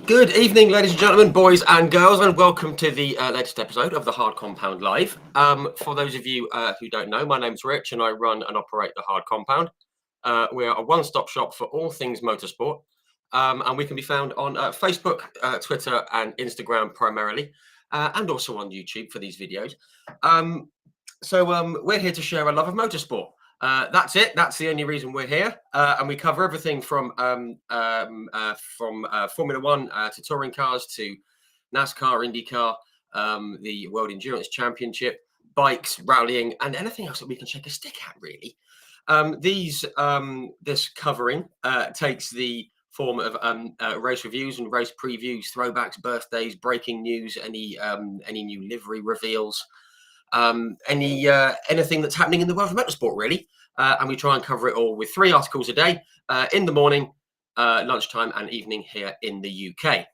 Good evening, ladies and gentlemen, boys and girls, and welcome to the latest episode of the Hard Compound Live. For those of you who don't know, my name's Rich and I run and operate the Hard Compound. We are a one-stop shop for all things motorsport, and we can be found on Facebook, Twitter, and Instagram primarily, and also on YouTube for these videos. So we're here to share a love of motorsport. That's it. That's the only reason we're here, and we cover everything from Formula One to touring cars to NASCAR, IndyCar, the World Endurance Championship, bikes, rallying, and anything else that we can shake a stick at. Really, this covering takes the form of race reviews and race previews, throwbacks, birthdays, breaking news, any new livery reveals. Anything that's happening in the world of motorsport, really. And we try and cover it all with 3 articles a day in the morning, lunchtime, and evening here in the UK.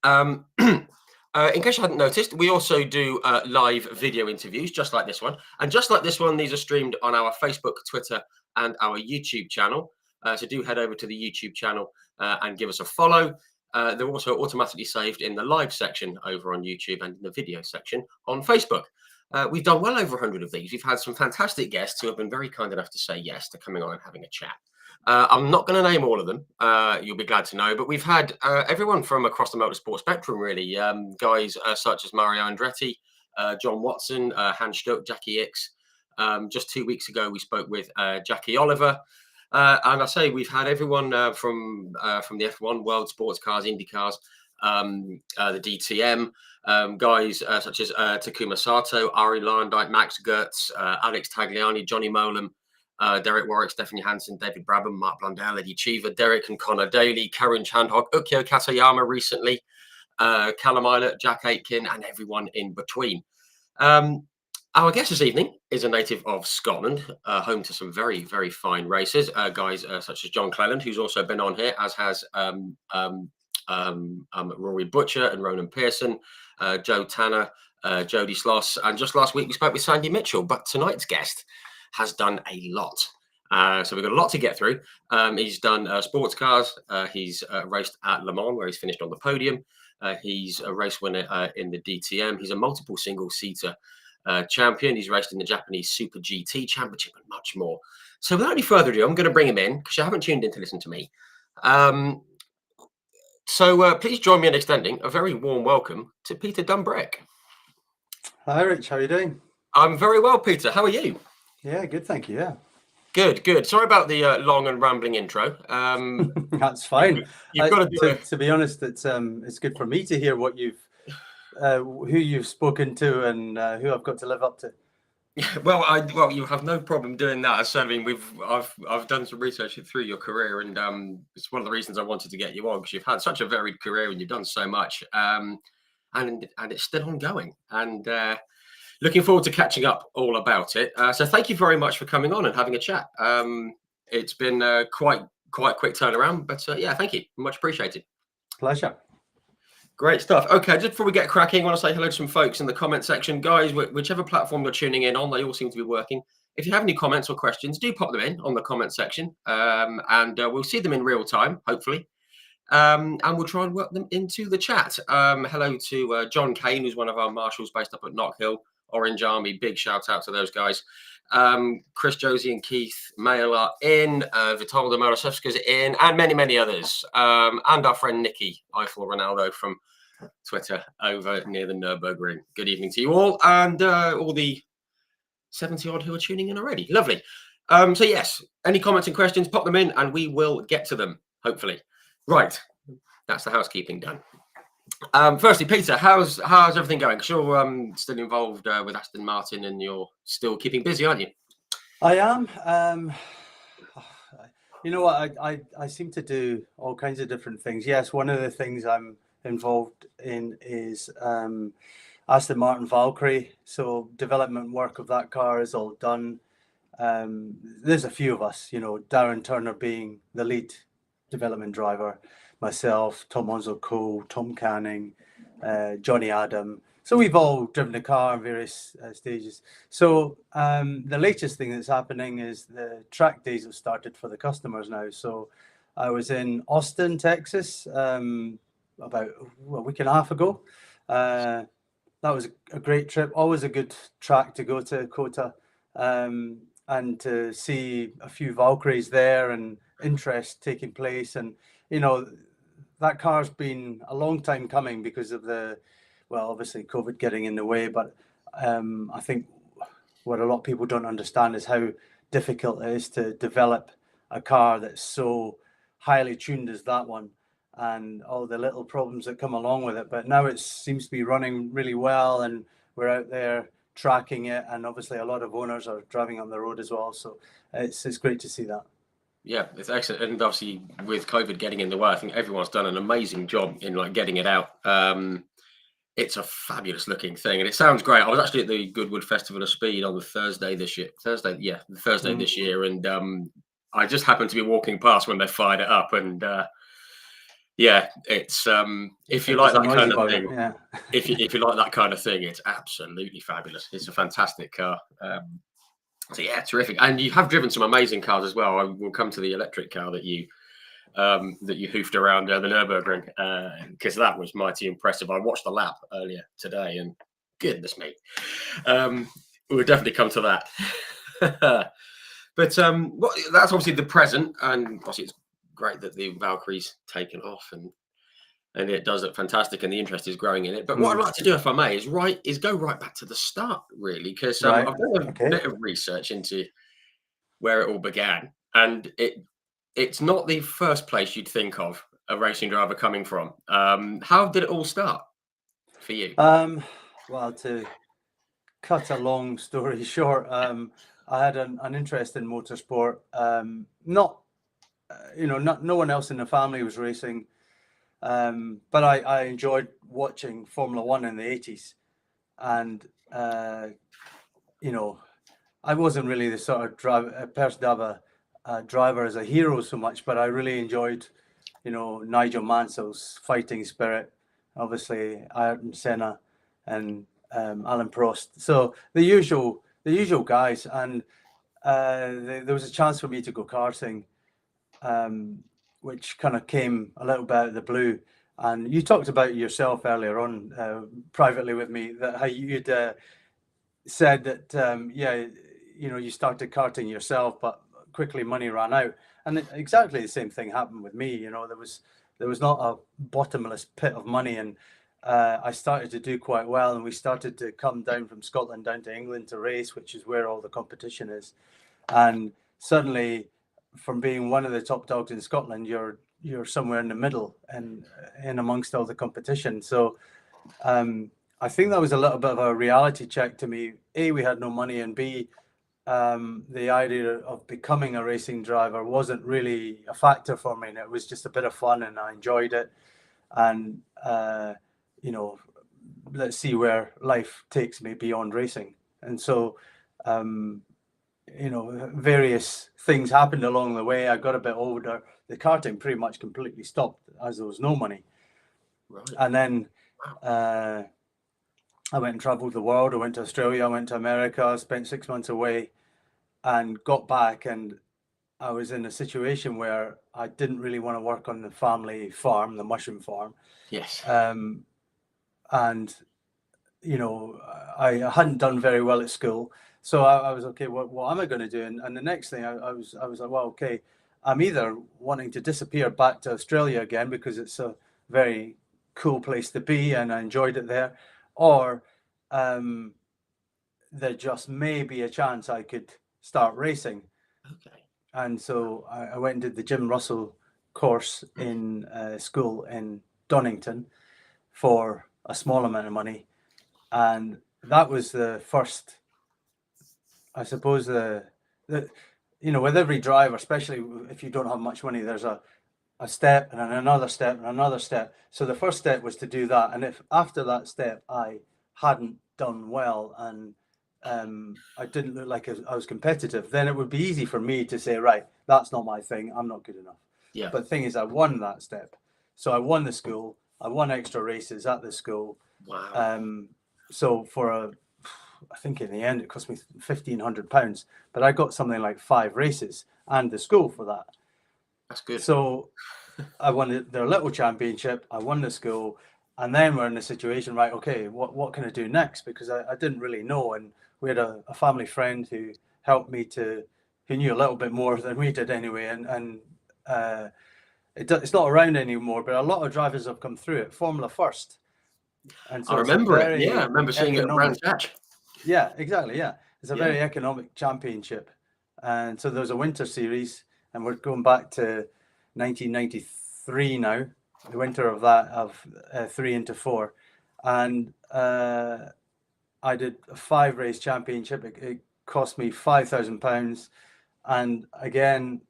In case you hadn't noticed, we also do live video interviews, just like this one. And just like this one, these are streamed on our Facebook, Twitter, and our YouTube channel. So do head over to the YouTube channel and give us a follow. They're also automatically saved in the live section over on YouTube and in the video section on Facebook. We've done well over 100 of these. We've had some fantastic guests who have been very kind enough to say yes to coming on and having a chat. I'm not going to name all of them. You'll be glad to know, but we've had everyone from across the motorsport spectrum, really. Guys such as Mario Andretti, John Watson, Hans Stuck, Jackie Ickx. Just 2 weeks ago, we spoke with Jackie Oliver. And I say we've had everyone from the F1 World Sports Cars, Indy Cars, the DTM, guys such as Takuma Sato, Ari Leyendijk, Max Gertz, Alex Tagliani, Johnny Molam, Derek Warwick, Stephanie Hansen, David Brabham, Mark Blundell, Eddie Cheever, Derek and Connor Daly, Karun Chandhok, Ukyo Katayama recently, Callum Eilert, Jack Aitken, and everyone in between. Our guest this evening is a native of Scotland, home to some very, very fine racers. Guys such as John Cleland, who's also been on here, as has Rory Butcher and Ronan Pearson, Joe Tanner, Jody Sloss, and just last week we spoke with Sandy Mitchell. But tonight's guest has done a lot. So we've got a lot to get through. He's done sports cars. He's raced at Le Mans, where he's finished on the podium. He's a race winner in the DTM. He's a multiple single-seater champion. He's raced in the Japanese Super GT Championship and much more. So without any further ado, I'm going to bring him in because you haven't tuned in to listen to me. So please join me in extending a very warm welcome to Peter Dumbreck. Hi, Rich. How are you doing? I'm very well, Peter. How are you? Yeah, good. Thank you. Yeah. Good. Sorry about the long and rambling intro. That's fine. You've got to be honest, it's good for me to hear what who you've spoken to and who I've got to live up to. Well, you have no problem doing that. So, I mean, I've done some research through your career, and it's one of the reasons I wanted to get you on because you've had such a varied career and you've done so much, and it's still ongoing. And looking forward to catching up all about it. So, thank you very much for coming on and having a chat. It's been quite a quick turnaround, but yeah, thank you, much appreciated. Pleasure. Great stuff. Okay, just before we get cracking, I want to say hello to some folks in the comment section. Guys, whichever platform you're tuning in on, they all seem to be working. If you have any comments or questions, do pop them in on the comment section, and we'll see them in real time, hopefully. And we'll try and work them into the chat. Hello to John Kane, who's one of our marshals based up at Knockhill, Orange Army. Big shout out to those guys. Chris, Josie, and Keith Mail are in. Vitaldo Marasevska's in, and many, many others. And our friend Nikki Eiffel Ronaldo from Twitter over near the Nürburgring. Good evening to you all, and all the 70 odd who are tuning in already. Lovely. So yes, any comments and questions, pop them in, and we will get to them. Hopefully. Right. That's the housekeeping done. Firstly, Peter, how's everything going? Because you're still involved with Aston Martin, and you're still keeping busy, aren't you? I am. You know what? I seem to do all kinds of different things. Yes, one of the things I'm involved in is Aston Martin Valkyrie. So development work of that car is all done. There's a few of us, Darren Turner being the lead development driver, myself, Tom Onslow Cole, Tom Canning, Johnny Adam. So we've all driven the car in various stages. So the latest thing that's happening is the track days have started for the customers now. So I was in Austin, Texas, about a week and a half ago. That was a great trip. Always a good track to go to, Kota, and to see a few Valkyries there and interest taking place. And you know, that car's been a long time coming because of obviously COVID getting in the way. But I think what a lot of people don't understand is how difficult it is to develop a car that's so highly tuned as that one, and all the little problems that come along with it. But now it seems to be running really well, and we're out there tracking it, and obviously a lot of owners are driving on the road as well. So it's great to see that. Yeah, it's excellent. And obviously with COVID getting in the way, I think everyone's done an amazing job in like getting it out. It's a fabulous looking thing, and it sounds great. I was actually at the Goodwood Festival of Speed on the Thursday this year. This year, and I just happened to be walking past when they fired it up, and yeah, it's if you like that kind of thing, yeah. if you like that kind of thing, it's absolutely fabulous. It's a fantastic car. So yeah, terrific. And you have driven some amazing cars as well. I will come to the electric car that you hoofed around the Nürburgring, because that was mighty impressive. I watched the lap earlier today, and goodness me, we'll definitely come to that. But that's obviously the present, and obviously it's great that the Valkyrie's taken off, and it does look fantastic, and the interest is growing in it. But what I'd like to do, if I may, is go right back to the start, really, because I've done a bit of research into where it all began, and it's not the first place you'd think of a racing driver coming from. How did it all start for you? Well, to cut a long story short, I had an interest in motorsport. No one else in the family was racing, but I enjoyed watching Formula One in the 80s, and I wasn't really the sort of person to have a driver as a hero so much, but I really enjoyed, Nigel Mansell's fighting spirit, obviously Ayrton Senna and Alan Prost. So the usual guys, and there was a chance for me to go karting, which kind of came a little bit out of the blue. And you talked about yourself earlier on privately with me, that how you'd said that you started karting yourself, but quickly money ran out. And exactly the same thing happened with me. There was not a bottomless pit of money, and I started to do quite well, and we started to come down from Scotland down to England to race, which is where all the competition is. And suddenly, from being one of the top dogs in Scotland, you're somewhere in the middle and in amongst all the competition. So I think that was a little bit of a reality check to me. A, we had no money, and B, the idea of becoming a racing driver wasn't really a factor for me. And it was just a bit of fun, and I enjoyed it. And let's see where life takes me beyond racing. And so various things happened along the way. I got a bit older. The karting pretty much completely stopped as there was no money. Right. And then I went and traveled the world. I went to Australia, I went to America, spent 6 months away, and got back. And I was in a situation where I didn't really want to work on the family farm, the mushroom farm. Yes. And, I hadn't done very well at school. So I was, okay, what am I going to do? And the next thing I was like, well, okay, I'm either wanting to disappear back to Australia again because it's a very cool place to be and I enjoyed it there, or there just may be a chance I could start racing. Okay. And so I went and did the Jim Russell course in school in Donington for a small amount of money. And that was the first, I suppose, with every driver, especially if you don't have much money, there's a step and another step and another step. So the first step was to do that. And if after that step I hadn't done well and I didn't look like I was competitive, then it would be easy for me to say, right, that's not my thing, I'm not good enough. Yeah. But the thing is, I won that step. So I won the school, I won extra races at the school. Wow. So I think in the end it cost me £1,500, but I got something like 5 races and the school for that. That's good. So I won their little championship. I won the school, and then we're in the situation, right? Okay, what can I do next? Because I didn't really know, and we had a family friend who helped me who knew a little bit more than we did anyway, and it's not around anymore, but a lot of drivers have come through it. Formula First, and I so it's a remember it. Yeah, I very remember seeing it at Brands economic. Hatch. Yeah, exactly. Yeah, it's a Yeah. very economic championship, and so there's a winter series, and we're going back to 1993 now, the winter of that of 3 into 4, and I did a 5 race championship. It cost me £5,000, and again,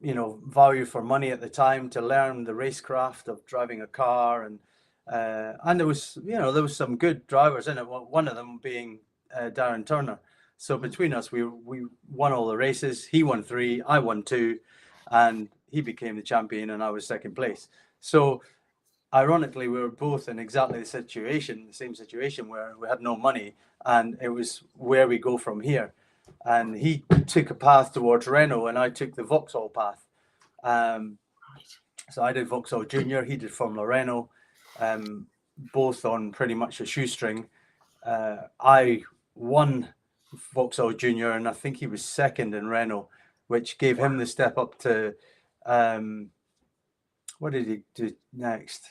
value for money at the time to learn the racecraft of driving a car, and there was some good drivers in it. One of them being Darren Turner. So between us, we won all the races. He won 3, I won 2, and he became the champion, and I was second place. So ironically, we were both in exactly the same situation where we had no money, and it was where we go from here. And he took a path towards Renault, and I took the Vauxhall path. So I did Vauxhall Junior, he did Formula Renault, both on pretty much a shoestring. I won Vauxhall Junior, and I think he was second in Renault, which gave him the step up to what did he do next?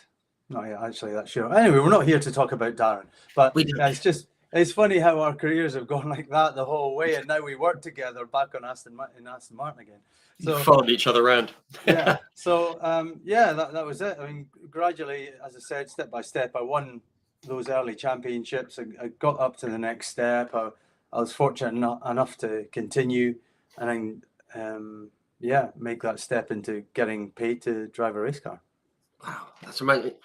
Not actually that sure. Anyway, we're not here to talk about Darren, but it's funny how our careers have gone like that the whole way, and now we work together back on Aston Martin again. So followed each other around. Yeah. So that was it. I mean, gradually, as I said, step by step, I won those early championships. I got up to the next step. I was fortunate enough to continue, and then make that step into getting paid to drive a race car. Wow, that's amazing.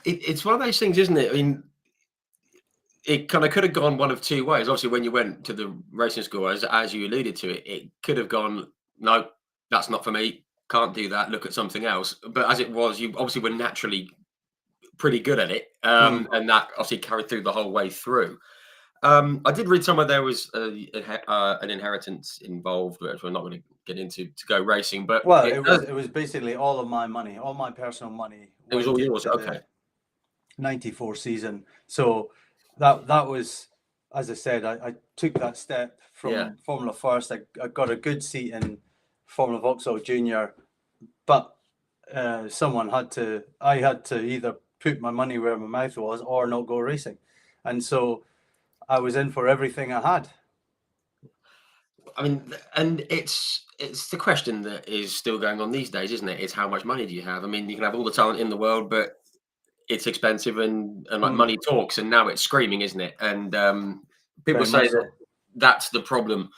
It's one of those things, isn't it? I mean, it kind of could have gone one of two ways. Obviously, when you went to the racing school, as you alluded to it could have gone, no, that's not for me. Can't do that. Look at something else. But as it was, you obviously were naturally pretty good at it, and that obviously carried through the whole way through. I did read somewhere there was an inheritance involved, which we're not going to get into to go racing. But it was basically all of my money, all my personal money. It was all yours. Okay. 94 season. So that was, as I said, I took that step from Formula First. I got a good seat in Formula Vauxhall Junior, but I had to either put my money where my mouth was or not go racing. And so I was in for everything I had. I mean, and it's the question that is still going on these days, isn't it? It's how much money do you have? I mean, you can have all the talent in the world, but it's expensive, and like money talks, and now it's screaming, isn't it? And people say that that's the problem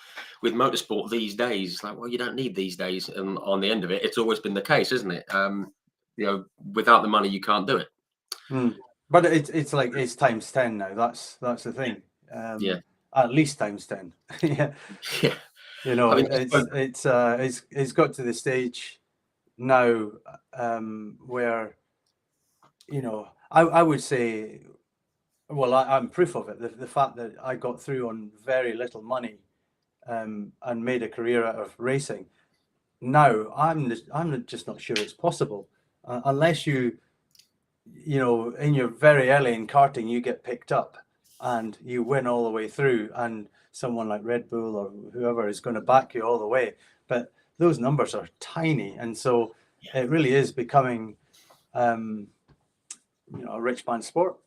with motorsport these days. It's like, well, you don't need these days, and on the end of it, it's always been the case, isn't it? Without the money, you can't do it. But it's like it's times 10 now. That's the thing. At least times 10. Yeah. You know, I mean, it's got to the stage now where, you know, I would say, well, I'm proof of it. The fact that I got through on very little money and made a career out of racing. Now I'm just not sure it's possible unless you know, in your very early in karting, you get picked up and you win all the way through, and someone like Red Bull or whoever is going to back you all the way. But those numbers are tiny, and so it really is becoming, you know, a rich man's sport.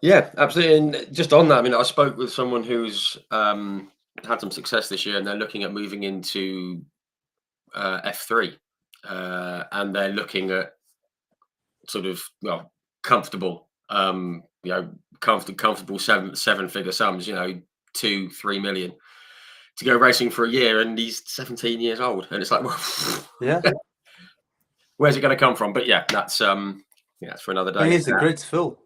Yeah, absolutely. And just on that, I mean, I spoke with someone who's had some success this year, and they're looking at moving into F3, and they're looking at sort of comfortable, comfortable seven-figure sums, 2-3 million to go racing for a year, and he's 17 years old, and it's like, well, yeah, where's it going to come from? But yeah, that's for another day. The grid's full.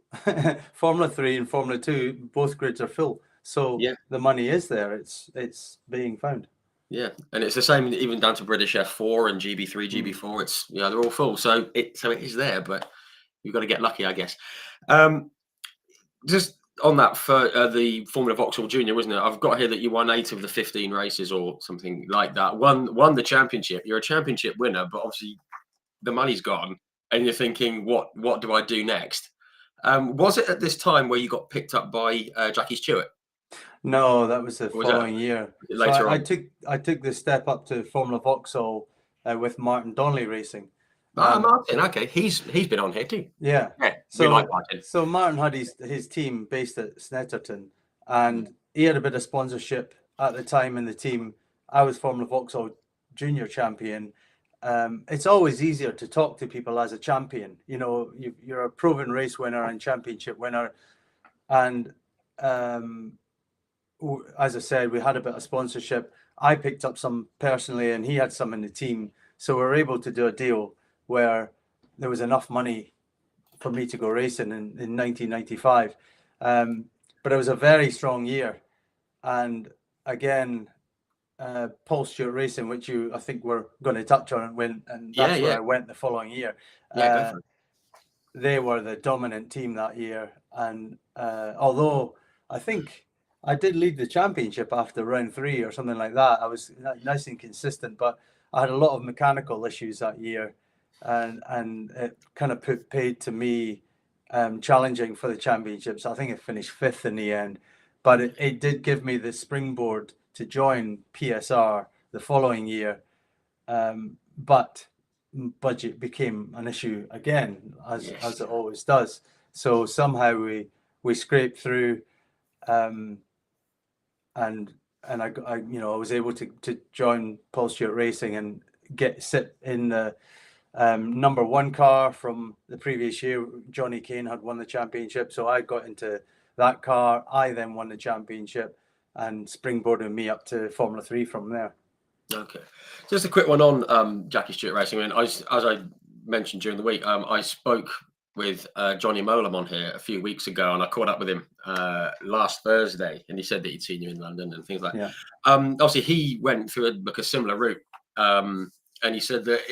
Formula 3 and Formula 2, both grids are full, so the money is there. It's being found. Yeah, and it's the same even down to British F4 and GB3, GB4. It's they're all full, so it is there, but you've got to get lucky, I guess. Just on that for the Formula Vauxhall Junior, wasn't it? I've got here that you won 8 of the 15 races or something like that. Won the championship. You're a championship winner, but obviously the money's gone, and you're thinking, what do I do next? Was it at this time where you got picked up by Jackie Stewart? No, that was the Or was that following year. So later on? I took the step up to Formula Vauxhall with Martin Donnelly Racing. Ah, Martin. Okay, he's been on here too. Yeah. Yeah, we like So Martin. so Martin had his team based at Snetterton, and he had a bit of sponsorship at the time in the team. I was Formula Vauxhall junior champion. It's always easier to talk to people as a champion. You know, you're a proven race winner and championship winner, and as I said, we had a bit of sponsorship. I picked up some personally, and he had some in the team. So we were able to do a deal where there was enough money for me to go racing in 1995. But it was a very strong year. And again, Paul Stewart Racing, which I think we're going to touch on, and Yeah, that's where yeah, I went the following year. yeah. Go for it. They were the dominant team that year. And although I think I did lead the championship after round 3 or something like that, I was nice and consistent, but I had a lot of mechanical issues that year. And it kind of paid to me challenging for the championships. I think I finished 5th in the end, but it did give me the springboard to join PSR the following year. But budget became an issue again, as it always does. So somehow we scraped through, and I was able to join Paul Stewart Racing and sit in the number 1 car from the previous year. Johnny Kane had won the championship, so I got into that car. I then won the championship and springboarded me up to Formula 3 from there. Okay, just a quick one on Jackie Stewart Racing. I mean, as I mentioned during the week, I spoke with Johnny Molam on here a few weeks ago, and I caught up with him last Thursday, and he said that he'd seen you in London and things like that. Yeah. Obviously, he went through a similar route, and he said that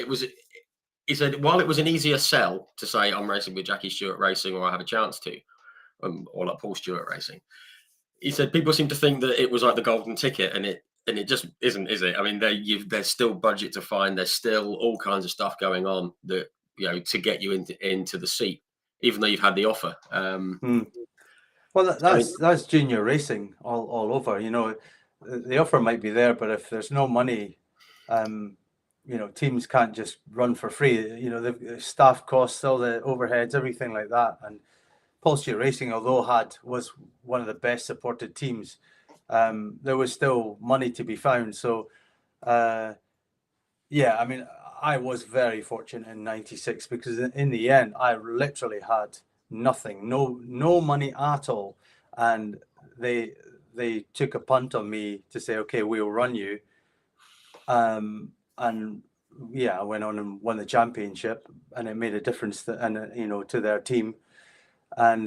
he said while it was an easier sell to say I'm racing with Jackie Stewart Racing or I have a chance to, or like Paul Stewart Racing, he said people seem to think that it was like the golden ticket, and it just isn't, is it? I mean, there's still budget to find. There's still all kinds of stuff going on that to get you into the seat, even though you've had the offer. Well, that's junior racing all over. You know, the offer might be there, but if there's no money, teams can't just run for free. You know, the staff costs, all the overheads, everything like that. And Paul Stewart Racing, although was one of the best supported teams, there was still money to be found. So, I mean, I was very fortunate in '96 because in the end, I literally had nothing, no money at all, and they took a punt on me to say, okay, we'll run you. And I went on and won the championship, and it made a difference to their team. And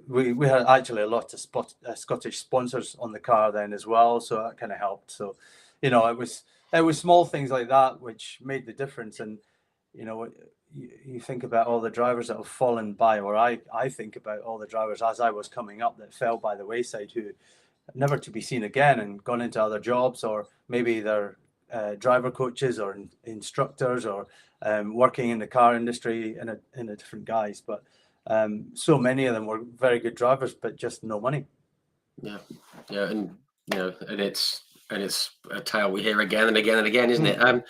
we had actually a lot of Scottish sponsors on the car then as well, so that kind of helped. So, it was small things like that which made the difference. And you think about all the drivers that have fallen by, or I think about all the drivers as I was coming up that fell by the wayside, who never to be seen again and gone into other jobs, or maybe they're driver coaches or instructors, or working in the car industry in a different guise. But so many of them were very good drivers, but just no money. Yeah, and and it's a tale we hear again and again and again, isn't it?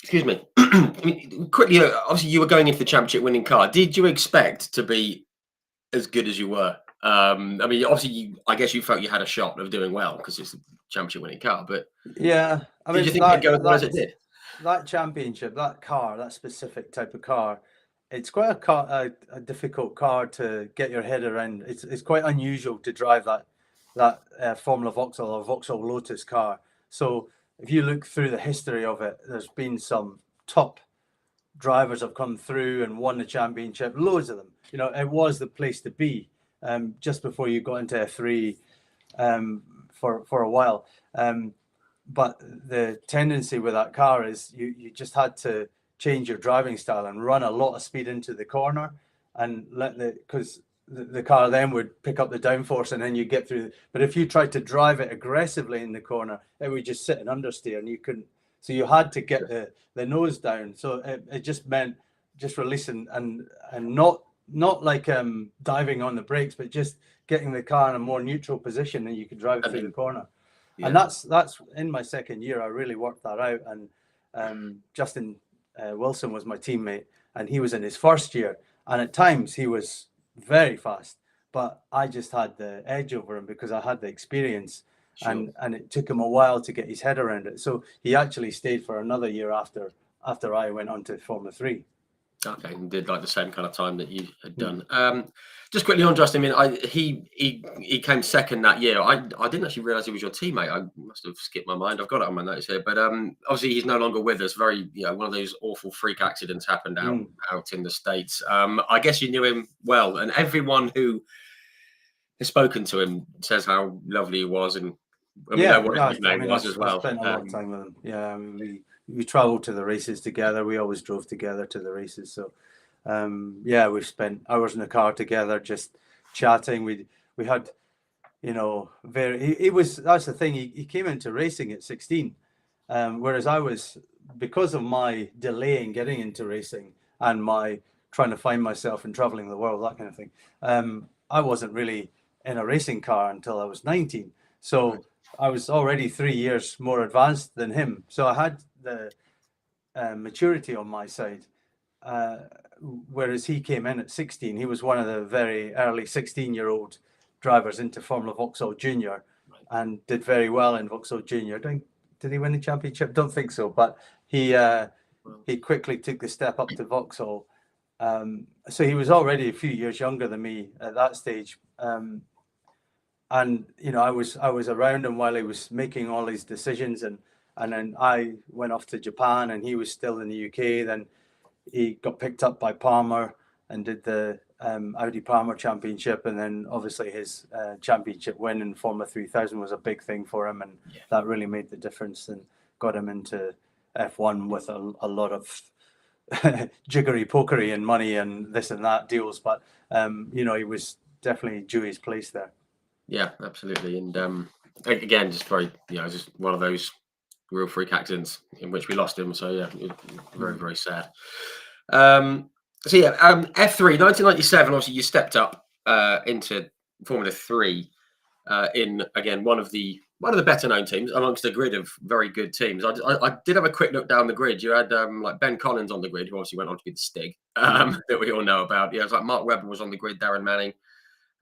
Excuse me. I mean, quickly, obviously, you were going into the championship winning car. Did you expect to be as good as you were? I mean, obviously, I guess you felt you had a shot of doing well because it's a championship winning car. But yeah, I mean, did you think it'd go as well as it did? That championship, that car, that specific type of car, it's quite a difficult car to get your head around. It's quite unusual to drive that Formula Vauxhall or Vauxhall Lotus car. So if you look through the history of it, there's been some top drivers have come through and won the championship, loads of them. It was the place to be just before you got into F3 for a while. But the tendency with that car is you just had to change your driving style and run a lot of speed into the corner and because the car then would pick up the downforce and then you get through. But if you tried to drive it aggressively in the corner, it would just sit and understeer and you couldn't. So you had to get the nose down. So it just meant just releasing and not like diving on the brakes, but just getting the car in a more neutral position, and you could drive it through the corner. Yeah. And that's in my second year. I really worked that out. And Justin Wilson was my teammate, and he was in his first year. And at times he was very fast, but I just had the edge over him because I had the experience. Sure. And it took him a while to get his head around it. So he actually stayed for another year after I went on to Formula 3. Okay, and did like the same kind of time that you had done. Just quickly on Justin, I mean, he came second that year. I didn't actually realise he was your teammate. I must have skipped my mind. I've got it on my notes here, but obviously he's no longer with us. Very, one of those awful freak accidents happened out in the States. I guess you knew him well, and everyone who has spoken to him says how lovely he was, and we know what his name was as well. I spent a lot of time with him. Yeah, I mean, we travelled to the races together. We always drove together to the races. So, yeah, we've spent hours in the car together, just chatting. We had, that's the thing. He came into racing at 16, whereas I was, because of my delay in getting into racing and my trying to find myself and travelling the world, that kind of thing. I wasn't really in a racing car until I was 19. So I was already 3 years more advanced than him. So I had the maturity on my side. Whereas he came in at 16, he was one of the very early 16-year-old drivers into Formula Vauxhall Junior and did very well in Vauxhall Junior. Did he win the championship? Don't think so, but he quickly took the step up to Vauxhall. So he was already a few years younger than me at that stage. And I was around him while he was making all these decisions, and then I went off to Japan, and he was still in the UK. Then he got picked up by Palmer and did the Audi Palmer Championship, and then obviously his championship win in Formula 3000 was a big thing for him, and that really made the difference and got him into F1 with a lot of jiggery pokery and money and this and that deals, but he was definitely due his place there. Yeah, absolutely. And again, just very, just one of those real freak accidents in which we lost him. So yeah, very, very sad. So yeah, F3, 1997, obviously you stepped up into Formula 3 in, again, one of the better known teams amongst a grid of very good teams. I did have a quick look down the grid. You had like Ben Collins on the grid, who obviously went on to be the Stig, that we all know about. Yeah, it was like Mark Webber was on the grid, Darren Manning,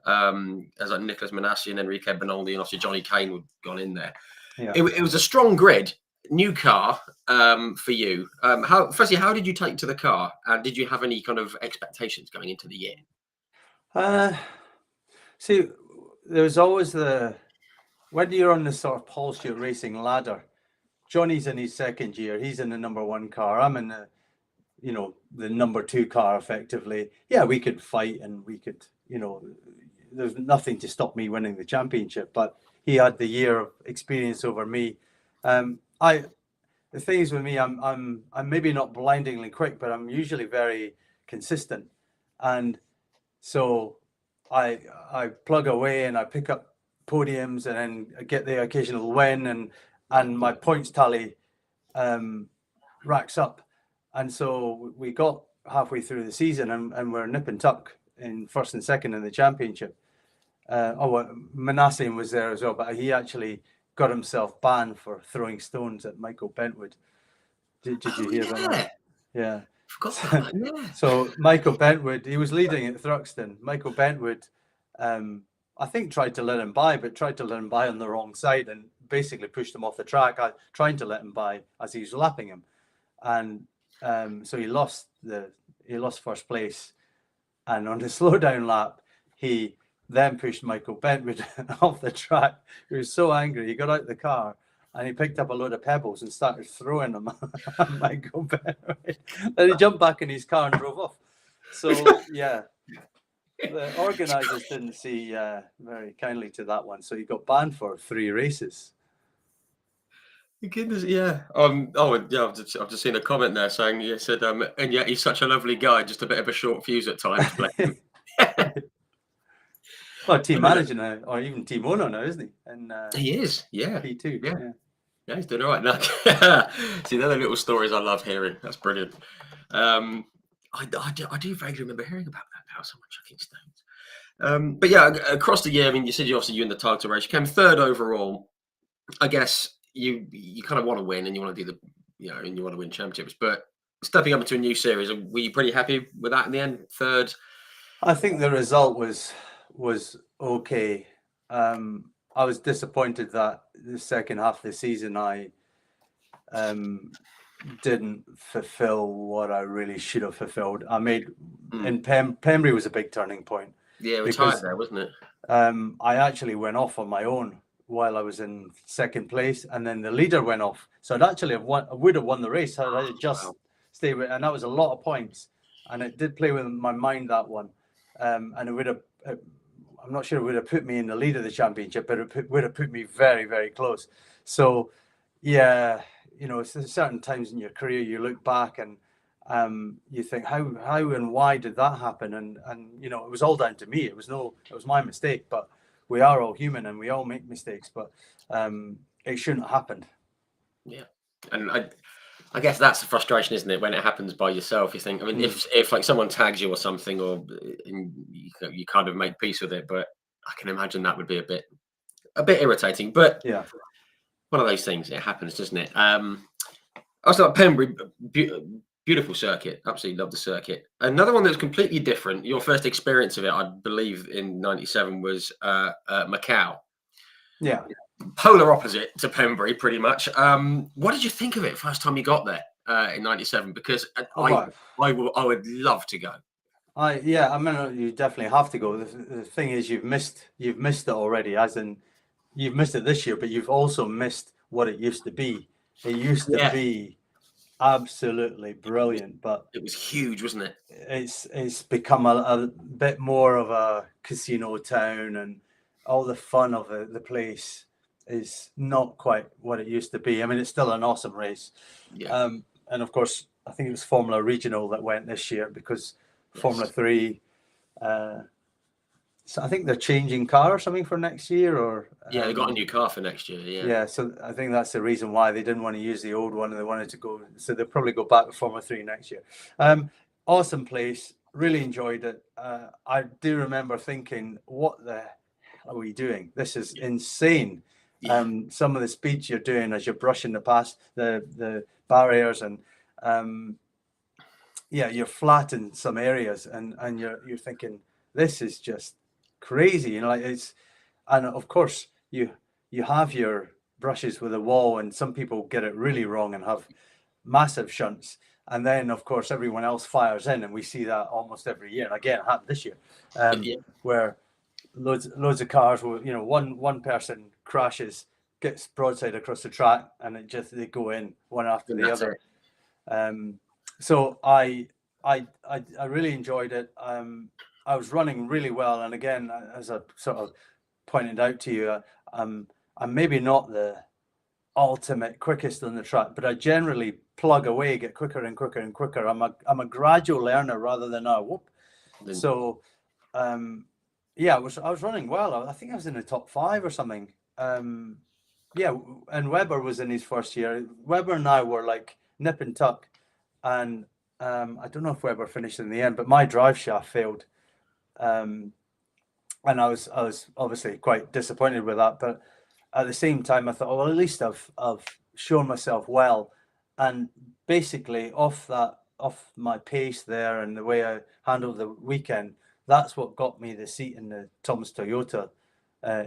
as like Nicholas Manassi and Enrique Benoldi, and obviously Johnny Kane had gone in there. Yeah. It was a strong grid, new car for you. Firstly, how did you take to the car, and did you have any kind of expectations going into the year? See, there was always when you're on this sort of Paul Stewart racing ladder, Johnny's in his second year. He's in the number one car. I'm in the number two car effectively. Yeah, we could fight and we could, there's nothing to stop me winning the championship, but he had the year of experience over me. The thing is with me, I'm maybe not blindingly quick, but I'm usually very consistent. And so I plug away and I pick up podiums and then I get the occasional win, and my points tally racks up. And so we got halfway through the season and we're nip and tuck in first and second in the championship. Manasseh was there as well, but he actually got himself banned for throwing stones at Michael Bentwood. Did you hear about that? Yeah. Forgot about that, yeah. So Michael Bentwood, he was leading at Thruxton. Michael Bentwood, I think tried to let him by on the wrong side and basically pushed him off the track, trying to let him by as he was lapping him. And so he lost first place. And on the slowdown lap, he then pushed Michael Bentwood off the track. He was so angry. He got out of the car and he picked up a load of pebbles and started throwing them at Michael Bentwood. Then he jumped back in his car and drove off. So, yeah, the organisers didn't see very kindly to that one. So he got banned for 3 races. Goodness, yeah. I've just seen a comment there saying, you said, and yet he's such a lovely guy, just a bit of a short fuse at times. Well, team manager now, or even team owner now, isn't he? And he is, yeah. P2, yeah. Yeah, he's doing all right now. See, they're the little stories I love hearing. That's brilliant. I do vaguely remember hearing about that now. Someone chucking stones. But yeah, across the year, I mean, you said you in the title race. You came third overall. I guess you kind of want to win, and you want to do and you want to win championships. But stepping up into a new series, were you pretty happy with that in the end? Third. I think the result was okay. I was disappointed that the second half of the season I didn't fulfill what I really should have fulfilled. I made in Pembrey was a big turning point. Yeah, it was tied there, wasn't it? I actually went off on my own while I was in second place, and then the leader went off. So I'd actually would have won the race had I just stayed with, and that was a lot of points, and it did play with my mind, that one, and it would have. I'm not sure it would have put me in the lead of the championship, but it would have put me very, very close. So, yeah, certain times in your career you look back and you think how and why did that happen, and it was all down to me. It was my mistake, but we are all human and we all make mistakes, but it shouldn't have happened. Yeah, and I guess that's the frustration, isn't it, when it happens by yourself? You think, I mean, if like someone tags you or something, or you kind of make peace with it, but I can imagine that would be a bit irritating. But yeah, one of those things, it happens, doesn't it? Also, like Pembrey, beautiful circuit. Absolutely love the circuit. Another one that's completely different. Your first experience of it, I believe, in '97 was Macau. Yeah. Polar opposite to Pembrey, pretty much. What did you think of it first time you got there in '97? Because I would love to go. I mean, you definitely have to go. The thing is, you've missed it already, as in you've missed it this year, but you've also missed what it used to be. It used to be absolutely brilliant, but it was huge, wasn't it? It's become a bit more of a casino town, and all the fun of the place is not quite what it used to be. I mean, it's still an awesome race. Yeah. And of course, I think it was Formula Regional that went this year, because Formula 3, so I think they're changing car or something for next year, or yeah, they got a new car for next year. Yeah, so I think that's the reason why they didn't want to use the old one, and they wanted to go. So they'll probably go back to Formula 3 next year. Awesome place, really enjoyed it. I do remember thinking, "What the hell are we doing? This is insane." Some of the speeds you're doing as you're brushing past the barriers, and you're flat in some areas, and you're thinking, "This is just crazy." And of course you have your brushes with a wall, and some people get it really wrong and have massive shunts, and then of course everyone else fires in, and we see that almost every year. And again, it happened this year, where loads of cars will, one person crashes, gets broadside across the track, and they go in one after the other. So I really enjoyed it. I was running really well, and again, as I sort of pointed out to you, I'm maybe not the ultimate quickest on the track, but I generally plug away, get quicker and quicker and quicker. I'm a gradual learner rather than a whoop. So I was running well. I think I was in the top 5 or something. And Webber was in his first year. Webber and I were like nip and tuck, and I don't know if Webber finished in the end, but my drive shaft failed. And I was obviously quite disappointed with that, but at the same time I thought, well, at least I've shown myself well, and basically off my pace there and the way I handled the weekend, that's what got me the seat in the Thomas Toyota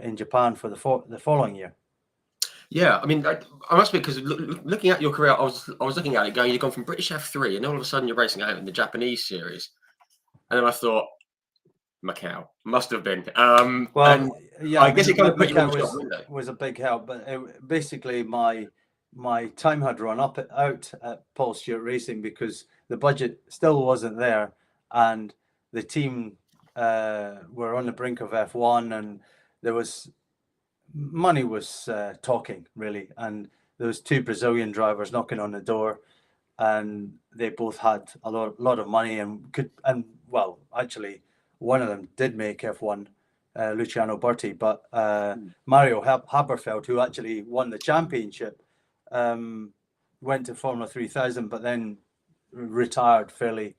in Japan for the following year. Yeah, I mean, I must be, because looking at your career, I was looking at it going, you've gone from British F3, and all of a sudden you're racing out in the Japanese series, and then I thought, Macau must have been. I guess it kind of put you in the shop window. Was a big help, but basically my time had run out at Paul Stewart Racing, because the budget still wasn't there, and the team were on the brink of F1, and there was money was talking really, and there was 2 Brazilian drivers knocking on the door, and they both had a lot of money and well, actually, one of them did make F1, Luciano Berti, but Mario Haberfeld, who actually won the championship went to Formula 3000, but then retired fairly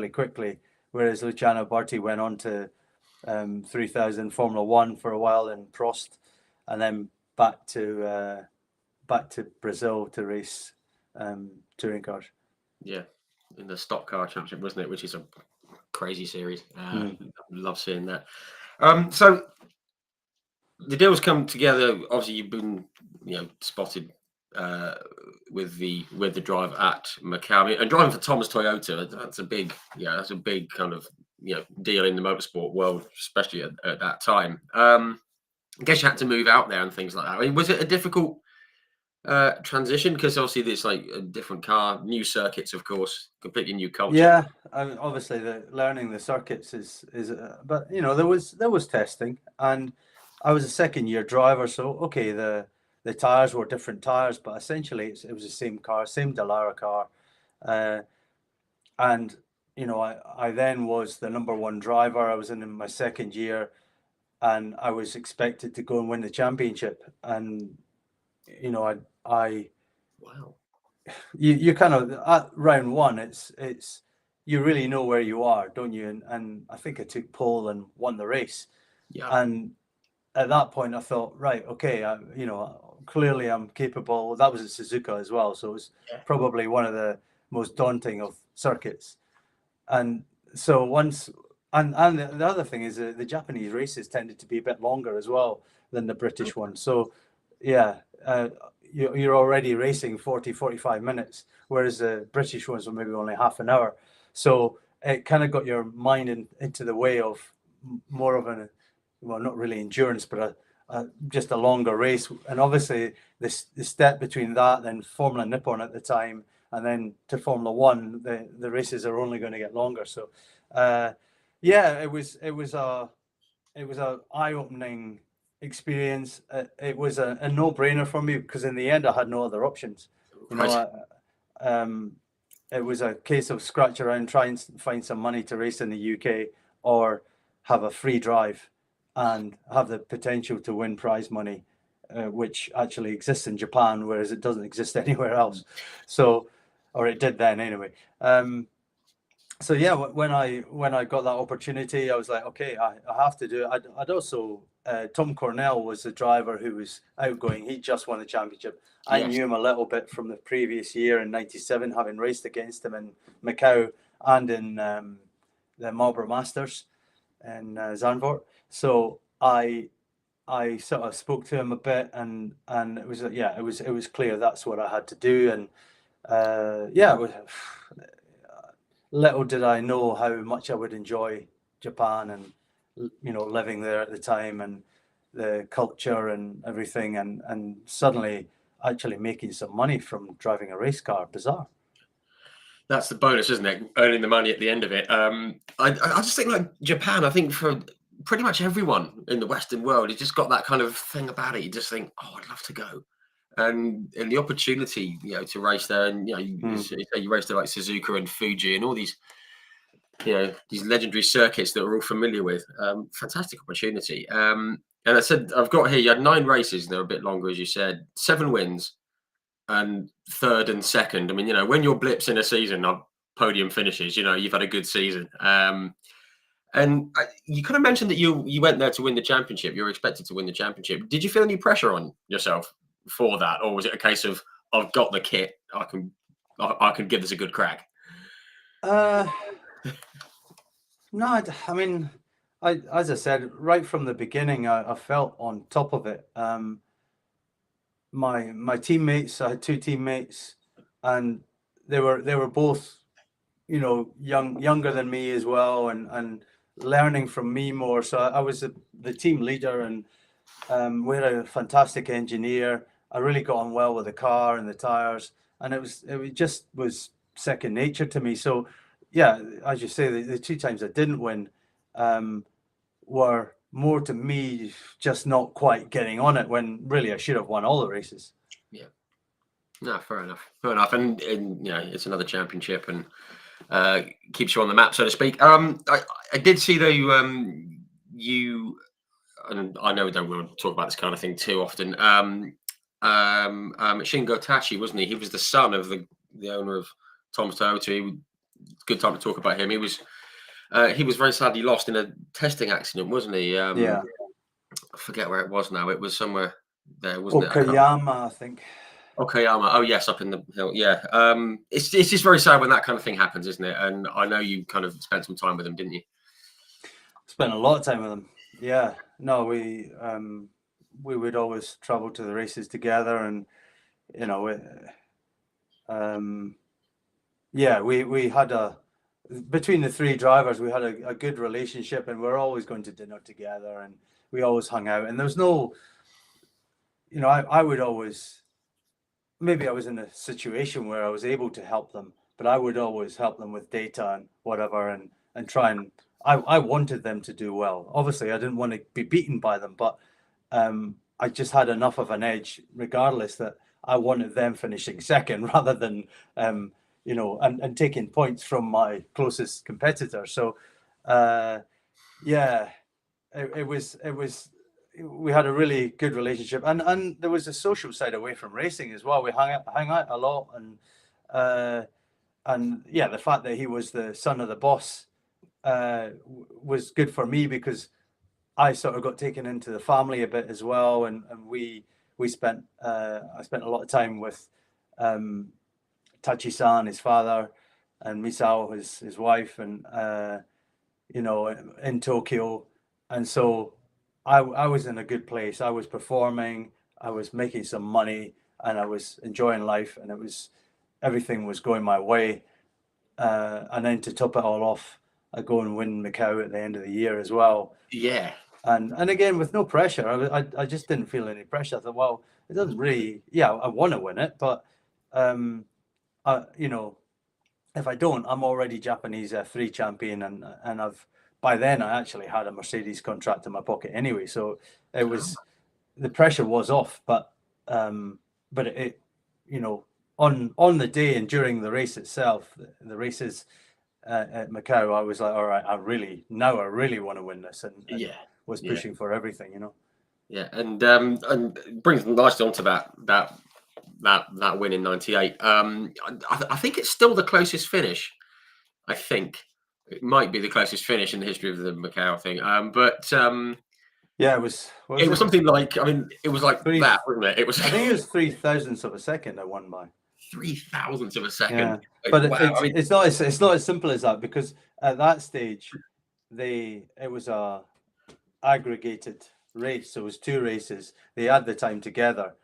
quickly. Whereas Luciano Berti went on to 3000 Formula One for a while in Prost, and then back to Brazil to race touring cars. Yeah, in the stock car championship, wasn't it? Which is a crazy series. Love seeing that. So the deals come together. Obviously, you've been, spotted with the drive at Macau, and driving for Thomas Toyota. That's a big, kind of deal in the motorsport world, especially at that time. I guess you had to move out there and things like that. I mean, was it a difficult transition? Because obviously, it's like a different car, new circuits, of course, completely new culture. Yeah, obviously the learning the circuits is but there was testing, and I was a second year driver, so okay, the tires were different tires, but essentially it was the same car, same Dallara car, and I then was the number one driver. I was in my second year, and I was expected to go and win the championship, and I Wow. you kind of at round one, it's you really know where you are, don't you? And I think I took pole and won the race. Yeah. And at that point, I thought, right, okay, clearly I'm capable. That was at Suzuka as well, so it was probably one of the most daunting of circuits. And so once, and the other thing is the Japanese races tended to be a bit longer as well than the British one. So yeah, you're already racing 45 minutes, whereas the British ones were maybe only half an hour. So it kind of got your mind into the way of more of an, well, not really endurance, but just a longer race. And obviously the step between that and Formula Nippon at the time, and then to Formula One, the races are only going to get longer. So yeah, it was a eye-opening experience. It was a no-brainer for me, because in the end I had no other options. Right. It was a case of scratch around, try and find some money to race in the UK, or have a free drive and have the potential to win prize money, which actually exists in Japan, whereas it doesn't exist anywhere else. So, or it did then anyway. So yeah, when I got that opportunity, I was like, okay, I have to do it. I'd also Tom Cornell was the driver who was outgoing. He just won the championship. I Yes. knew him a little bit from the previous year in '97, having raced against him in Macau and in the Marlboro Masters in Zandvoort. So I sort of spoke to him a bit, and it was it was clear that's what I had to do, and it was. Little did I know how much I would enjoy Japan, and living there at the time, and the culture and everything, and suddenly actually making some money from driving a race car. Bizarre. That's the bonus, isn't it? Earning the money at the end of it. I just think, like Japan, I think for pretty much everyone in the Western world, it's just got that kind of thing about it. You just think, oh, I'd love to go. And the opportunity, to race there, and you say you raced at like Suzuka and Fuji and all these, these legendary circuits that we're all familiar with. Fantastic opportunity. And I said, I've got here, you had 9 races, and they're a bit longer, as you said, 7 wins, and third and second. I mean, when your blips in a season are podium finishes, you've had a good season. And you kind of mentioned that you went there to win the championship. You were expected to win the championship. Did you feel any pressure on yourself for that, or was it a case of, I've got the kit, I can give this a good crack? No, I mean, as I said right from the beginning, I felt on top of it. My teammates, I had 2 teammates, and they were both, younger than me as well, and learning from me more. So I was the team leader, and we had a fantastic engineer. I really got on well with the car and the tires, and it just was second nature to me. So yeah, as you say, the 2 times I didn't win were more to me just not quite getting on it, when really I should have won all the races. Yeah. No, fair enough. Fair enough. And it's another championship, and keeps you on the map, so to speak. I did see though, you, and I know we don't want to talk about this kind of thing too often. Shingo Tachi, wasn't he? He was the son of the owner of Tom's Toyota. Good time to talk about him. He was very sadly lost in a testing accident, wasn't he? Yeah. I forget where it was now. It was somewhere there, wasn't it? Okayama, I think. Okayama. Oh yes, up in the hill. Yeah. It's just very sad when that kind of thing happens, isn't it? And I know you kind of spent some time with him, didn't you? Spent a lot of time with him. Yeah. No, we would always travel to the races together, and you know, yeah, we had between the three drivers, we had a good relationship, and we're always going to dinner together, and we always hung out. And there's no, you know, I would always, maybe I was in a situation where I was able to help them, but I would always help them with data and whatever, and try and I wanted them to do well. Obviously, I didn't want to be beaten by them, but I just had enough of an edge, regardless, that I wanted them finishing second rather than you know, and taking points from my closest competitor. So yeah, it was we had a really good relationship, and there was a social side away from racing as well. We hang out a lot, and yeah, the fact that he was the son of the boss was good for me, because I sort of got taken into the family a bit as well, and we spent I spent a lot of time with Tachi-san, his father, and Misao, his wife, and you know, in Tokyo, and so I was in a good place. I was performing, I was making some money, and I was enjoying life, and everything was going my way. And then to top it all off, I go and win Macau at the end of the year as well. Yeah. And again, with no pressure, I just didn't feel any pressure. I thought, well, it doesn't really, yeah, I want to win it, but you know, if I don't, I'm already Japanese F3 champion, and by then I actually had a Mercedes contract in my pocket anyway, so it was, the pressure was off, but it you know, on the day and during the race itself, the races at Macau, I was like, all right, I really want to win this, and Yeah. was pushing for everything, you know. Yeah, and brings nicely onto that win in '98. I think it's still the closest finish. I think it might be the closest finish in the history of the Macau thing. But yeah, it was. it was something like, I mean, it was like Three, that, wasn't it? It was. I think it was 0.003 of a second I won by. 0.003 of a second. Yeah, but Wow. it's not as simple as that, because at that stage, it was a aggregated race, so it was two races. They had the time together,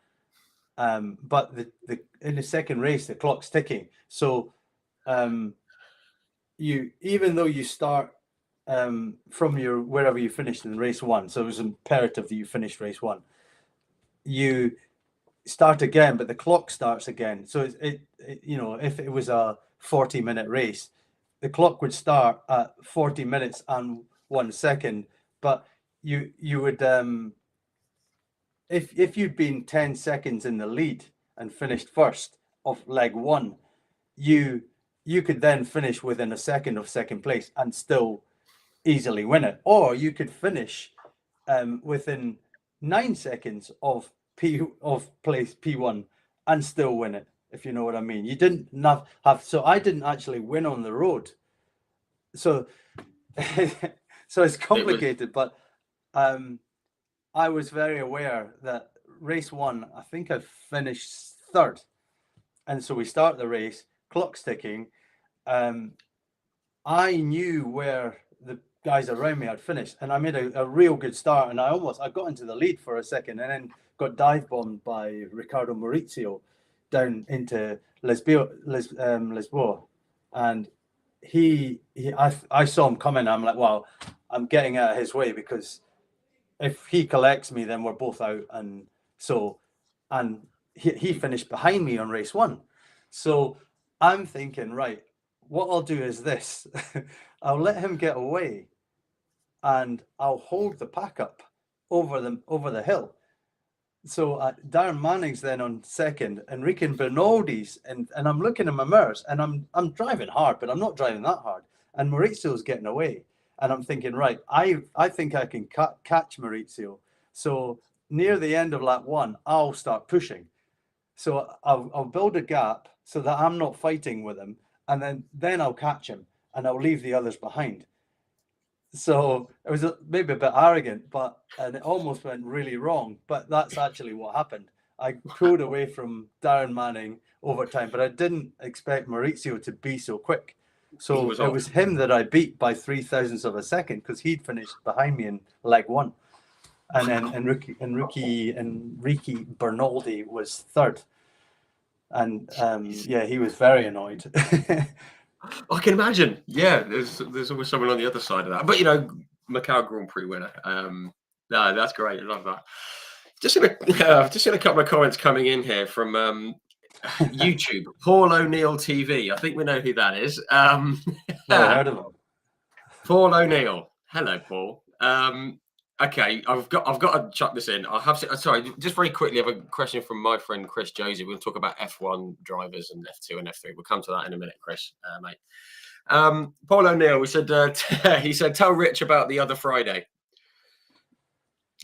but the in the second race the clock's ticking. So you, even though you start from your wherever you finished in race one, so it was imperative that you finished race one. You start again, but the clock starts again. So it you know, if it was a 40-minute race, the clock would start at 40 minutes and 1 second, but you would if you'd been 10 seconds in the lead and finished first of leg one, you could then finish within a second of second place and still easily win it, or you could finish within 9 seconds of place P1 and still win it, if you know what I mean. You didn't have so I didn't actually win on the road, so so it's complicated. But I was very aware that race one, I think I finished third, and so we start the race, clock's ticking. I knew where the guys around me had finished, and I made a real good start, and I got into the lead for a second, and then got dive bombed by Riccardo Maurizio down into Lisboa, and I saw him coming. I'm like, well, I'm getting out of his way, because if he collects me, then we're both out. And so, and he finished behind me on race one, so I'm thinking, right, what I'll do is this: I'll let him get away, and I'll hold the pack up over the hill. So Darren Manning's then on second, Enrique Bernaldi's, and I'm looking in my mirrors, and I'm driving hard, but I'm not driving that hard. And Maurizio's getting away, and I'm thinking, right, I think I can catch Maurizio. So near the end of lap 1, I'll start pushing. So I'll build a gap so that I'm not fighting with him, and then I'll catch him and I'll leave the others behind. So it was maybe a bit arrogant, and it almost went really wrong. But that's actually what happened. I pulled away from Darren Manning over time, but I didn't expect Maurizio to be so quick. So it was him that I beat by 0.003 of a second, because he'd finished behind me in leg 1. And then Enrique Bernaldi was third. And yeah, he was very annoyed. I can imagine. Yeah, there's always someone on the other side of that. But Macau Grand Prix winner. No, that's great. I love that. Just in a couple of comments coming in here from YouTube. Paul O'Neill TV. I think we know who that is. Never heard of him. Paul O'Neill. Hello, Paul. Okay, I've got to chuck this in. Sorry, just very quickly, I have a question from my friend Chris Josie. We'll talk about F1 drivers and F2 and F3. We'll come to that in a minute, Chris, mate. Paul O'Neill, he said, tell Rich about the other Friday.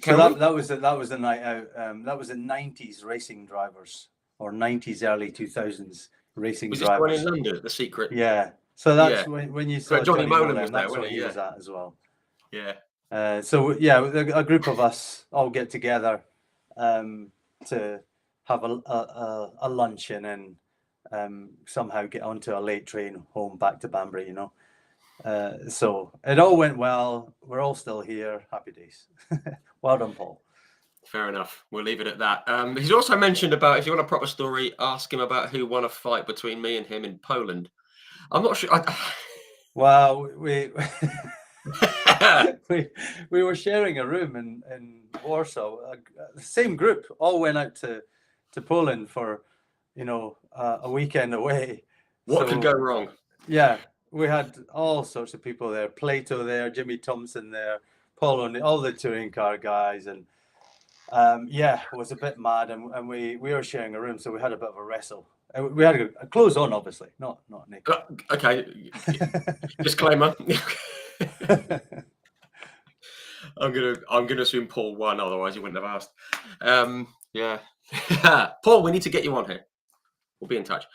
So that was a night out. That was the 90s racing drivers, or 90s, early 2000s racing drivers. Was this one in London, the secret? Yeah. So that's when you saw Johnny Molan was there, that's where he was at as well. Yeah. So yeah, a group of us all get together to have a lunch, and then somehow get onto a late train home back to Banbury, so it all went well. We're all still here. Happy days. Well done, Paul. Fair enough. We'll leave it at that. He's also mentioned about, if you want a proper story, ask him about who won a fight between me and him in Poland. I'm not sure. Well, we we were sharing a room in Warsaw. The same group all went out to Poland for a weekend away. What could go wrong? Yeah, we had all sorts of people there. Plato there, Jimmy Thompson there, Paul O'Neill, all the touring car guys, and yeah, it was a bit mad, and we were sharing a room, so we had a bit of a wrestle. We had a clothes on, obviously, not naked. Okay, disclaimer. I'm gonna assume Paul won, otherwise he wouldn't have asked. Yeah. Paul, we need to get you on here. We'll be in touch.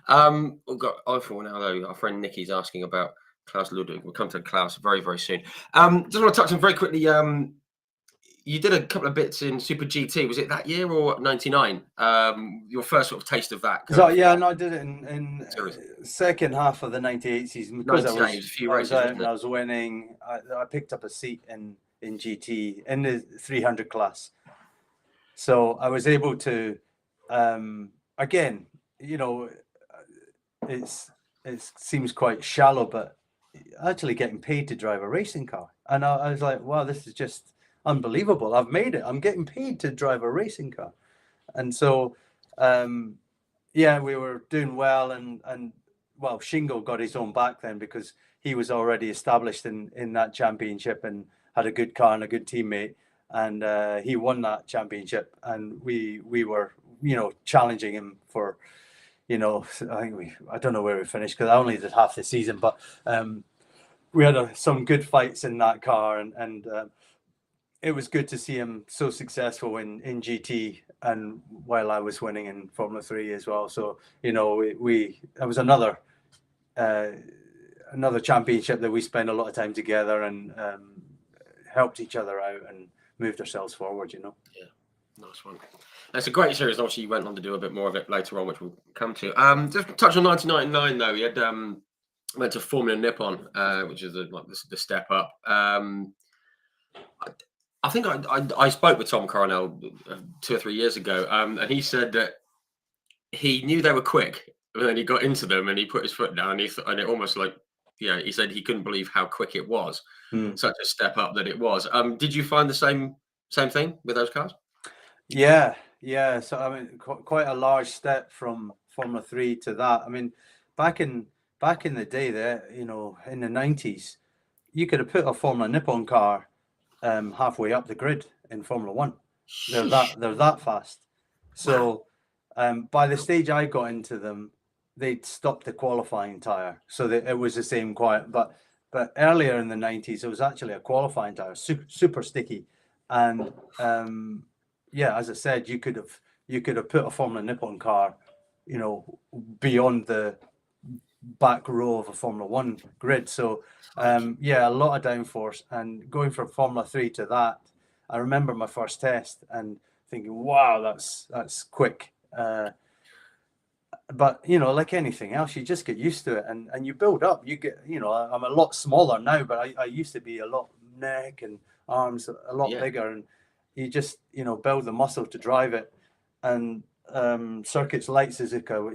We've got iPhone now, though. Our friend Nikki's asking about Klaus Ludwig. We'll come to Klaus very, very soon. Just want to touch on very quickly. You did a couple of bits in Super GT. Was it that year or 99? Your first sort of taste of that? So yeah, no, I did it in second half of the 98 season, because I was winning. I picked up a seat in GT in the 300 class, so I was able to again, it seems quite shallow, but actually getting paid to drive a racing car, and I was like, wow, this is just unbelievable. I've made it. I'm getting paid to drive a racing car. And so yeah, we were doing well, and well, Shingo got his own back then, because he was already established in that championship and had a good car and a good teammate, and he won that championship, and we were challenging him for I don't know where we finished, because I only did half the season, but we had some good fights in that car, and it was good to see him so successful in GT, and while I was winning in Formula 3 as well. So it was another championship that we spent a lot of time together, and helped each other out and moved ourselves forward. Yeah, nice one. It's a great series. Obviously, you went on to do a bit more of it later on, which we'll come to. Just touch on 1999 though. You had went to Formula Nippon, which is the step up. I think I spoke with Tom Coronel 2 or 3 years ago, and he said that he knew they were quick, and then he got into them and he put his foot down, and it almost he said he couldn't believe how quick it was, such a step up that it was. Did you find the same thing with those cars? Yeah. So I mean, quite a large step from Formula 3 to that. I mean, back in the day, there, in the 90s, you could have put a Formula Nippon car halfway up the grid in Formula 1. They're that fast. So by the stage I got into them, they'd stopped the qualifying tire, so that it was the same quiet. But earlier in the 90s, it was actually a qualifying tire, super sticky, and yeah, as I said, you could have put a Formula Nippon car, beyond the back row of a Formula One grid. So yeah, a lot of downforce, and going from Formula 3 to that, I remember my first test and thinking, wow, that's quick. But like anything else, you just get used to it, and you build up. You get, I'm a lot smaller now, but I used to be a lot, neck and arms a lot Yeah. bigger, and you just build the muscle to drive it. And circuits like Suzuka,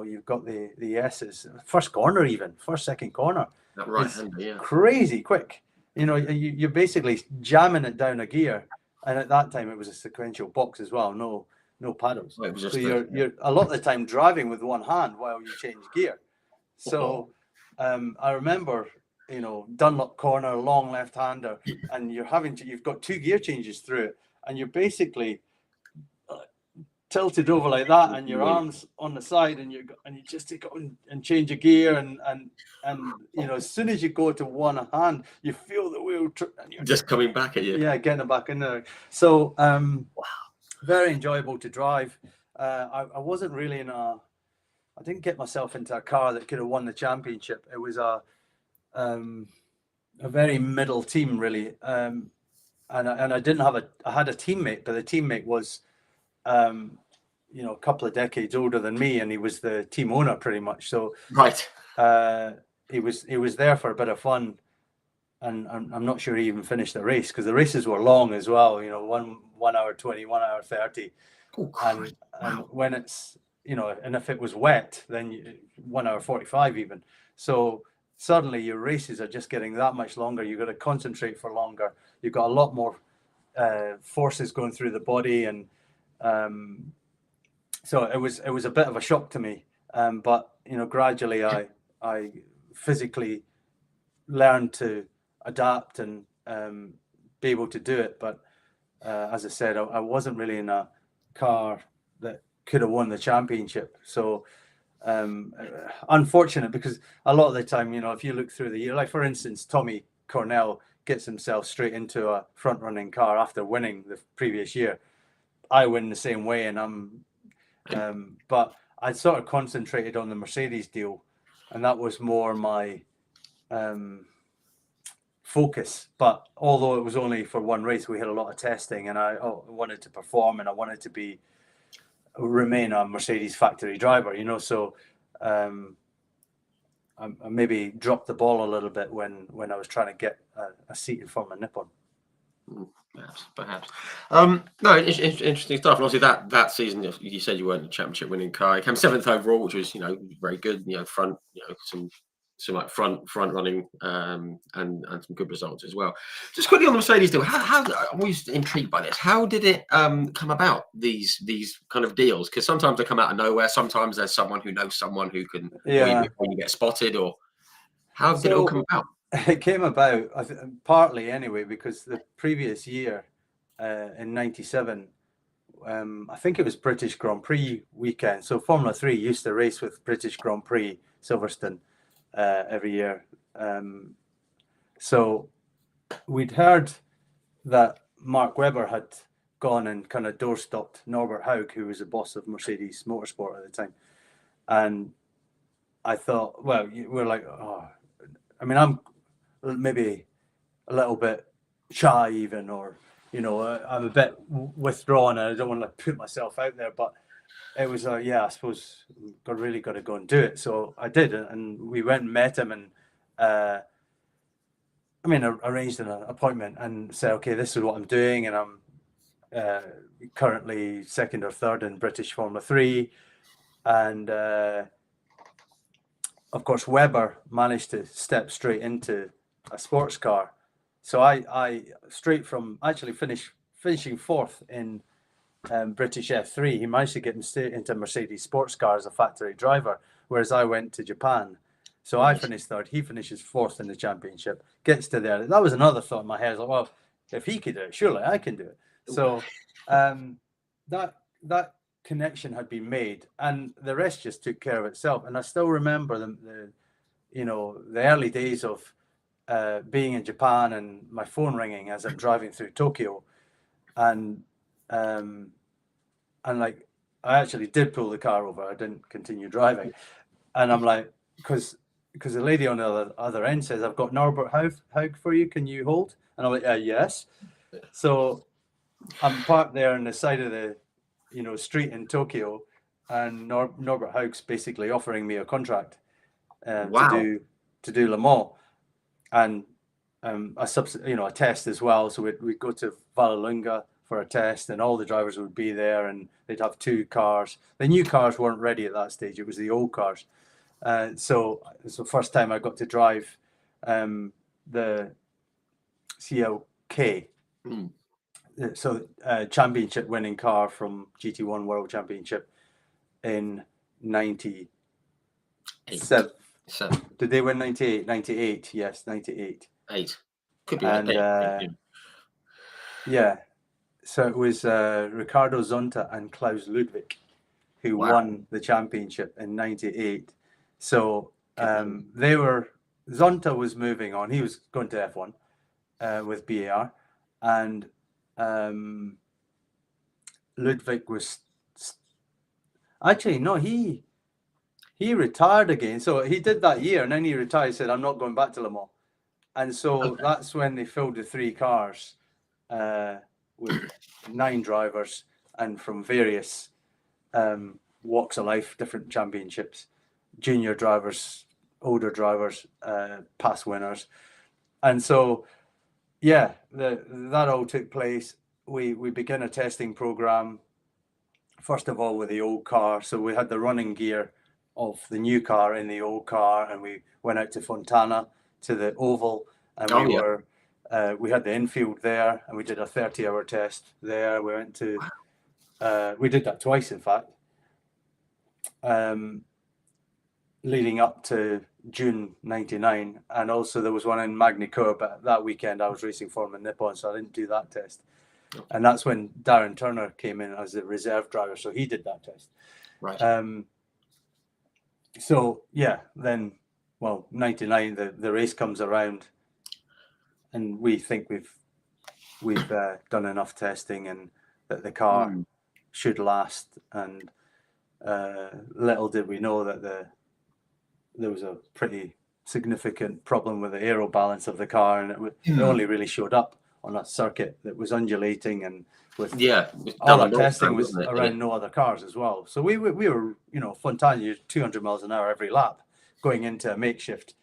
you've got the S's, first corner, even first second corner That is right-hander, yeah. crazy quick. You're basically jamming it down a gear, and at that time it was a sequential box as well. No paddles. Well, it was So just you're a lot of the time driving with one hand while you change gear. So I remember, Dunlop corner, long left-hander, and you've got two gear changes through it, and you're basically tilted over like that, and your arms on the side, and you just take it and change a gear, and as soon as you go to one hand, you feel the wheel and you're just coming back at you. yeah, getting it back in there. So very enjoyable to drive. I wasn't really I didn't get myself into a car that could have won the championship. It was a very middle team, really. And I didn't have I had a teammate, but the teammate was, a couple of decades older than me, and he was the team owner pretty much. So Right. he was there for a bit of fun, and I'm not sure he even finished the race, because the races were long as well. 1 hour 20, 1 hour 30, Oh, and wow. when it's and if it was wet, then 1 hour 45 even. So suddenly your races are just getting that much longer. You've got to concentrate for longer. You've got a lot more forces going through the body, and so it was a bit of a shock to me. But gradually I physically learned to adapt and be able to do it. But as I said, I wasn't really in a car that could have won the championship. So unfortunate, because a lot of the time, if you look through the year, like for instance, Tommy Cornell gets himself straight into a front running car after winning the previous year. I win the same way, and but I sort of concentrated on the Mercedes deal, and that was more my focus. But although it was only for one race, we had a lot of testing, and I wanted to perform, and I wanted to remain a Mercedes factory driver, So I maybe dropped the ball a little bit when I was trying to get a seat in Formula Nippon. Perhaps. No, interesting stuff. And obviously, that season, you said you weren't a championship winning car. You came 7th overall, which was very good. Front, some like front running, and some good results as well. Just quickly on the Mercedes deal, how I'm always intrigued by this. How did it come about, these kind of deals? Because sometimes they come out of nowhere. Sometimes there's someone who knows someone who can, when you get spotted, or how did it all come about? It came about partly anyway because the previous year, in '97, I think it was British Grand Prix weekend. So Formula 3 used to race with British Grand Prix Silverstone every year. So we'd heard that Mark Webber had gone and kind of doorstopped Norbert Haug, who was the boss of Mercedes Motorsport at the time. And I thought, well, we're like, I'm maybe a little bit shy even, or I'm a bit withdrawn, and I don't want to put myself out there, but it was I suppose really got to go and do it. So I did, and we went and met him, and arranged an appointment and said, okay, this is what I'm doing, and I'm currently second or third in British Formula 3, and of course Webber managed to step straight into a sports car. So I straight from actually finishing fourth in British F3, he managed to get into Mercedes sports car as a factory driver, whereas I went to Japan. So I finished third, he finishes fourth in the championship, gets to there. That was another thought in my head, like, well, if he could do it, surely I can do it. So that connection had been made, and the rest just took care of itself. And I still remember the early days of being in Japan and my phone ringing as I'm driving through Tokyo, and and like I actually did pull the car over. I didn't continue driving, and I'm like, because the lady on the other end says, "I've got Norbert Haug for you. Can you hold?" And I'm like, yes. So I'm parked there on the side of the street in Tokyo, and Norbert Haug's basically offering me a contract Wow. to do Le Mans, and a test as well. So we'd go to Vallelunga for a test, and all the drivers would be there, and they'd have two cars. The new cars weren't ready at that stage; it was the old cars. So it's the first time I got to drive the CLK. Mm. So championship winning car from GT1 World Championship in 97. Did they win 98? 98, yes, 98. 8. Could be And 8. yeah, so it was Ricardo Zonta and Klaus Ludwig who Wow. won the championship in 98. So Zonta was moving on. He was going to F1 with BAR, and Ludwig was actually no, he retired again. So he did that year, and then he retired. Said, "I'm not going back to Le Mans," and so that's when they filled the three cars with 9 drivers and from various walks of life, different championships, junior drivers, older drivers, past winners, and so that all took place. We began a testing program. First of all, with the old car, so we had the running gear of the new car in the old car, and we went out to Fontana to the oval, and we had the infield there, and we did a 30-hour test there. We went to we did that twice, in fact, leading up to June '99, and also there was one in Magny-Cours, but that weekend I was racing Formula Nippon, so I didn't do that test. And that's when Darren Turner came in as a reserve driver, so he did that test. Right. So yeah, then 99, the race comes around, and we think we've done enough testing and that the car should last. And little did we know that there was a pretty significant problem with the aero balance of the car, and it only really showed up on a circuit that was undulating, and with all that testing was around no other cars as well. So we were Fontana 200 miles an hour every lap going into a makeshift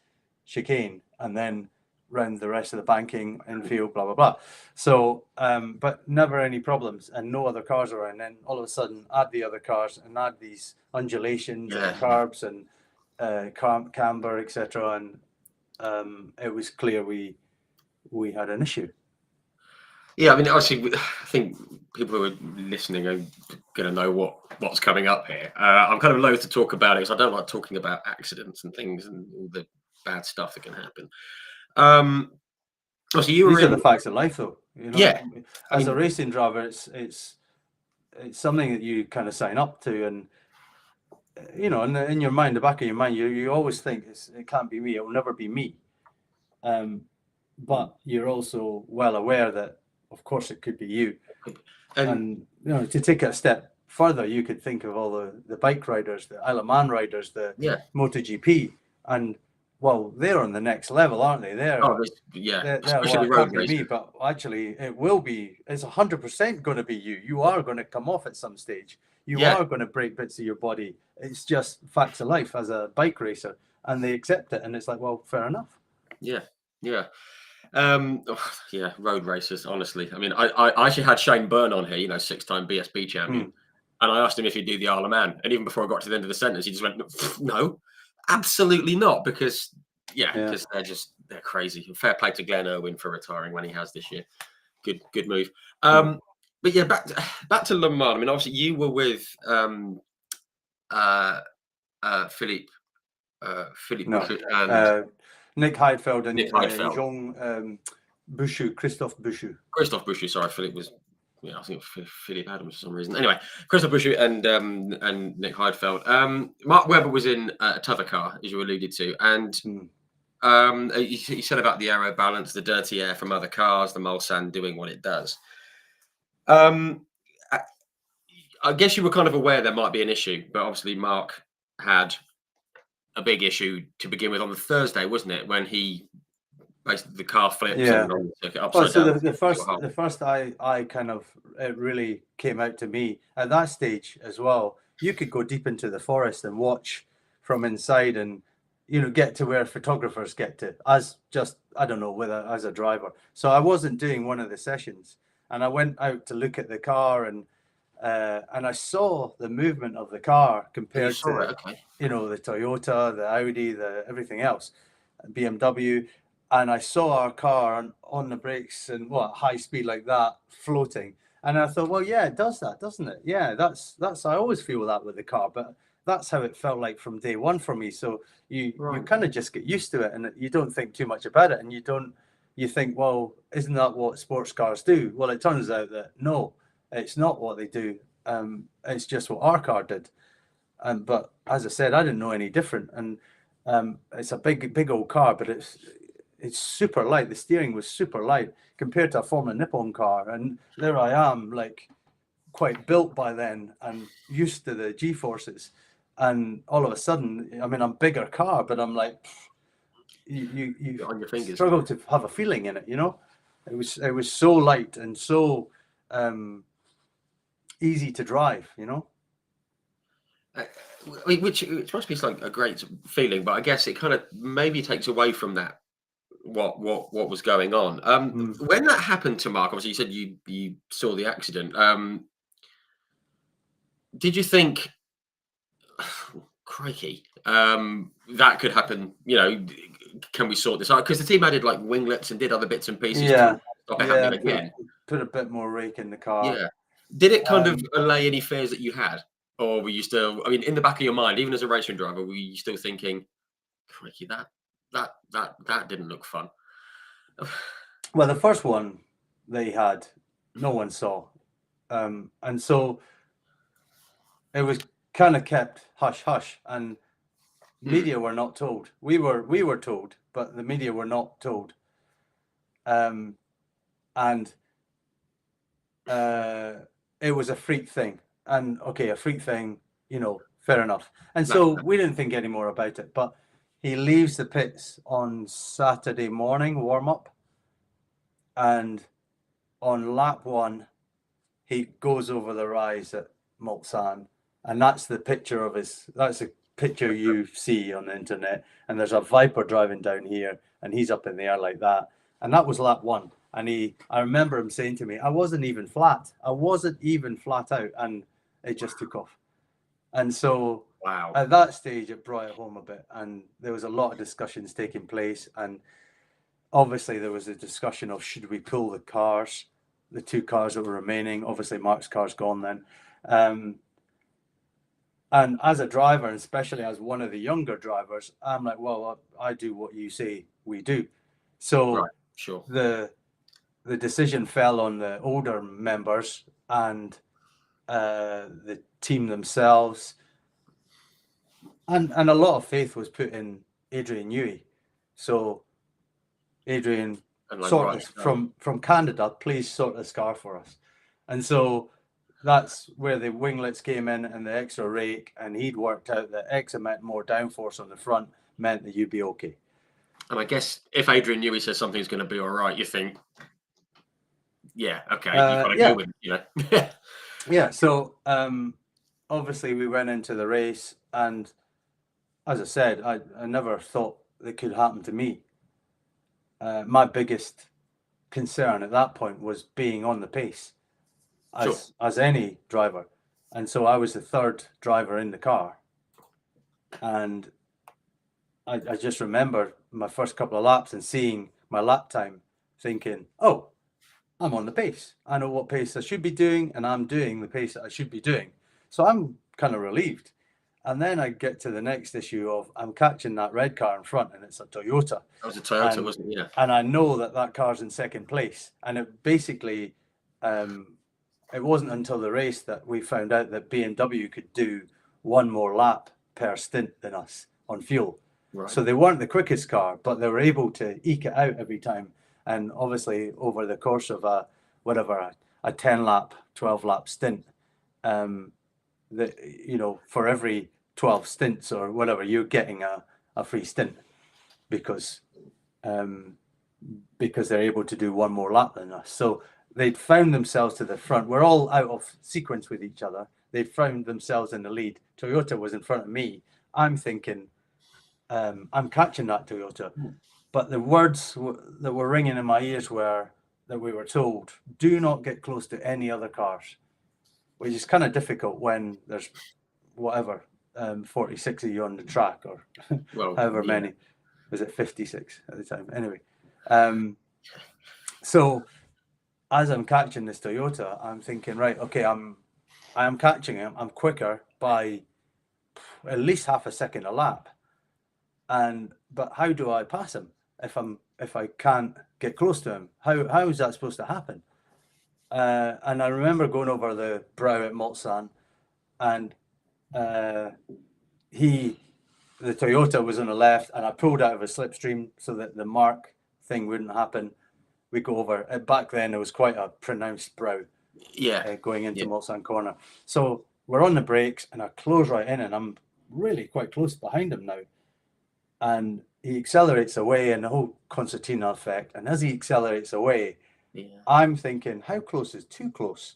chicane, and then round the rest of the banking, infield, blah blah blah. So but never any problems, and no other cars around. Then all of a sudden add the other cars and add these undulations and curbs and camber, etc., and it was clear we had an issue. Yeah, I mean, obviously, I think people who are listening are going to know what's coming up here. I'm kind of loath to talk about it because I don't like talking about accidents and things and all the bad stuff that can happen. Obviously, these are the facts of life, though. As a racing driver, it's something that you kind of sign up to, and in your mind, the back of your mind, you always think it can't be me. It will never be me. But you're also well aware that, of course, it could be you. And to take it a step further, you could think of all the bike riders, the Isle of Man riders, the MotoGP, and they're on the next level, aren't they? Especially road racing. Me, but actually, it's 100% going to be you. You are going to come off at some stage. You are going to break bits of your body. It's just facts of life as a bike racer, and they accept it, and it's like, well, fair enough. Yeah. Road racers, honestly. I mean, I actually had Shane Byrne on here, 6-time BSB champion, and I asked him if he'd do the Isle of Man, and even before I got to the end of the sentence, he just went, no, absolutely not, because they're crazy. Fair play to Glenn Irwin for retiring when he has this year. Good move. But yeah, back to Le Mans. I mean, obviously you were with Philippe Bouchut and Nick Heidfeld and Jean Christophe Bouchut. Christophe Bouchut, sorry, Philippe was. I think it was Philippe Adams for some reason. Anyway, Christophe Bouchut and Nick Heidfeld. Mark Webber was in a t'other car, as you alluded to, and he said about the aero balance, the dirty air from other cars, the Mulsanne doing what it does. I guess you were kind of aware there might be an issue, but obviously Mark had a big issue to begin with on the Thursday, wasn't it? When he basically the car flips Yeah. and on the circuit Well, upside so down. the first I kind of, it really came out to me at that stage as well. You could go deep into the forest and watch from inside, and get to where photographers get to, as just, I don't know, whether as a driver. So I wasn't doing one of the sessions, and I went out to look at the car, and I saw the movement of the car Oh, you compared saw it, to okay. the Toyota, the Audi, the everything else, BMW. And I saw our car on the brakes and high speed like that, floating. And I thought, well, yeah, it does that, doesn't it? Yeah, that's I always feel that with the car, but that's how it felt like from day one for me. So you Right. kind of just get used to it, and you don't think too much about it, and you think, well, isn't that what sports cars do? Well, it turns out that no, it's not what they do. It's just what our car did. But as I said, I didn't know any different. And it's a big old car, but it's super light. The steering was super light compared to a Formula Nippon car. And there I am, like, quite built by then and used to the G-forces. And all of a sudden, I mean, I'm bigger car, but I'm like, you On your fingers. struggle to have a feeling in it, It was so light and so easy to drive, Uh, which must be like a great feeling, but I guess it kind of maybe takes away from that what was going on. Mm. When that happened to Mark, obviously you said you saw the accident. Did you think, crikey, that could happen? Can we sort this out? Because the team added like winglets and did other bits and pieces to Yeah, stop it yeah. happening again. Put a bit more rake in the car. Yeah. Did it kind of Um, allay any fears that you had? Or were you still, I mean, in the back of your mind, even as a racing driver, were you still thinking, crikey, that didn't look fun? well, the first one they had, no one saw, and so it was kind of kept hush hush, and media were not told. We were told, but the media were not told. And it was a freak thing, and okay, a freak thing, fair enough. And No. so we didn't think any more about it. But he leaves the pits on Saturday morning warm up, and on lap one, he goes over the rise at Mulsanne, and that's the picture of his. That's a picture you see on the internet, and there's a Viper driving down here, and he's up in the air like that, and that was lap one. And I remember him saying to me, I wasn't even flat out, and it just took off. And so Wow. at that stage, it brought it home a bit, and there was a lot of discussions taking place, and obviously there was a discussion of should we pull the cars, the two cars that were remaining. Obviously Mark's car's gone then. And as a driver, and especially as one of the younger drivers, I'm like, well, I do what you say we do. So Right. Sure. the decision fell on the older members and the team themselves, and a lot of faith was put in Adrian Newey. So Adrian, And like, sort right. this from Canada, please sort this car for us. And so that's where the winglets came in and the extra rake, and he'd worked out that X amount more downforce on the front meant that you'd be okay. And I guess if Adrian Newey says something's going to be all right, you think, yeah, okay, you've got to Yeah. go with it, Yeah. So obviously we went into the race, and as I said, I never thought it could happen to me. My biggest concern at that point was being on the pace as any driver. And so I was the third driver in the car. And I just remember my first couple of laps and seeing my lap time, thinking, oh, I'm on the pace. I know what pace I should be doing, and I'm doing the pace that I should be doing. So I'm kind of relieved. And then I get to the next issue of I'm catching that red car in front, and it's a Toyota. That was a Toyota, wasn't it? Yeah. And I know that car's in second place. And it basically, it wasn't until the race that we found out that BMW could do one more lap per stint than us on fuel. Right. So they weren't the quickest car, but they were able to eke it out every time. And obviously over the course of a 10 lap, 12 lap stint, that, you know, for every 12 stints or whatever, you're getting a free stint because they're able to do one more lap than us. So they'd found themselves to the front. We're all out of sequence with each other. They'd found themselves in the lead. Toyota was in front of me. I'm thinking, I'm catching that Toyota. But the words that were ringing in my ears were that we were told, do not get close to any other cars, which is kind of difficult when there's whatever, 46 of you on the track, or Well, however yeah. many. Was it 56 at the time? Anyway, so as I'm catching this Toyota, I'm thinking, right, okay, I am catching him. I'm quicker by at least half a second a lap. But how do I pass him if I can't get close to him? How is that supposed to happen? And I remember going over the brow at Mulsanne, and the Toyota was on the left, and I pulled out of a slipstream so that the mark thing wouldn't happen. We go over. Back then, it was quite a pronounced brow. Yeah. Going into Mulsanne corner. So we're on the brakes, and I close right in, and I'm really quite close behind him now. And he accelerates away, and the whole concertina effect. And as he accelerates away, I'm thinking, how close is too close?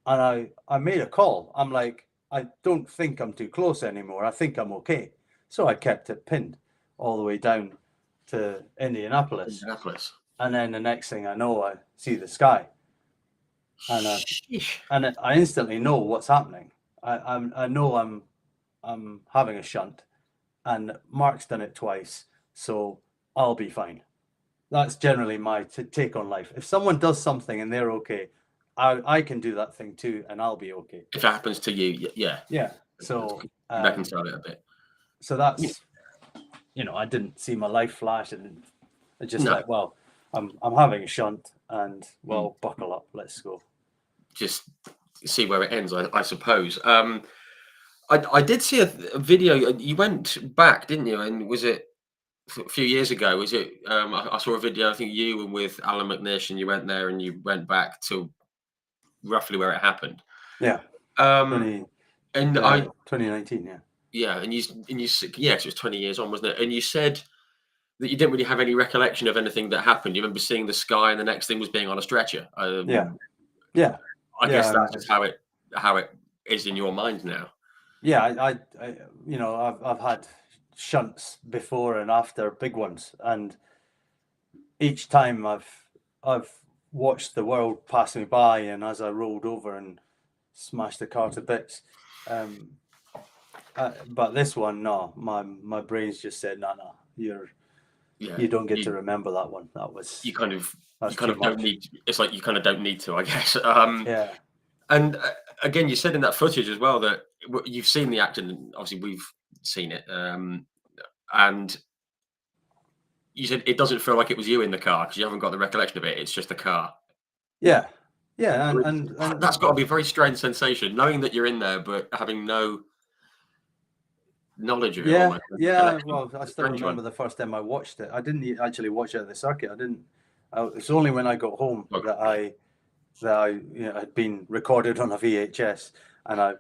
And I made a call. I'm like, I don't think I'm too close anymore. I think I'm okay. So I kept it pinned all the way down to Indianapolis. And then the next thing I know, I see the sky. And I instantly know what's happening. I know I'm having a shunt, and Mark's done it twice, so I'll be fine. That's generally my take on life. If someone does something and they're okay, I can do that thing too, and I'll be okay. If it happens to you, yeah. Yeah. So reconcile it a bit. So that's, you know, I didn't see my life flash, and it's just like, well, I'm having a shunt, and well, buckle up, let's go. Just see where it ends, I suppose. I did see a video. You went back, didn't you? And was it a few years ago? Was it? I saw a video. I think you were with Alan McNish, and you went there, and you went back to roughly where it happened. Yeah. 2019. Yeah. Yeah, and you yes, it was 20 years on, wasn't it? And you said that you didn't really have any recollection of anything that happened. You remember seeing the sky, and the next thing was being on a stretcher. Yeah. I guess that's just how it is in your mind now. Yeah, I you know, I've had shunts before and after big ones, and each time I've watched the world pass me by, and as I rolled over and smashed the car to bits. But this one, no, my brain's just said, no, you don't get to remember that one. That was you kind of don't need. It's like you kind of don't need to, I guess. Yeah. And again, you said in that footage as well that you've seen the accident. Obviously, we've seen it, and you said it doesn't feel like it was you in the car because you haven't got the recollection of it. It's just a car. Yeah, yeah, and that's got to be a very strange sensation, knowing that you're in there but having no knowledge of it. Yeah, yeah. Well, I still remember the first time I watched it. I didn't actually watch it at the circuit. It's only when I got home that I had been recorded on a VHS, and I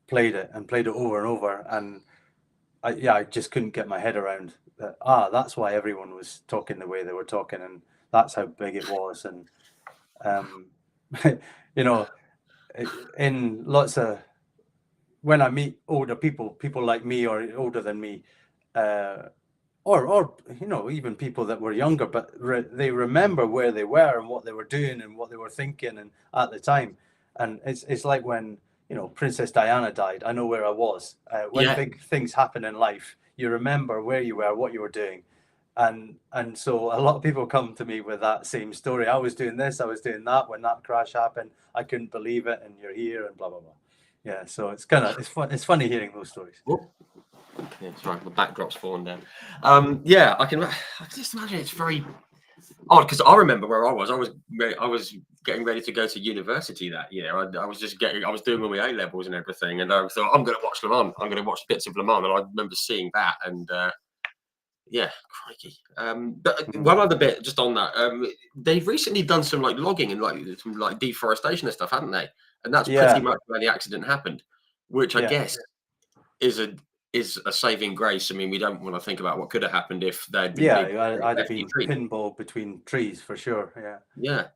played it over and over, and I just couldn't get my head around that. That's why everyone was talking the way they were talking, and that's how big it was. And you know, in lots of when I meet older people like me or older than me, or you know, even people that were younger, but they remember where they were and what they were doing and what they were thinking and at the time. And it's like when, you know, Princess Diana died. I know where I was. When big things happen in life, you remember where you were, what you were doing. And so a lot of people come to me with that same story. I was doing this, I was doing that when that crash happened. I couldn't believe it, and you're here, and blah blah blah. Yeah, so it's fun. It's funny hearing those stories. Yeah, sorry, the backdrop's fallen down. Yeah, I can just imagine it's very odd because I remember where I was. I was getting ready to go to university that year. I was doing all my A levels and everything, and I thought I'm going to watch Le Mans. I'm going to watch bits of Le Mans, and I remember seeing that, and yeah, crikey. But one other bit just on that. They've recently done some like logging and like some like deforestation and stuff, haven't they? and that's pretty Yeah, much where the accident happened, which I yeah, guess is a saving grace. I mean, we don't want to think about what could have happened if there'd been yeah. people I'd have left you been treat. pinball between trees for sure. Yeah.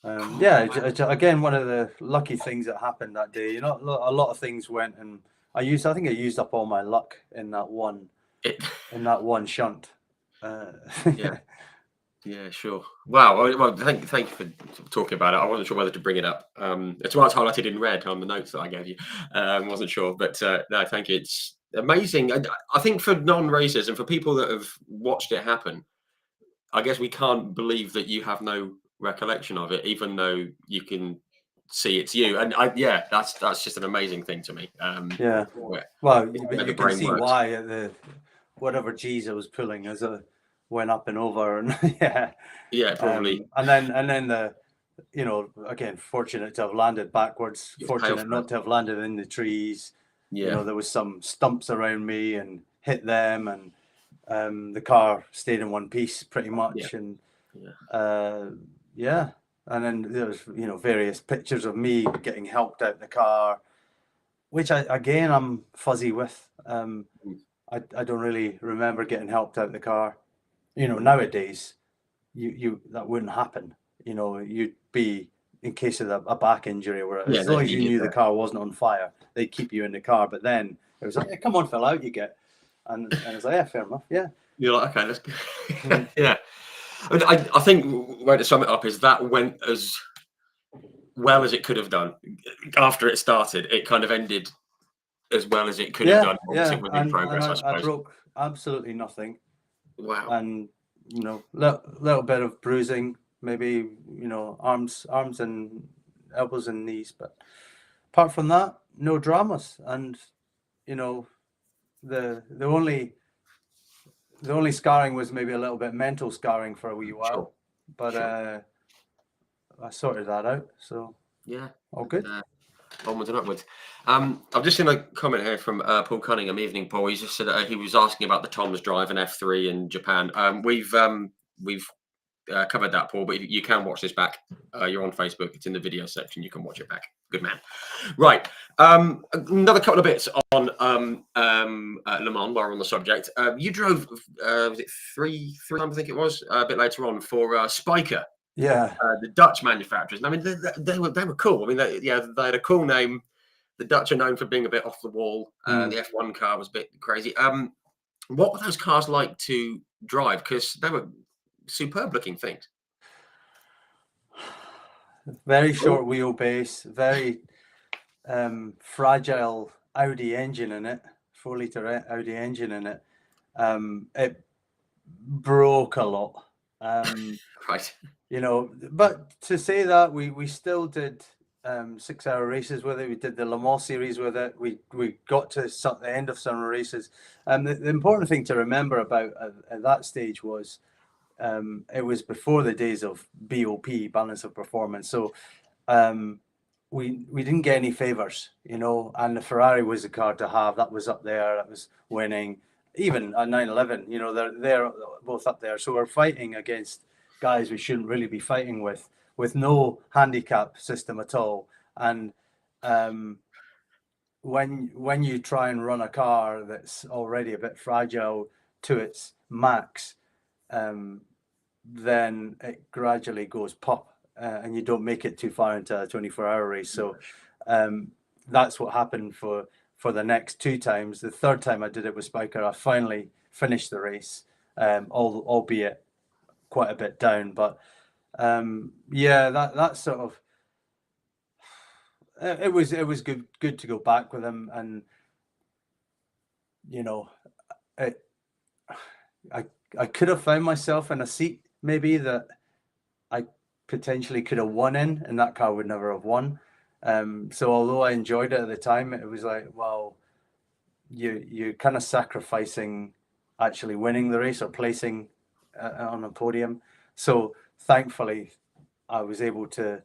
Yeah. Yeah, again, one of the lucky things that happened that day. You know, a lot of things went, and I think I used up all my luck in that It, one shunt. Uh, yeah. Yeah, sure. Wow. Well, thank you for talking about it. I wasn't sure whether to bring it up. It's why it's highlighted in red on the notes that I gave you. Wasn't sure, but no, thank you. It's amazing. I think for non-racers and for people that have watched it happen, I guess we can't believe that you have no recollection of it, even though you can see it's you. And yeah, that's just an amazing thing to me. yeah. Where, Well, where but the you can brain see works. why the whatever G's I was pulling as I went up and over, and yeah. Yeah, probably And then the, again, fortunate to have landed backwards, tail fortunate first. not to have landed in the trees. Yeah, There was some stumps around me and hit them, and the car stayed in one piece pretty yeah, much. And yeah. yeah, and then there was, various pictures of me getting helped out the car, which I'm fuzzy with. Mm. I don't really remember getting helped out the car. Nowadays, you that wouldn't happen. You'd be in case of a back injury, where Yeah, as they long as you leave you knew the there. car wasn't on fire, they'd keep you in the car. But then it was like, "Hey, come on, Phil, out you get." And I was like, "Yeah, fair enough, yeah." You're like, okay, let's go. Mm. Yeah. I mean, I think way to sum it up is that went as well as it could have done. After it started, it kind of ended as well as it could have Yeah, done. Obviously, yeah, within and progress, I I suppose. broke absolutely nothing, Wow. and little bit of bruising, maybe arms and elbows and knees, but apart from that, no dramas. And you know, the only scarring was maybe a little bit mental scarring for a wee Sure. while, but Sure. I sorted that out, so Yeah. all And, good. onwards and upwards. I've just seen a comment here from Paul Cunningham. Evening, Paul. He just said he was asking about the Tom's Drive and F3 in Japan. We've covered that, Paul, but you can watch this back. You're on Facebook. It's in the video section. You can watch it back. Good man. Right. Another couple of bits on Le Mans while we're on the subject. You drove, was it three times, I think it was, a bit later on for Spiker, Yeah, the Dutch manufacturers. And I mean, they were cool. I mean, they had a cool name. The Dutch are known for being a bit off the wall. mm. The F1 car was a bit crazy. What were those cars like to drive? Because they were superb looking things. Very Oh, short wheelbase, very fragile Audi engine in it, 4 liter Audi engine in it. It broke a lot. right. But to say that, we still did 6 hour races with it. We did the Le Mans series with it. We got to the end of summer races. The important thing to remember about at that stage was it was before the days of BOP, balance of performance. So we didn't get any favors, and the Ferrari was the car to have. That was up there. That was winning. Even at 911, they're both up there. So we're fighting against guys we shouldn't really be fighting with no handicap system at all. And when you try and run a car that's already a bit fragile to its max, then it gradually goes pop, and you don't make it too far into a 24-hour race. So that's what happened for the next 2 times. The third time I did it with Spiker, I finally finished the race, albeit quite a bit down. But yeah, that sort of it was good to go back with him, and it, I could have found myself in a seat maybe that I potentially could have won in, and that car would never have won. So although I enjoyed it at the time, it was like, well, you're kind of sacrificing actually winning the race or placing on a podium. So thankfully, I was able to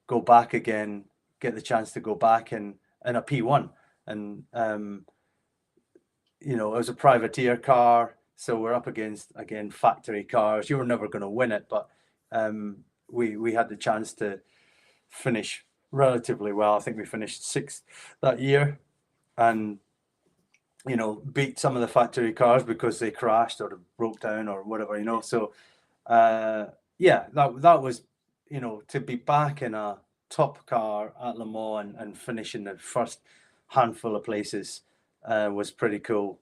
go back again, get the chance to go back in a P1, and it was a privateer car, so we're up against again factory cars. You were never going to win it, but we had the chance to finish relatively well. I think we finished 6th that year, and beat some of the factory cars because they crashed or broke down or whatever. So yeah, that was to be back in a top car at Le Mans and finishing the first handful of places was pretty cool.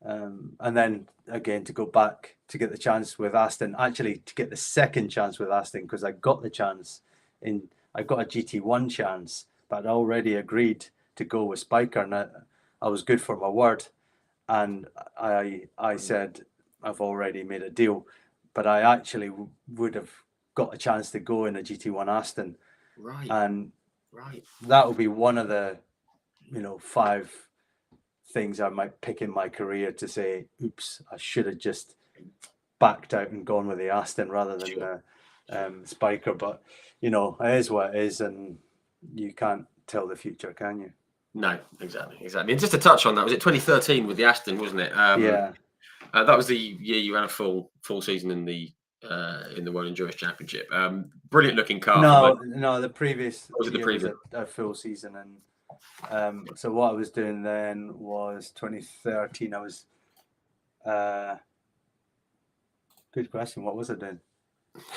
And then again to go back to get the chance with Aston, actually to get the second chance with Aston, because I got a GT1 chance, but I already agreed to go with Spiker, and I was good for my word, and I said I've already made a deal, but I actually would have got a chance to go in a GT1 Aston, Right. and Right. that would be one of the 5 things I might pick in my career to say, oops, I should have just backed out and gone with the Aston rather than the Spiker. But it is what it is, and you can't tell the future, can you? No, exactly. And just to touch on that, was it 2013 with the Aston, wasn't it? Yeah. That was the year you had a full season in the World Endurance Championship. Brilliant looking car. No, the previous year was a full season, and so what I was doing then was 2013. I was good question. What was I doing?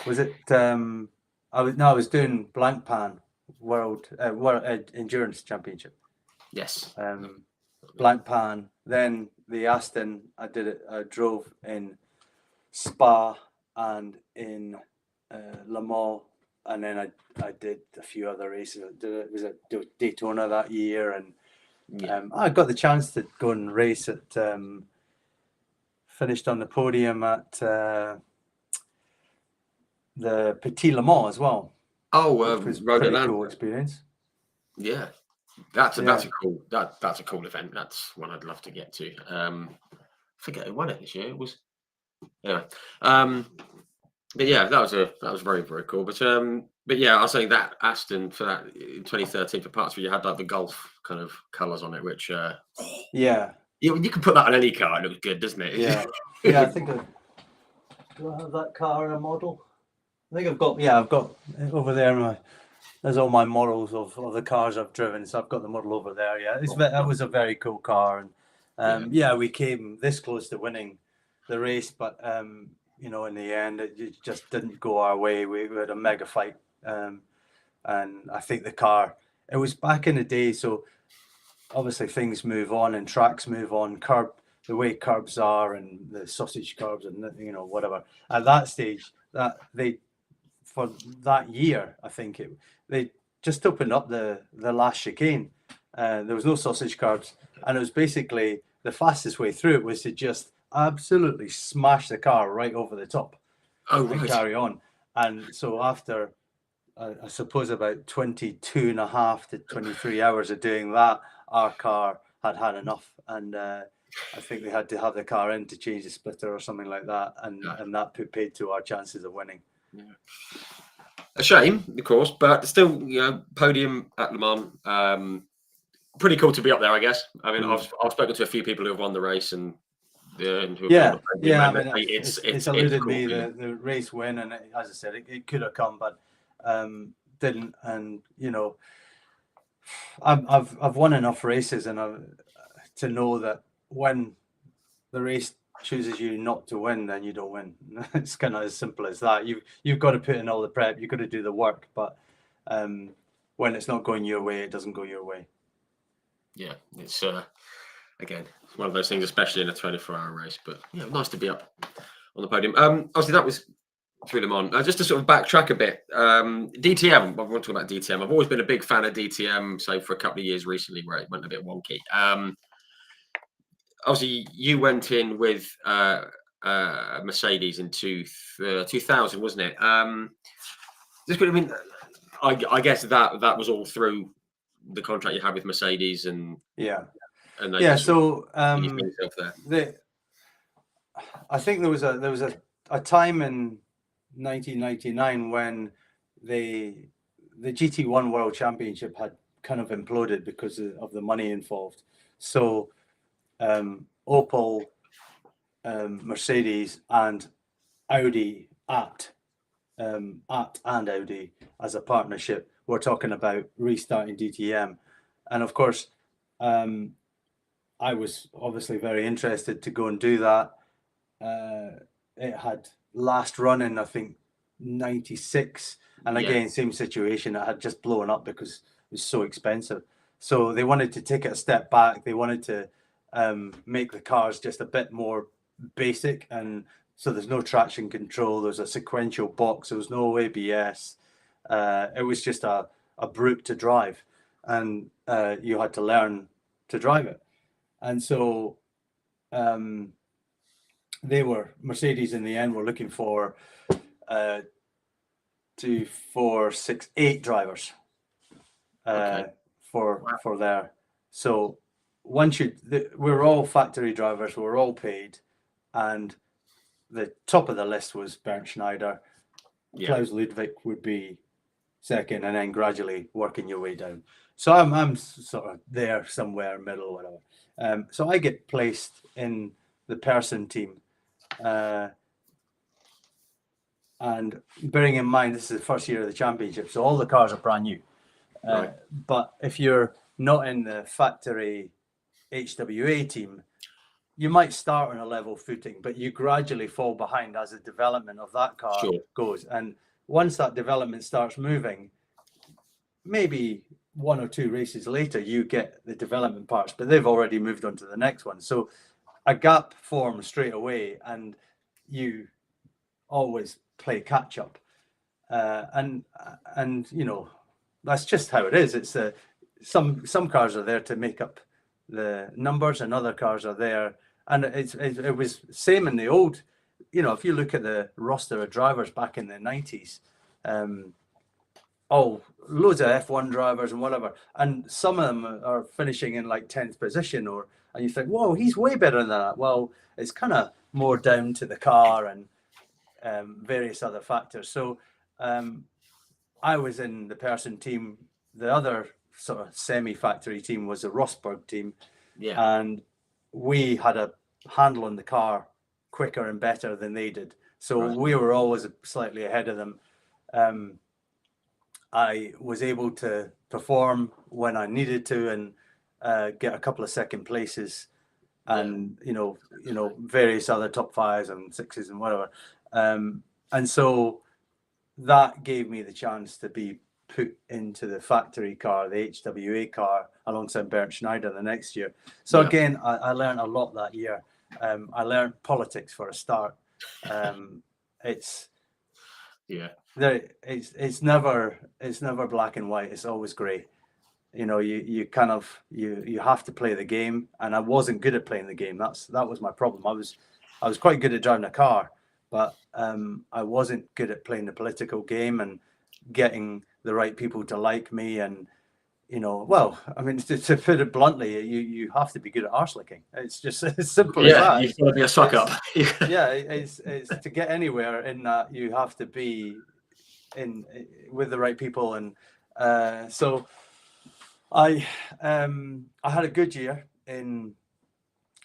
Was it I was doing Blancpain World Endurance Championship. Yes. Blancpain, then the Aston. I drove in Spa and in Le Mans, and then I did a few other races. It was at Daytona that year, and I got the chance to go and race at finished on the podium at the Petit Le Mans as well. Oh, which was a pretty cool experience. Yeah, that's a cool event. That's one I'd love to get to. I forget who won it this year. It was anyway. But yeah, that was very, very cool. But yeah, I was saying that Aston for that in 2013 for parts where you had like the Golf kind of colours on it, which yeah, you can put that on any car. It looks good, doesn't it? Yeah, yeah. I think do I have that car in a model? I think I've got over there. There's all my models of the cars I've driven, so I've got the model over there. Yeah, that was a very cool car, and we came this close to winning the race, but in the end, it just didn't go our way. We had a mega fight, and I think the car. It was back in the day, so obviously things move on and tracks move on. The way curbs are and the sausage curbs and whatever. At that stage, for that year, I think they just opened up the last chicane. There was no sausage curbs, and it was basically the fastest way through it was to just absolutely smash the car right over the top and carry on. And so after, I suppose, about 22 and a half to 23 hours of doing that, our car had enough, and I think they had to have the car in to change the splitter or something like that, and that put paid to our chances of winning. Yeah. A shame, of course, but still, podium at Le Mans. Pretty cool to be up there, I guess. I mean, I've spoken to a few people who have won the race and who have I mean, it's eluded me the race win, and as I said, it could have come, but didn't. And I've won enough races, and to know that when the race chooses you not to win, then you don't win. It's kind of as simple as that. You've got to put in all the prep, you've got to do the work, but when it's not going your way, it doesn't go your way. Yeah, it's again, it's one of those things, especially in a 24-hour race. But yeah, nice to be up on the podium. Obviously, that was through Le Mans. Just to sort of backtrack a bit, DTM. I want to talk about DTM. I've always been a big fan of DTM, so for a couple of years recently, where it went a bit wonky. Obviously, you went in with Mercedes in 2000, wasn't it? I guess that was all through the contract you had with Mercedes, and So I think there was a time in 1999 when the GT1 World Championship had kind of imploded because of the money involved. So Opel, Mercedes, and Audi and Audi as a partnership were talking about restarting DTM. And of course, I was obviously very interested to go and do that. It had last run in, I think, 96. And again, same situation. It had just blown up because it was so expensive. So they wanted to take it a step back. They wanted to make the cars just a bit more basic. And so there's no traction control. There's a sequential box. There was no ABS. It was just a brute to drive. And you had to learn to drive it. And so Mercedes in the end were looking for 2, 4, 6, 8 drivers for there. So we're all factory drivers, we're all paid, and the top of the list was Bernd Schneider. Klaus Ludwig would be second, and then gradually working your way down. So I'm sort of there somewhere middle, whatever. So I get placed in the Person team. And bearing in mind, this is the first year of the championship, so all the cars are brand new. But if you're not in the factory HWA team, you might start on a level footing, but you gradually fall behind as the development of that car goes. And once that development starts moving, maybe 1 or 2 races later, you get the development parts, but they've already moved on to the next one. So a gap forms straight away, and you always play catch up. And you know, that's just how it is. It's some cars are there to make up the numbers, and other cars are there. And it was same in the old, you know, if you look at the roster of drivers back in the 90s, loads of F1 drivers and whatever, and some of them are finishing in like 10th position, and you think, whoa, he's way better than that. Well, it's kind of more down to the car and various other factors. So I was in the Person team. The other sort of semi-factory team was the Rosberg team, and we had a handle on the car quicker and better than they did. So we were always slightly ahead of them. I was able to perform when I needed to, and get a couple of second places, and you know various other top 5s and 6s and whatever. And so that gave me the chance to be put into the factory car, the HWA car, alongside Bernd Schneider the next year. So again, I learned a lot that year. I learned politics for a start. It's never black and white. It's always grey. You know, you kind of you have to play the game, and I wasn't good at playing the game. That was my problem. I was quite good at driving a car, but I wasn't good at playing the political game and getting the right people to like me. And you know, well, I mean, to put it bluntly, you have to be good at arse licking. It's just as simple as that. You've got to be a suck up. It's to get anywhere in that, you have to be in with the right people. And so I had a good year in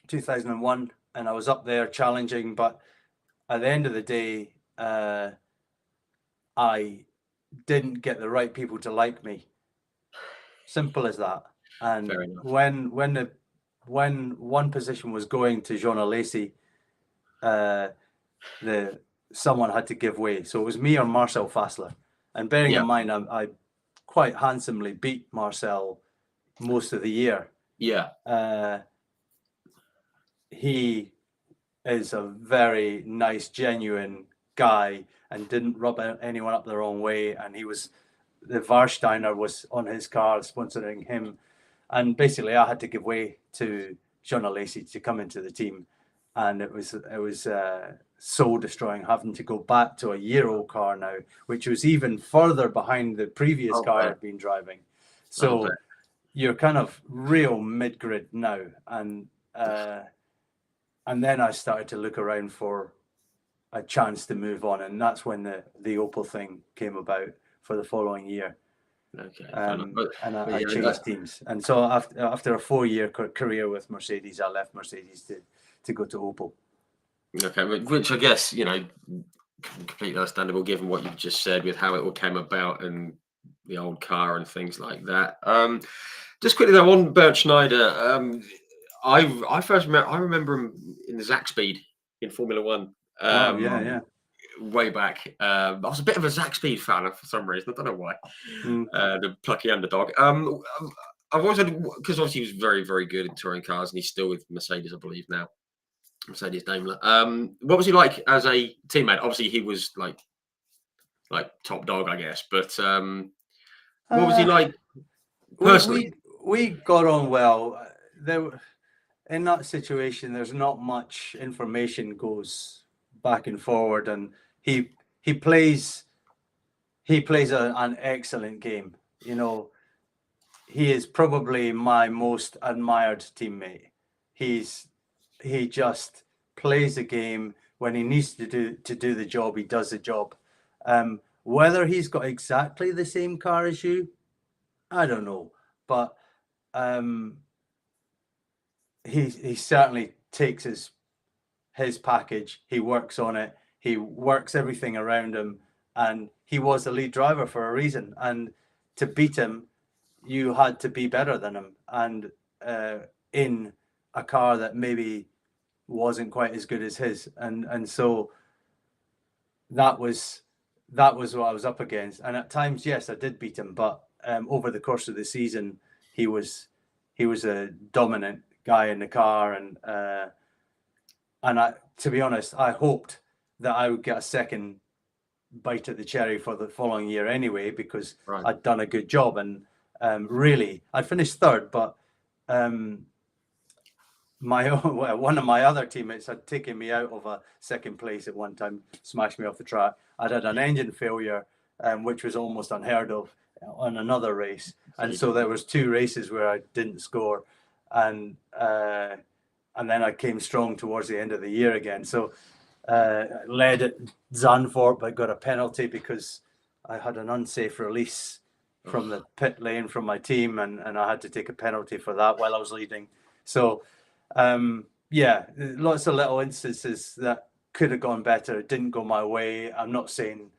2001, and I was up there challenging, but at the end of the day, I didn't get the right people to like me. Simple as that. And when one position was going to Jean Alesi, someone had to give way. So it was me or Marcel Fassler. And bearing in mind, I quite handsomely beat Marcel most of the year. He is a very nice, genuine guy, and didn't rub anyone up the wrong way. And the Warsteiner was on his car sponsoring him. And basically I had to give way to Jean Alesi to come into the team. And it was soul destroying, having to go back to a year-old car now, which was even further behind the previous car I'd been driving. So you're kind of real mid-grid now. And then I started to look around for a chance to move on, and that's when the Opel thing came about for the following year. And I changed teams. And so after a 4-year career with Mercedes, I left Mercedes to go to Opel. Okay, which I guess, you know, completely understandable given what you've just said with how it all came about, and the old car and things like that. Just quickly though, on Bert Schneider, I remember him in the Zach Speed in Formula One. Oh yeah. Way back. I was a bit of a Zach Speed fan for some reason. I don't know why. Mm. The plucky underdog. I've always had, because obviously he was very, very good in touring cars, and he's still with Mercedes, I believe now. Mercedes Daimler. What was he like as a teammate? Obviously, he was like top dog, I guess. But what was he Uh, like we personally? we we got on well. There in that situation, there's not much information goes back and forward, and he he plays an excellent game. You know, he is probably my most admired teammate. He just plays the game when he needs to do the job. He does the job. Whether he's got exactly the same car as you, I don't know, but um, he certainly takes his package. He works on it. He works everything around him, and he was the lead driver for a reason. And to beat him, you had to be better than him, and in a car that maybe wasn't quite as good as his. And so that was what I was up against. And at times, yes, I did beat him, but over the course of the season, he was a dominant guy in the car, and to be honest, I hoped that I would get a second bite at the cherry for the following year anyway, because Right. I'd done a good job. And really, I'd finished third, but one of my other teammates had taken me out of a second place at one time, smashed me off the track. I'd had an engine failure, which was almost unheard of on another race, and so there was 2 races where I didn't score, and then I came strong towards the end of the year again. So led at Zandvoort, but got a penalty because I had an unsafe release from the pit lane from my team, and I had to take a penalty for that while I was leading. So yeah, lots of little instances that could have gone better. It didn't go my way. I'm not saying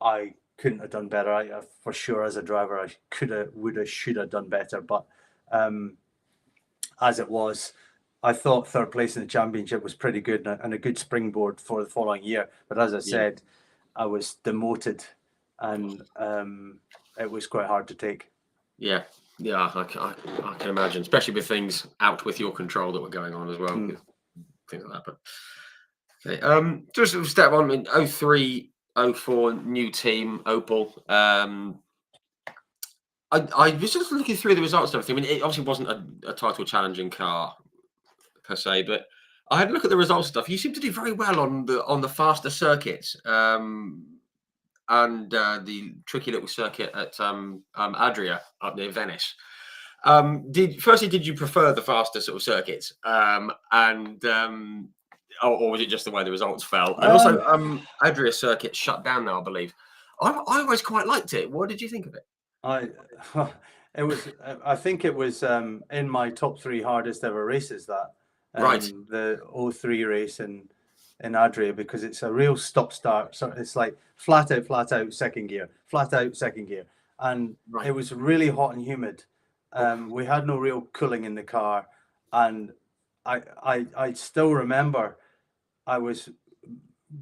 I couldn't have done better. I for sure, as a driver, I could have, would have, should have done better. But as it was, I thought third place in the championship was pretty good and a good springboard for the following year. But as I said, I was demoted, and it was quite hard to take. Yeah, I can imagine, especially with things out with your control that were going on as well, things like that. But okay, just a step on in 03, 04, new team Opel. I was just looking through the results and everything. I mean, it obviously wasn't a title challenging car per se, but I had a look at the results stuff. You seem to do very well on the faster circuits. And the tricky little circuit at Adria up near Venice. Did you prefer the faster sort of circuits, or was it just the way the results fell? And also, Adria circuit shut down now, I believe. I always quite liked it. What did you think of it? I think it was in my top 3 hardest ever races, that Right. the 03 race in Adria, because it's a real stop start. So it's like flat out second gear, flat out second gear, and it was really hot and humid. We had no real cooling in the car, and I still remember I was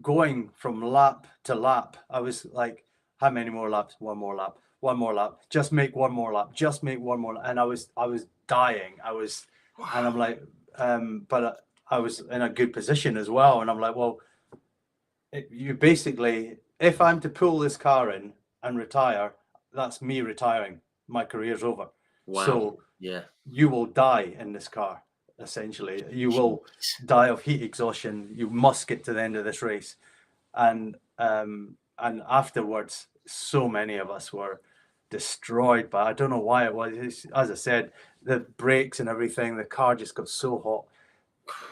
going from lap to lap. I was like, how many more laps? One more lap. One more lap. Just make one more lap. Just make one more. And I was dying. And I'm like, but I was in a good position as well. And I'm like, well, you basically, if I'm to pull this car in and retire, that's me retiring. My career's over. Wow. So yeah, you will die in this car. Essentially, you will die of heat exhaustion. You must get to the end of this race, and afterwards, so many of us were destroyed. But I don't know why it was. As I said, the brakes and everything, the car just got so hot.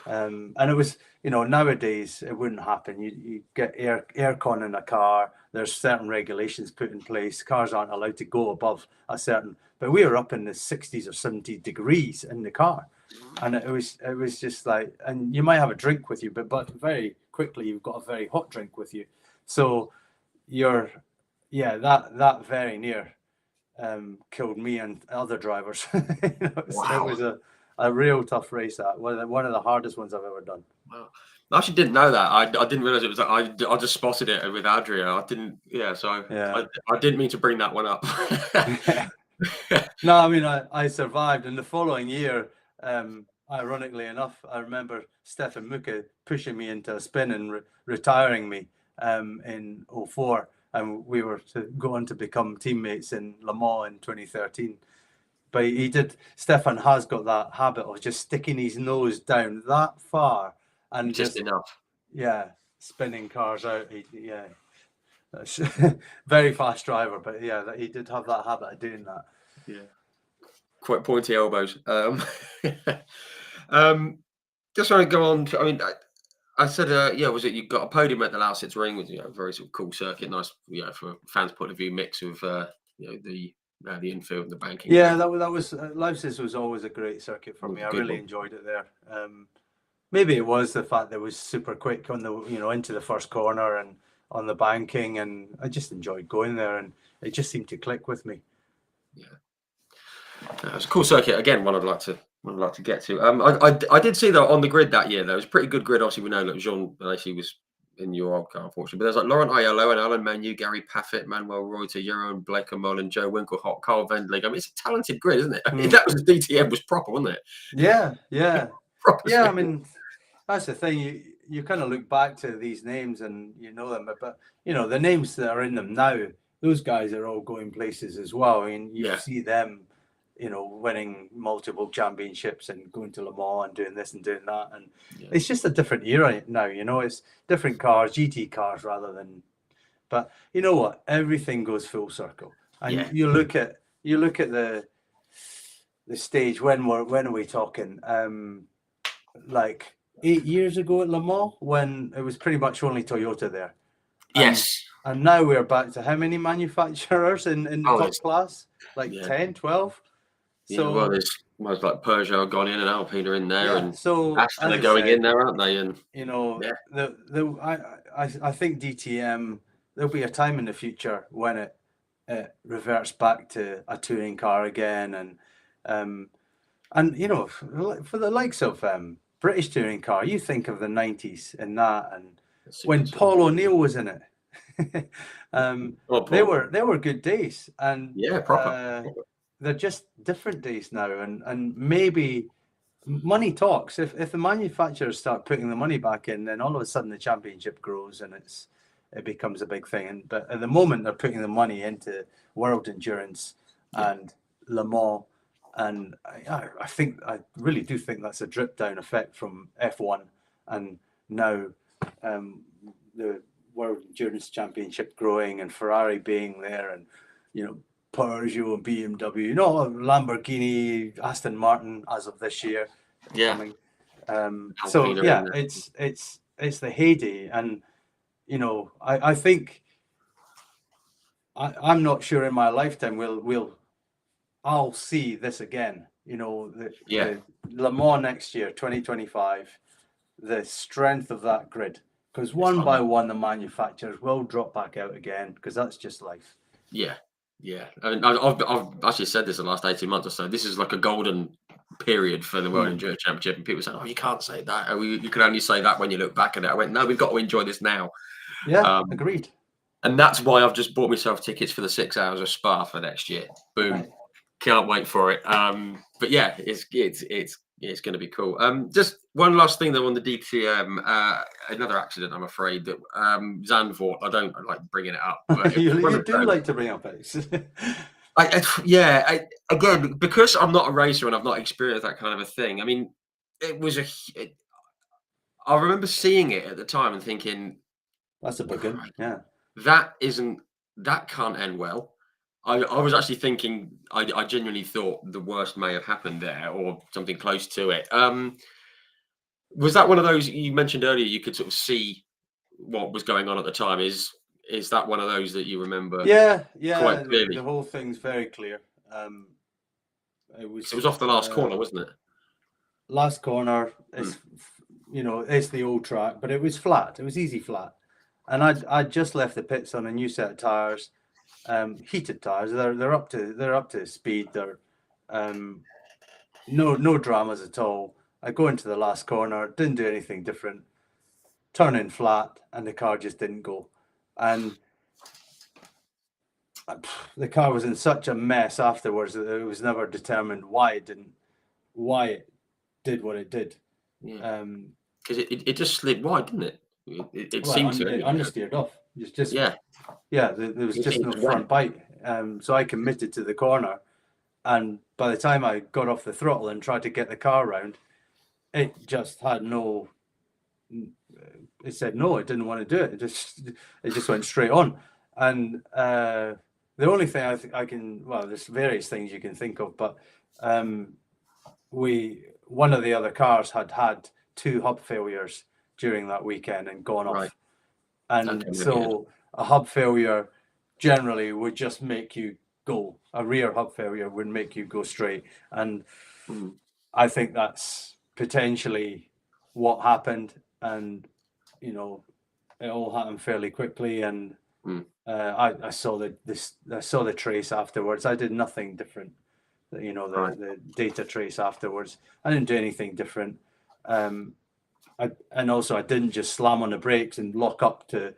And it was, nowadays it wouldn't happen. You get aircon in a car. There's certain regulations put in place. Cars aren't allowed to go above a certain. But we were up in the 60s or 70 degrees in the car, and it was just like, and you might have a drink with you, but very quickly you've got a very hot drink with you. So you're, that very near killed me and other drivers. It Wow. was a real tough race. That one of the hardest ones I've ever done. Wow. I actually didn't know that. I didn't realize it was. I just spotted it with Adria. I didn't. Yeah. So Yeah. I didn't mean to bring that one up. No, I mean I survived, and the following year, ironically enough, I remember Stefan Mucke pushing me into a spin and retiring me in '04, and we were to go on to become teammates in Le Mans in 2013. But he did. Stefan has got that habit of just sticking his nose down that far and Just just, enough. yeah, spinning cars out. Yeah, that's very fast driver, but yeah, he did have that habit of doing that. Yeah. Quite pointy elbows. Um, just want to go on. I mean, I said, yeah, was it you got a podium at the Lausitz Ring, which a very sort of cool circuit, nice, for fans' point of view, mix of the infield and the banking and Yeah, everything. that was Leipzig was always a great circuit for It was me. a I good really one. enjoyed it there. Maybe it was the fact that it was super quick on the into the first corner and on the banking, and I just enjoyed going there, and it just seemed to click with me. Yeah, it was a cool circuit. Again, one I'd like to get to. I did see that on the grid that year. There was a pretty good grid. Obviously, we know that Jean Alesi was in your old car, unfortunately. But there's like Laurent Aiello and Alan Manu, Gary Paffett, Manuel Reuter, Jeroen Bleekemolen, Joe Winkelhock, Carl Wendling. I mean, it's a talented grid, isn't it? I mean, Mm. that was DTM was proper, wasn't it? Yeah, yeah, Proper yeah. I series. mean, that's the thing. You kind of look back to these names and you know them, but the names that are in them now, those guys are all going places as well. I mean, you Yeah, see them, winning multiple championships and going to Le Mans and doing this and doing that, and yeah, it's just a different era now. It's different cars, GT cars rather than. But you know what? Everything goes full circle, and yeah. you look at the stage. When are we talking? Like 8 years ago at Le Mans, when it was pretty much only Toyota there, and Yes. and now we're back to how many manufacturers in the Oh, top there's class? Like yeah, 10, 12. yeah. Well, So there's most like Peugeot gone in and Alpine are in there, yeah. and So Aston as are I going in said, there, aren't they? And yeah, the I think DTM, there'll be a time in the future when it reverts back to a touring car again, and for the likes of British touring car, you think of the 90s and that, and the when 60s. Paul O'Neill was in it, Oh, they Paul. were good days, and Yeah, proper. Proper. they're just different days now, and maybe money talks. If the manufacturers start putting the money back in, then all of a sudden the championship grows and it becomes a big thing. But at the moment they're putting the money into World Endurance Yeah, and Le Mans, and I really do think that's a drip down effect from F1 and now the World Endurance Championship growing and Ferrari being there, and Peugeot and BMW, Lamborghini, Aston Martin as of this year yeah. coming. So Alpine are in yeah, there. it's the heyday, and I think I'm not sure in my lifetime I'll see this again. Yeah, The Le Mans next year, 2025, the strength of that grid, because it's one by unreal. one the manufacturers will drop back out again, because that's just life. Yeah, yeah. I mean, I've actually said this the last 18 months or so. This is like a golden period for the World Mm. Endurance Championship, and people say, "Oh, you can't say that. Oh, you can only say that when you look back at it." I went, "No, we've got to enjoy this now." Yeah, Um, agreed. and that's why I've just bought myself tickets for the 6 hours of Spa for next year. Boom. Right. Can't wait for it. But yeah, it's going to be cool. Just one last thing though on the DTM, another accident. I'm afraid that Zandvoort. I like bringing it up, but it was one You of do those. like to bring up things. Yeah. Again, because I'm not a racer and I've not experienced that kind of a thing. I mean, it was I remember seeing it at the time and thinking, That's a big one. Yeah. that isn't that can't end well. I was actually thinking I genuinely thought the worst may have happened there or something close to it. Was that one of those you mentioned earlier? You could sort of see what was going on at the time. Is that one of those that you remember Yeah, quite yeah. The clearly? whole thing's very clear. It 'Cause it was was off the last corner, wasn't it? last corner. Mm. It's the old track, but it was flat. It was easy flat, and I'd just left the pits on a new set of tires, Heated tires. They're up to speed. They're no dramas at all. I go into the last corner, didn't do anything different, turn in flat, and the car just didn't go. And the car was in such a mess afterwards that it was never determined why it did what it did. Yeah. Because it just slid wide, didn't it? It Well, seemed to. it understeered off. Just Yeah. There was just no front bite. So I committed to the corner, and by the time I got off the throttle and tried to get the car round, it just had no. It said no. It didn't want to do it. It just went straight on. And the only thing I can, well, there's various things you can think of, but one of the other cars had 2 hub failures during that weekend and gone off. Right. And so a hub failure generally would just make you go. A rear hub failure would make you go straight. And I think that's potentially what happened. And, you know, it all happened fairly quickly. And I saw the trace afterwards. I did nothing different. You know, the data trace afterwards. I didn't do anything different. And also I didn't just slam on the brakes and lock up to.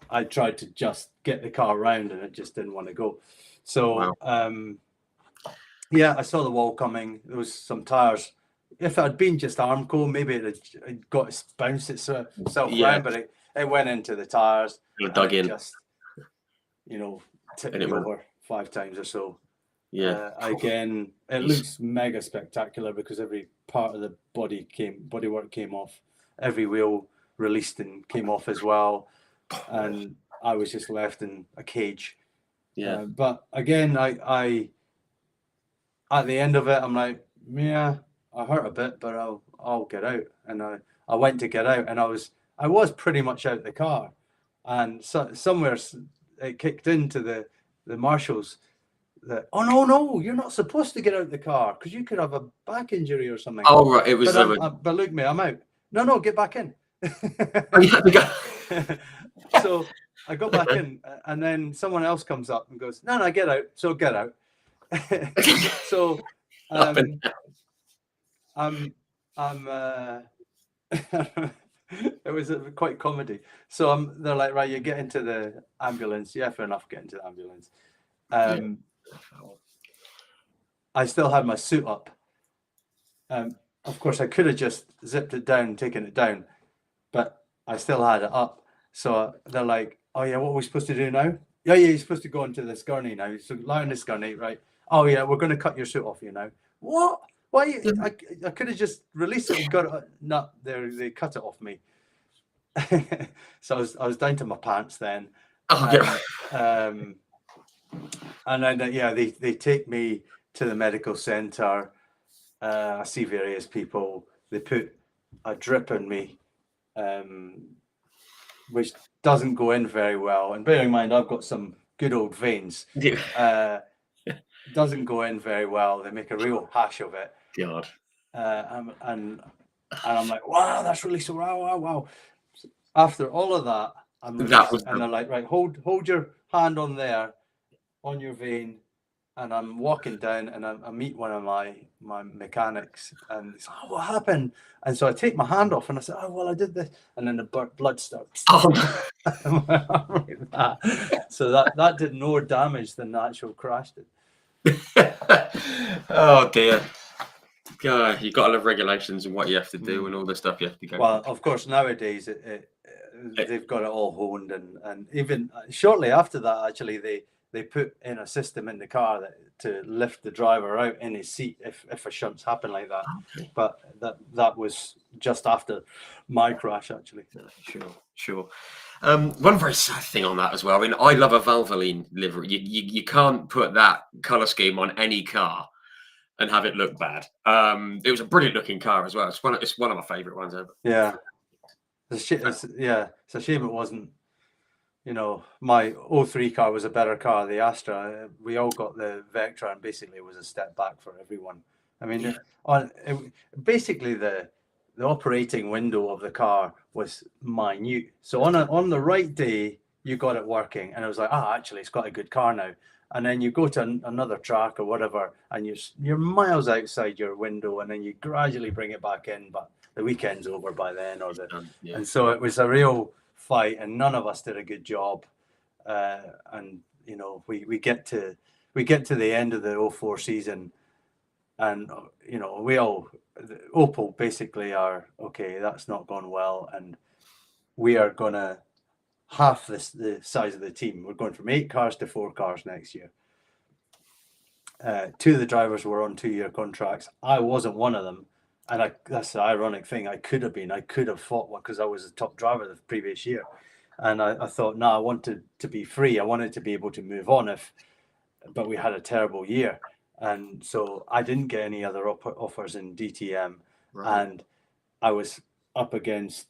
I tried to just get the car around, and it just didn't want to go. So yeah, I saw the wall coming. There was some tires. If it had been just Armco, maybe it got to bounce itself around, but it went into the tires. It dug in. Just, you know, tipped me over 5 times or so. Yeah. Again, it looks mega spectacular because every part of the bodywork came off. Every wheel released and came off as well. And I was just left in a cage. Yeah. But again, I at the end of it, I'm like, yeah, I hurt a bit, but I'll get out. And I went to get out, and I was pretty much out the car, and somewhere it kicked into the marshals that, oh no, you're not supposed to get out the car because you could have a back injury or something. Oh right, it was. But look, mate, I'm out. No, get back in. Oh, you had to go. So I got back in, and then someone else comes up and goes, no, get out. So get out. So it was quite comedy. So they're like, right, you get into the ambulance. Yeah, fair enough, get into the ambulance. I still had my suit up. Of course, I could have just zipped it down, taken it down, but I still had it up. So they're like, oh yeah, what are we supposed to do now? Yeah, you're supposed to go into this gurney now. So lie on this gurney, right? Oh yeah, we're going to cut your suit off you now. What? Why? I could have just released it and got it. No, they cut it off me. So I was down to my pants then. And then they take me to the medical center. I see various people. They put a drip in me, which doesn't go in very well. And bear in mind, I've got some good old veins. Doesn't go in very well. They make a real hash of it. God. And I'm like, wow, that's really so wow. After all of that, and they're like, right, hold your hand on there, on your vein. And I'm walking down, and I meet one of my mechanics, and he's like, oh, what happened? And so I take my hand off, and I said, oh, well, I did this. And then the blood starts. Like that. So that did more damage than the actual crash did. Oh, dear. God, you've got to love regulations and what you have to do and all the stuff you have to go. Well, of course, nowadays, they've got it all honed. And even shortly after that, actually, they put in a system in the car to lift the driver out in his seat if a shunts happen like that. Okay. But that was just after my crash, actually. Sure. One very sad thing on that as well. I mean, I love a Valvoline livery. You can't put that color scheme on any car and have it look bad. It was a brilliant looking car as well. It's one of my favorite ones ever. Yeah. It's a shame it wasn't. You know, my 03 car was a better car, the Astra. We all got the Vectra, and basically it was a step back for everyone. I mean, basically the operating window of the car was minute. So on the right day, you got it working, and it was like, actually, it's got a good car now. And then you go to another track or whatever, and you're miles outside your window, and then you gradually bring it back in, but the weekend's over by then, Yeah. and so it was a real fight, and none of us did a good job. And you know, we get to the end of the '04 season, and you know, Opel basically are okay. That's not gone well, and we are gonna half the size of the team. We're going from 8 cars to 4 cars next year. 2 of the drivers were on 2-year contracts. I wasn't one of them, and that's the ironic thing. I could have been. I could have fought one because I was the top driver the previous year, and I thought, no, I wanted to be free. I wanted to be able to move on but we had a terrible year, and so I didn't get any other offers in DTM, Right. and I was up against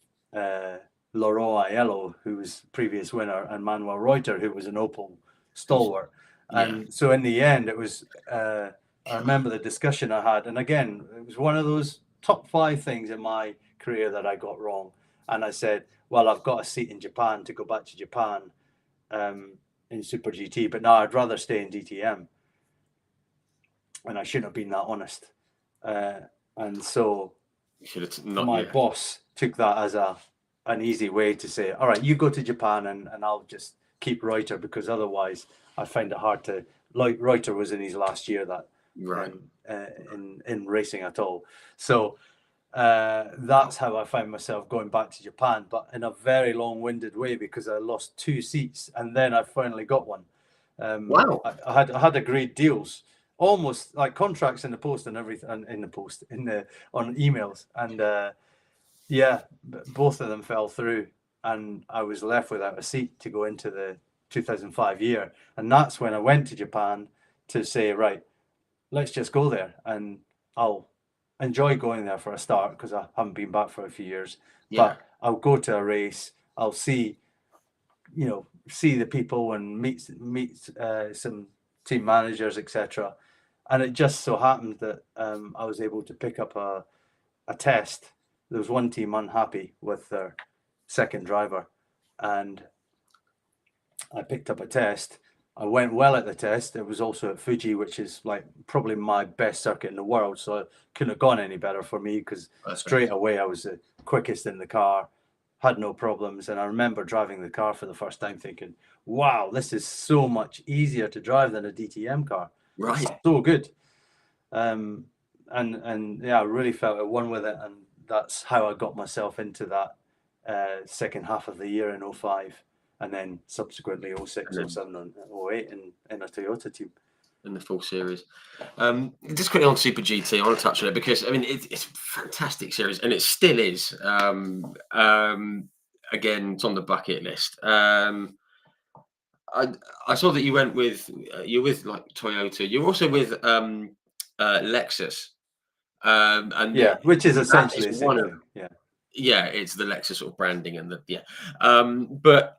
Laurent Aiello, who was previous winner, and Manuel Reuter, who was an Opel stalwart. Yeah. And so in the end, it was, I remember the discussion I had. And again, it was one of those top 5 things in my career that I got wrong. And I said, well, I've got a seat in Japan to go back to Japan in Super GT, but now I'd rather stay in DTM. And I shouldn't have been that honest. And so my boss took that as an easy way to say, all right, you go to Japan and I'll just keep Reuter, because otherwise I find it hard to, like, Reuter was in his last year that in racing at all. So that's how I found myself going back to Japan, but in a very long-winded way, because I lost 2 seats and then I finally got one. Wow. I had agreed deals, almost like contracts in the post and everything, on emails, and yeah, both of them fell through, and I was left without a seat to go into the 2005 year. And that's when I went to Japan to say, right, let's just go there, and I'll enjoy going there for a start, because I haven't been back for a few years. Yeah. But I'll go to a race, I'll see the people and meet some team managers, etc. And it just so happened that I was able to pick up a test. There was one team unhappy with their second driver, and I picked up a test. I went well at the test. It was also at Fuji, which is like probably my best circuit in the world, so it couldn't have gone any better for me, because straight away I was the quickest in the car, had no problems. And I remember driving the car for the first time thinking, wow, this is so much easier to drive than a DTM car. Right. So good. And yeah, I really felt at one with it, and that's how I got myself into that second half of the year in '05, and then subsequently '06, '07, and '08 in a Toyota team. In the full series. Just quickly on Super GT, I want to touch on it because I mean it's a fantastic series, and it still is. Again, it's on the bucket list. I saw that you went with you're with like Toyota. You're also with Lexus. And yeah, which is essentially the same thing. Yeah, it's the Lexus sort of branding and but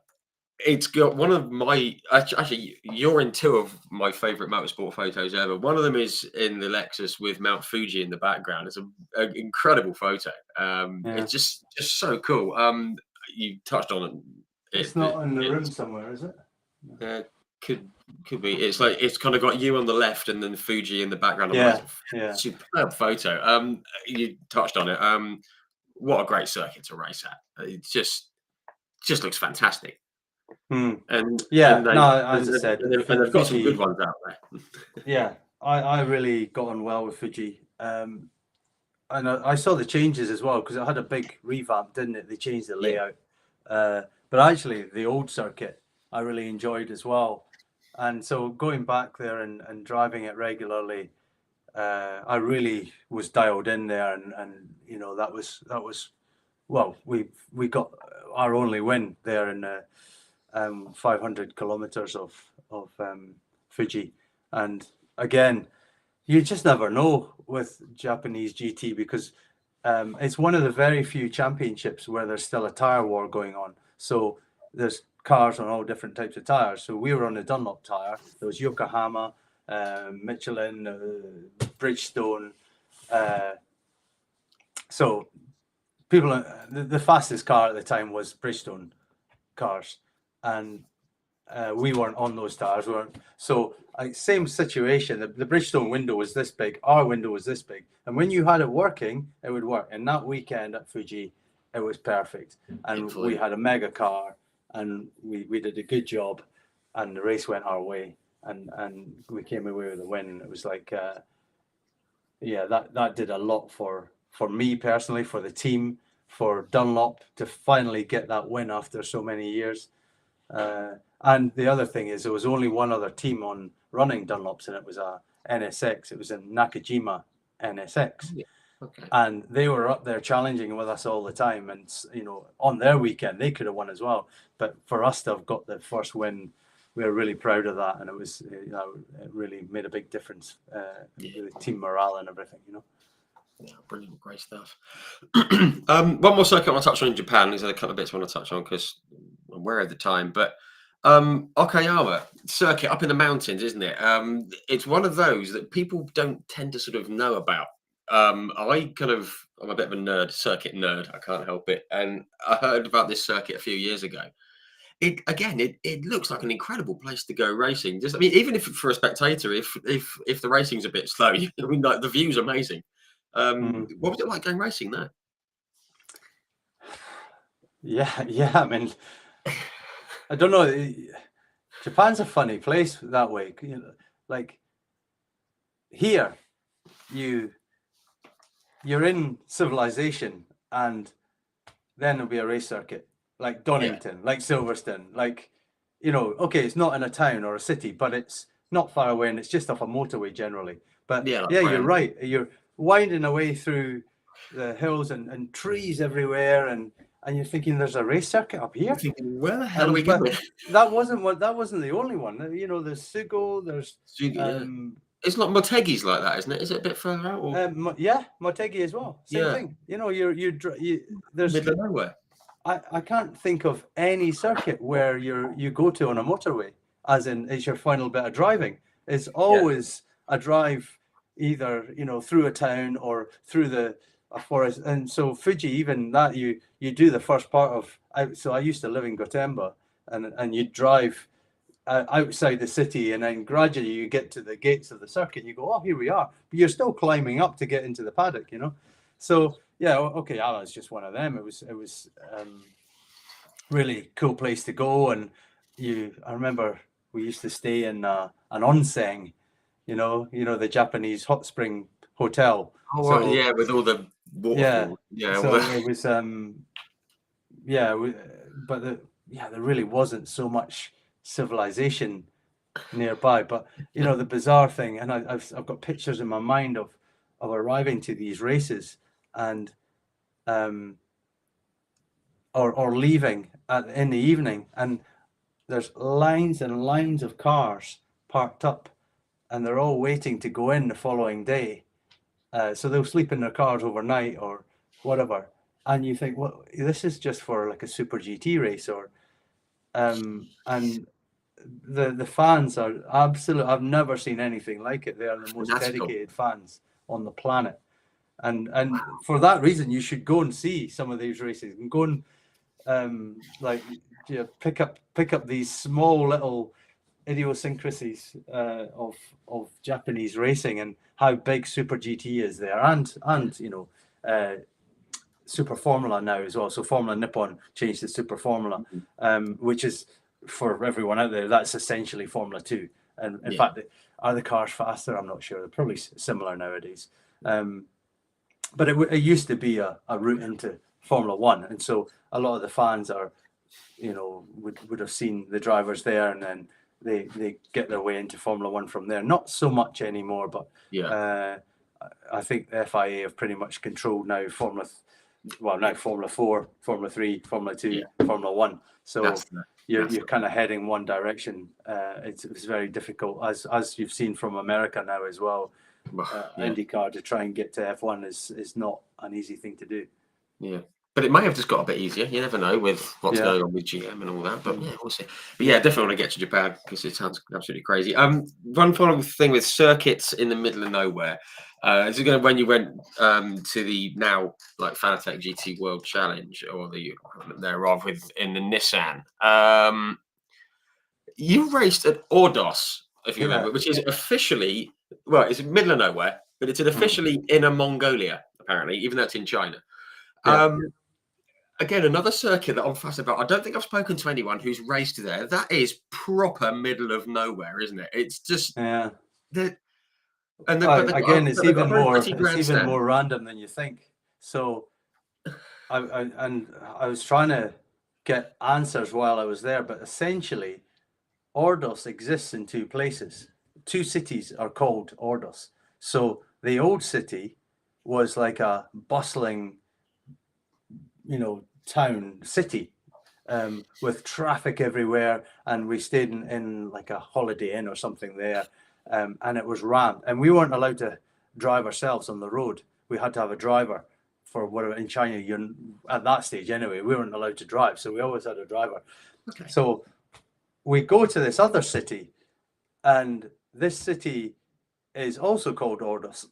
it's got one of my actually you're in 2 of my favorite motorsport photos ever. One of them is in the Lexus with Mount Fuji in the background. It's an incredible photo. It's just so cool. You touched on it. It's not in the room somewhere, is it? Could be. It's like it's kind of got you on the left and then Fuji in the background. Superb photo. You touched on it. What a great circuit to race at. It just looks fantastic. And as I said, and they've got some good ones out there. Yeah, I really got on well with Fuji. And I saw the changes as well, because it had a big revamp, didn't it? They changed the layout. But actually, the old circuit I really enjoyed as well. And so going back there and driving it regularly, I really was dialed in there, and you know, that was well, we got our only win there in 500 kilometers of Fuji. And again, you just never know with Japanese GT, because it's one of the very few championships where there's still a tire war going on. So there's cars on all different types of tires. So we were on the Dunlop tire. There was Yokohama, Michelin, Bridgestone. So people, the fastest car at the time was Bridgestone cars. and we weren't on those tires. So same situation. The Bridgestone window was this big. Our window was this big. And when you had it working, it would work. And that weekend at Fuji, it was perfect. And we had a mega car, and we did a good job, and the race went our way, and we came away with a win. It was like, that did a lot for me personally, for the team, for Dunlop to finally get that win after so many years. And the other thing is, there was only one other team on running Dunlops, and it was a NSX. It was a Nakajima NSX. Yeah. Okay. And they were up there challenging with us all the time. And, on their weekend, they could have won as well. But for us to have got the first win, we were really proud of that. And it was, it really made a big difference with team morale and everything, Yeah, brilliant, great stuff. One more circuit I want to touch on in Japan. There's a couple of bits I want to touch on because I'm aware of the time. But Okayama circuit up in the mountains, isn't it? It's one of those that people don't tend to sort of know about. I'm a bit of a nerd, circuit nerd. I can't help it. And I heard about this circuit a few years ago. It looks like an incredible place to go racing. Even if for a spectator, if the racing's a bit slow, like the view's amazing. What was it like going racing there? Yeah. I mean, I don't know. Japan's a funny place that way. Like here, you're in civilization, and then there'll be a race circuit like Donington, like Silverstone, okay, it's not in a town or a city, but it's not far away, and it's just off a motorway generally. But you're right. You're winding away through the hills and trees everywhere, and you're thinking there's a race circuit up here. Thinking, where the hell are we going? That wasn't the only one. There's Sugo, there's it's not Motegi's like that, isn't it? Is it a bit further out? Or? Motegi as well. Same thing. There's middle of nowhere. I can't think of any circuit where you go to on a motorway, as in it's your final bit of driving. It's always a drive, either through a town or through a forest. And so Fuji, even that you do the first part of. So I used to live in Gotemba, and you drive outside the city, and then gradually you get to the gates of the circuit, and you go, oh, here we are, but you're still climbing up to get into the paddock, so Okayama is just one of them. It was really cool place to go. And I remember we used to stay in an onsen, the Japanese hot spring hotel. With all the waterfall. It was but there really wasn't so much civilization nearby. But the bizarre thing, and I've got pictures in my mind of arriving to these races, and or leaving in the evening, and there's lines and lines of cars parked up, and they're all waiting to go in the following day. So they'll sleep in their cars overnight or whatever, and you think, well, this is just for like a Super GT race, or and the fans are absolute. I've never seen anything like it. They are the most dedicated fans on the planet, and for that reason, you should go and see some of these races and go and pick up these small little idiosyncrasies of Japanese racing, and how big Super GT is there, and Super Formula now as well. So Formula Nippon changed to Super Formula, which is, for everyone out there, that's essentially Formula 2. And in fact, are the cars faster? I'm not sure. They're probably similar nowadays. But it used to be a route into Formula 1. And so a lot of the fans would have seen the drivers there, and then they get their way into Formula 1 from there. Not so much anymore, but I think the FIA have pretty much controlled now Formula 4, Formula 3, Formula 2, Formula 1. So you're kind of heading one direction. It's very difficult, as you've seen from America now as well. IndyCar, to try and get to F1 is not an easy thing to do. Yeah. But it may have just got a bit easier. You never know with what's going on with GM and all that. But we'll see. But definitely want to get to Japan because it sounds absolutely crazy. One final thing with circuits in the middle of nowhere. This is when you went to the now like Fanatec GT World Challenge, or the equivalent thereof, in the Nissan. You raced at Ordos, if you Yeah. remember, which is officially, well, it's in the middle of nowhere, but it's officially Inner Mongolia, apparently, even though it's in China. Yeah. Again, another circuit that I'm fascinated about. I don't think I've spoken to anyone who's raced there. That is proper middle of nowhere, isn't it? It's just Yeah. the Again, but they've got a very pretty it's even grandstand. more random than you think. So I was trying to get answers while I was there, but essentially, Ordos exists in two places. Two cities are called Ordos. So the old city was like a bustling, town city, with traffic everywhere, and we stayed in like a Holiday Inn or something there, and it was rammed, and we weren't allowed to drive ourselves on the road. We had to have a driver for whatever. In China, you're at that stage anyway. We weren't allowed to drive, so we always had a driver. Okay. So we go to this other city, and this city is also called Ordos.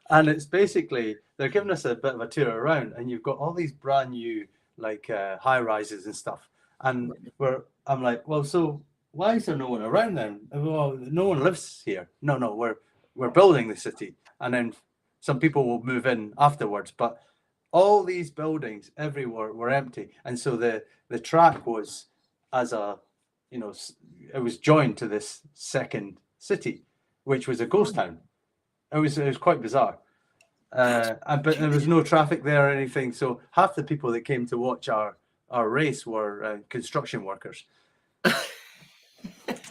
And it's basically, they're giving us a bit of a tour around, and you've got all these brand new like high rises and stuff. And I'm like, well, so why is there no one around then? Well, no one lives here. No, we're building the city, and then some people will move in afterwards. But all these buildings everywhere were empty, and so the track was as a, it was joined to this second city, which was a ghost town. It was quite bizarre. But there was no traffic there or anything. So half the people that came to watch our race were construction workers.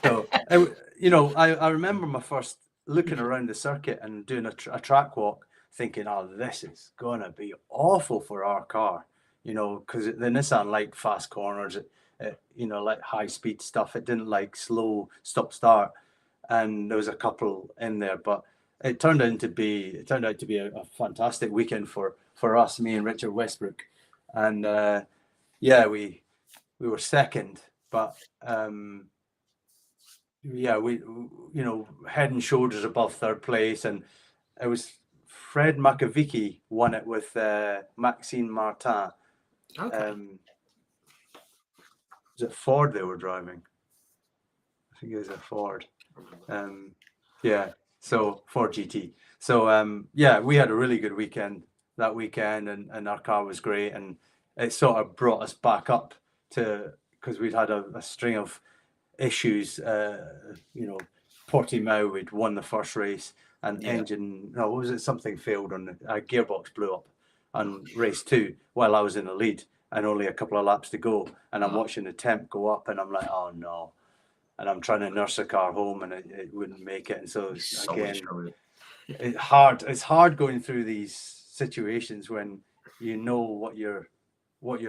So I remember my first looking around the circuit and doing a track walk, thinking, "Oh, this is gonna be awful for our car," because the Nissan liked fast corners, it like high speed stuff. It didn't like slow stop start, and there was a couple in there, but it turned out to be a fantastic weekend for us, me and Richard Westbrook, and yeah, we were second, but yeah, we head and shoulders above third place, and it was Fred Makovicky won it with Maxime Martin. Okay. Was it Ford they were driving? I think it was a Ford. Yeah, so Ford GT. So yeah, we had a really good weekend that weekend, and our car was great, and it sort of brought us back up to, because we'd had a string of issues. Portimao, we'd won the first race, and engine, no, what was it? Something failed on the gearbox blew up on race 2 while I was in the lead, and only a couple of laps to go, and I'm watching the temp go up, and I'm like, oh no. And I'm trying to nurse a car home, and it wouldn't make it. And so again, it's hard going through these situations when you know what you're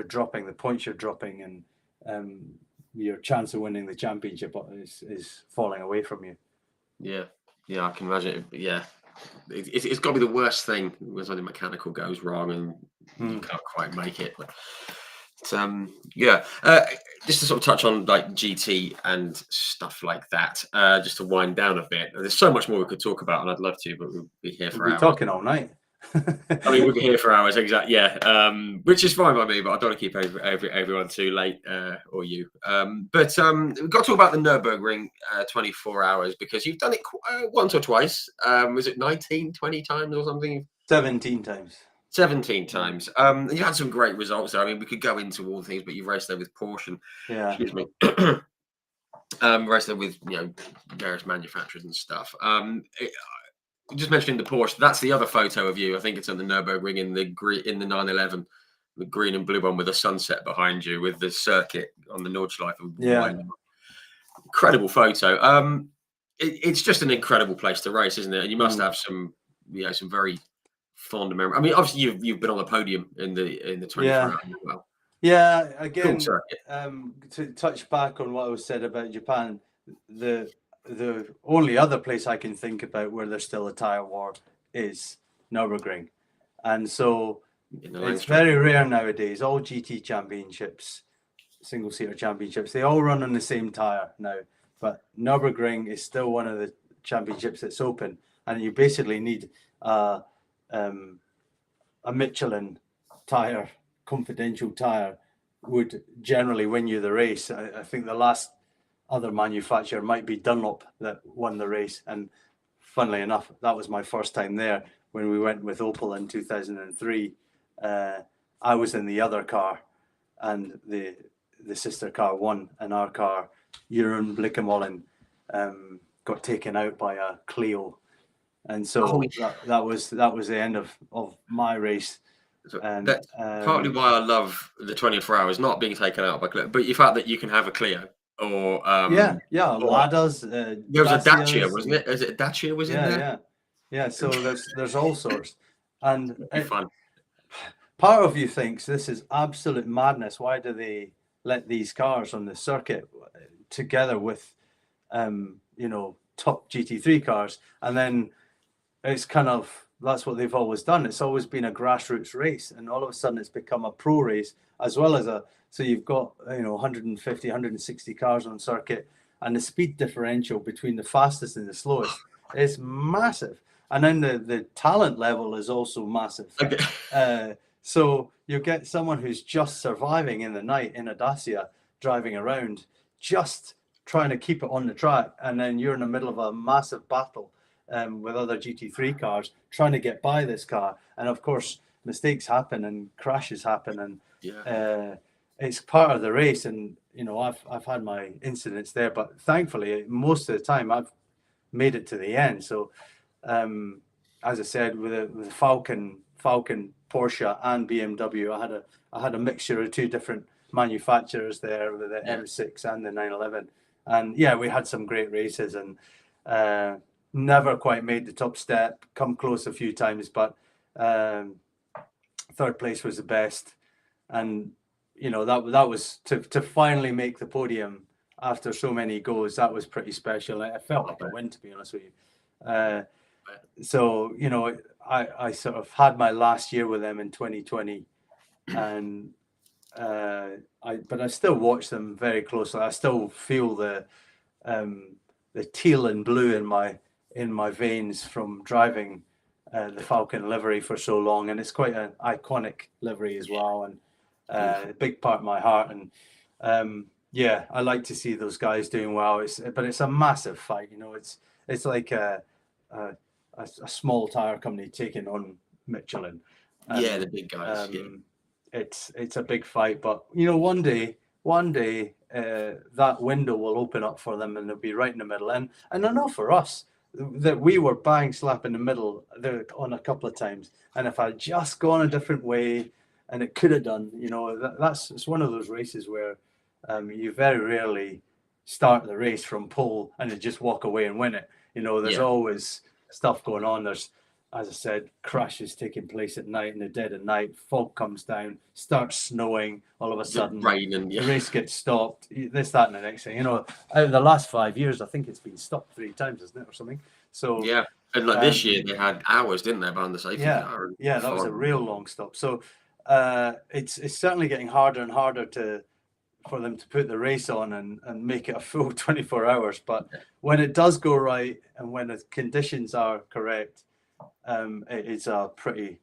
dropping, the points you're dropping, and your chance of winning the championship is falling away from you. Yeah, I can imagine. It's got to be the worst thing when something mechanical goes wrong and you can't quite make it. But just to sort of touch on like GT and stuff like that, just to wind down a bit. There's so much more we could talk about, and I'd love to, but we'll be here for hours. Talking all night. I mean, we could hear for hours, exactly. Yeah, which is fine by me, but I don't want to keep everyone too late, or you. But we've got to talk about the Nürburgring 24 hours, because you've done it once or twice. Was it 19, 20 times or something? 17 times. 17 times. You had some great results there. I mean, we could go into all the things, but you raced there with Porsche. Excuse me. Raced there with various manufacturers and stuff. Just mentioning the Porsche, that's the other photo of you. I think it's on the Nürburgring in the 911, the green and blue one with the sunset behind you, with the circuit on the Nordschleife. Yeah, incredible photo. It's just an incredible place to race, isn't it? And you must have some very fond memory. I mean, obviously you've been on the podium in the 24 hours as well. Yeah, again, Cool to touch back on what was said about Japan, the only other place I can think about where there's still a tire war is Nürburgring, and so it's very rare nowadays. All GT championships, single seater championships, they all run on the same tire now, but Nürburgring is still one of the championships that's open, and you basically need a Michelin tire, confidential tire, would generally win you the race. I think the last other manufacturer might be Dunlop that won the race. And funnily enough, that was my first time there when we went with Opel in 2003. I was in the other car, and the sister car won, and our car, Jeroen Blikkemolen, got taken out by a Clio, and so that was the end of my race. And that's partly why I love the 24 hours not being taken out by Clio, but the fact that you can have a Clio or yeah, or Ladas, there was a Dacia, Dacias, wasn't it? Is it a Dacia was in there? yeah. So there's all sorts, and It'd be fun. part of you thinks this is absolute madness. Why do they let these cars on the circuit together with, top GT3 cars? And then it's kind of, that's what they've always done. It's always been a grassroots race, and all of a sudden it's become a pro race as well as so you've got 150, 160 cars on circuit, and the speed differential between the fastest and the slowest is massive. And then the talent level is also massive. Okay. So you get someone who's just surviving in the night in a Dacia, driving around, just trying to keep it on the track, and then you're in the middle of a massive battle with other GT3 cars trying to get by this car. And of course, mistakes happen and crashes happen, and it's part of the race. And I've had my incidents there, but thankfully, most of the time I've made it to the end. So, as I said, with the Falcon, Porsche, and BMW, I had a mixture of two different manufacturers there with the M6 and the 911, and we had some great races, and never quite made the top step. Come close a few times, but third place was the best, and that was to finally make the podium after so many goes. That was pretty special. It felt like a win, to be honest with you. So I sort of had my last year with them in 2020, and but I still watch them very closely. I still feel the teal and blue in my veins from driving the Falcon livery for so long, and it's quite an iconic livery as well, and a big part of my heart. And I like to see those guys doing well. But it's a massive fight. It's like a small tire company taking on Michelin. And, the big guys. It's a big fight, but one day that window will open up for them, and they'll be right in the middle. And I know for us that we were bang slap in the middle there on a couple of times, and if I'd just gone a different way, and it could have done, it's one of those races where you very rarely start the race from pole and then just walk away and win it. There's always stuff going on. There's, as I said, crashes taking place at night, in the dead of night. Fog comes down, starts snowing. All of a sudden, rain, and the race gets stopped. This, that, and the next thing. Out of the last 5 years, I think it's been stopped 3 times, isn't it, or something? So and like this year they had hours, didn't they, behind the safety car? That was a real long stop. So it's certainly getting harder and harder for them to put the race on and make it a full 24 hours. But when it does go right, and when the conditions are correct, it's a pretty,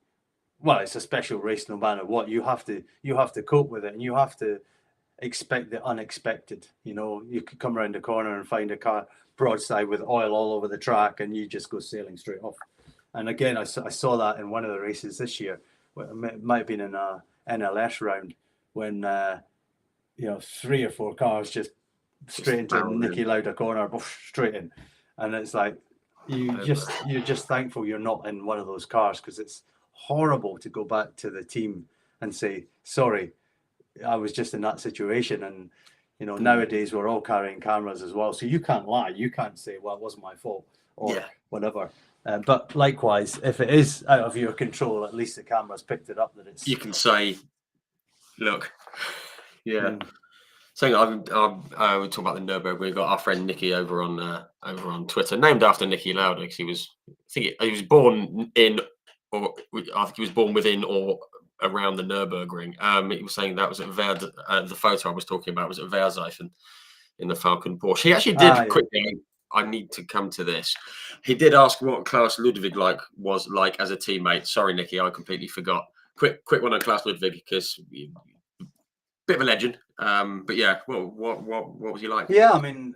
it's a special race no matter what. You have to cope with it, and you have to expect the unexpected. You could come around the corner and find a car broadside with oil all over the track, and you just go sailing straight off. And again, I saw that in one of the races this year. It might have been in a NLS round when 3 or 4 cars just straight into Nicky Lauda corner, straight in, and it's like you're just thankful you're not in one of those cars, because it's horrible to go back to the team and say, sorry, I was just in that situation. And nowadays we're all carrying cameras as well, so you can't lie. You can't say, well, it wasn't my fault, or whatever. But likewise, if it is out of your control, at least the camera's picked it up. You can say, look, So I would talk about the Nürburgring. We've got our friend Nicky over on Twitter, named after Nicky Lauda, because he was born in, or I think he was born within or around the Nürburgring. He was saying that was at the photo I was talking about was at Versailles in the Falcon Porsche. He actually did quickly. I need to come to this. He did ask what Klaus Ludwig was like as a teammate. Sorry, Nicky, I completely forgot. Quick one on Klaus Ludwig, because bit of a legend. But yeah, what was he like? Yeah, I mean,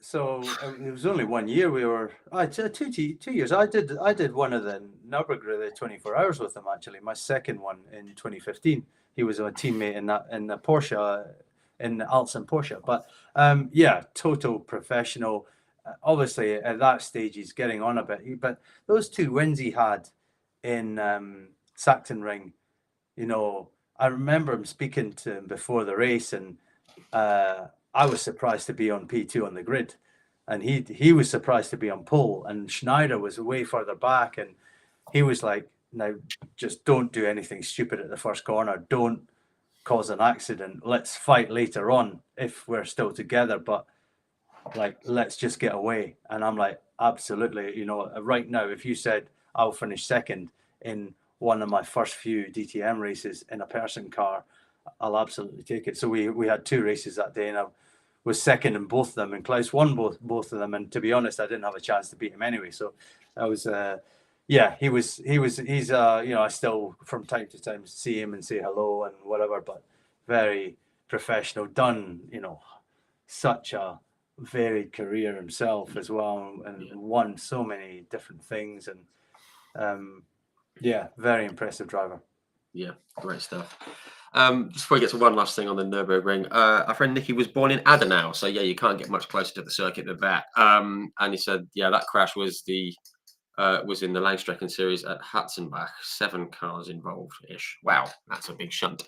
so it was only 1 year. We were 2 years. I did one of the Nürburgring 24 hours with him, actually. My second one in 2015. He was a teammate in the Porsche, in the Alpsen Porsche. But yeah, total professional. Obviously, at that stage, he's getting on a bit. But those 2 wins he had in Sachsenring, you know, I remember him speaking to him before the race, and I was surprised to be on P2 on the grid, and he was surprised to be on pole, and Schneider was way further back, and he was like, "Now, just don't do anything stupid at the first corner. Don't cause an accident. Let's fight later on if we're still together, but like, let's just get away." And I'm like, absolutely. You know, right now, if you said I'll finish second in one of my first few DTM races in a person car, I'll absolutely take it. So we had 2 races that day, and I was second in both of them, and Klaus won both of them. And to be honest, I didn't have a chance to beat him anyway. So I was, yeah, he's you know, I still from time to time see him and say hello and whatever, but very professional, done, you know, such a varied career himself as well, and won so many different things, and yeah, very impressive driver. Yeah, great stuff. Just before we get to one last thing on the Nürburgring, our friend Nicky was born in Adenau, so yeah, you can't get much closer to the circuit than that. And he said, yeah, that crash was in the Langstrecken series at Hatzenbach. 7 cars involved-ish. Wow, that's a big shunt.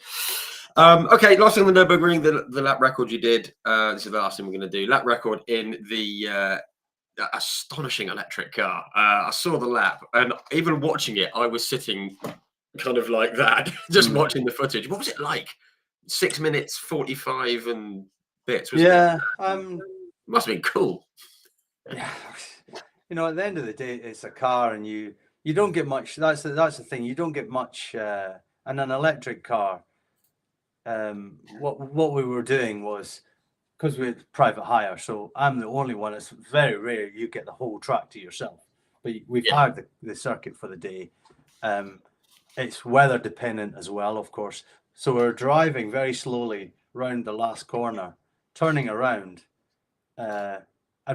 Okay, last thing on the Nürburgring, the lap record you did. This is the last thing we're going to do. Lap record in the astonishing electric car. I saw the lap, and even watching it, I was sitting kind of like that, just watching the footage. What was it like? 6 minutes 45 and bits, wasn't Yeah, it? Must have been cool. yeah. You know, at the end of the day, it's a car, and you don't get much. That's the thing. You don't get much. And an electric car. What we were doing was, because we had private hire, so I'm the only one. It's very rare you get the whole track to yourself. But we've hired the circuit for the day. It's weather dependent as well, of course. So we're driving very slowly round the last corner, turning around, and